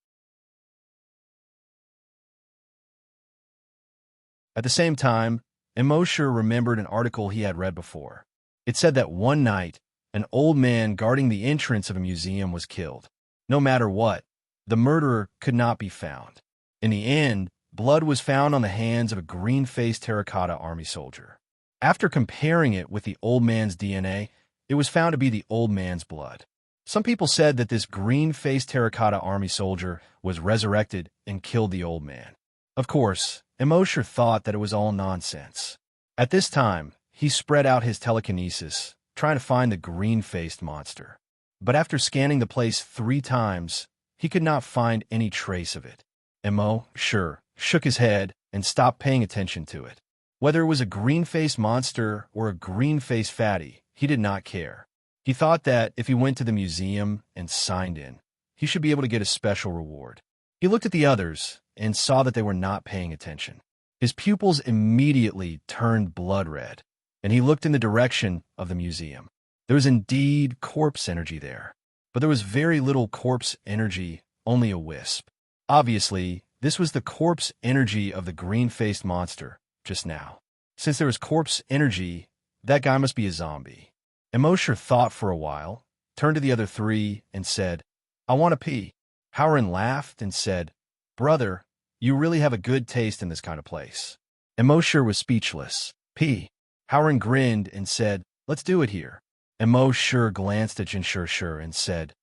Speaker 1: At the same time, Immerse remembered an article he had read before. It said that one night, an old man guarding the entrance of a museum was killed. No matter what, the murderer could not be found. In the end, blood was found on the hands of a green-faced terracotta army soldier. After comparing it with the old man's DNA, it was found to be the old man's blood. Some people said that this green-faced terracotta army soldier was resurrected and killed the old man. Of course, Immerse thought that it was all nonsense. At this time, he spread out his telekinesis, trying to find the green-faced monster. But after scanning the place 3 times, he could not find any trace of it. Immerse shook his head and stopped paying attention to it. Whether it was a green-faced monster or a green-faced fatty, he did not care. He thought that if he went to the museum and signed in, he should be able to get a special reward. He looked at the others and saw that they were not paying attention. His pupils immediately turned blood red, and he looked in the direction of the museum. There was indeed corpse energy there, but there was very little corpse energy, only a wisp. Obviously, this was the corpse energy of the green-faced monster just now. Since there was corpse energy, that guy must be a zombie. Immerse thought for a while, turned to the other 3, and said, "I want to pee." Howren laughed and said, "Brother, you really have a good taste in this kind of place." Immerse was speechless. "Pee." Howren grinned and said, "Let's do it here." Immerse glanced at Jinshur and said,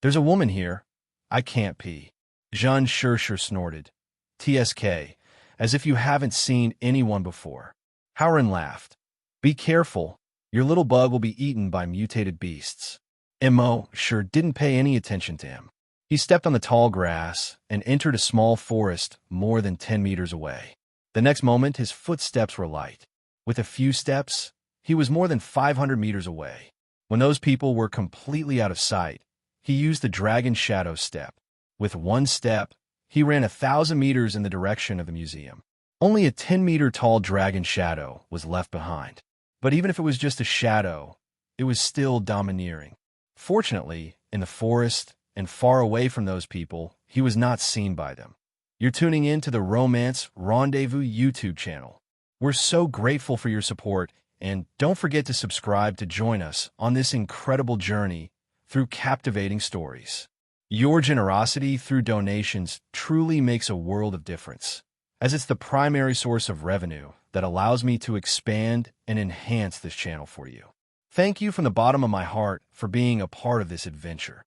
Speaker 1: "There's a woman here. I can't pee." Jinshur snorted, "TSK, as if you haven't seen anyone before." Howren laughed. "Be careful. Your little bug will be eaten by mutated beasts." Immerse didn't pay any attention to him. He stepped on the tall grass and entered a small forest more than 10 meters away. The next moment, his footsteps were light. With a few steps, he was more than 500 meters away. When those people were completely out of sight, he used the dragon shadow step. With one step, he ran 1,000 meters in the direction of the museum. Only a 10-meter-tall dragon shadow was left behind. But even if it was just a shadow, it was still domineering. Fortunately, in the forest and far away from those people, he was not seen by them. You're tuning in to the Romance Rendezvous YouTube channel. We're so grateful for your support, and don't forget to subscribe to join us on this incredible journey through captivating stories. Your generosity through donations truly makes a world of difference, as it's the primary source of revenue that allows me to expand and enhance this channel for you. Thank you from the bottom of my heart for being a part of this adventure.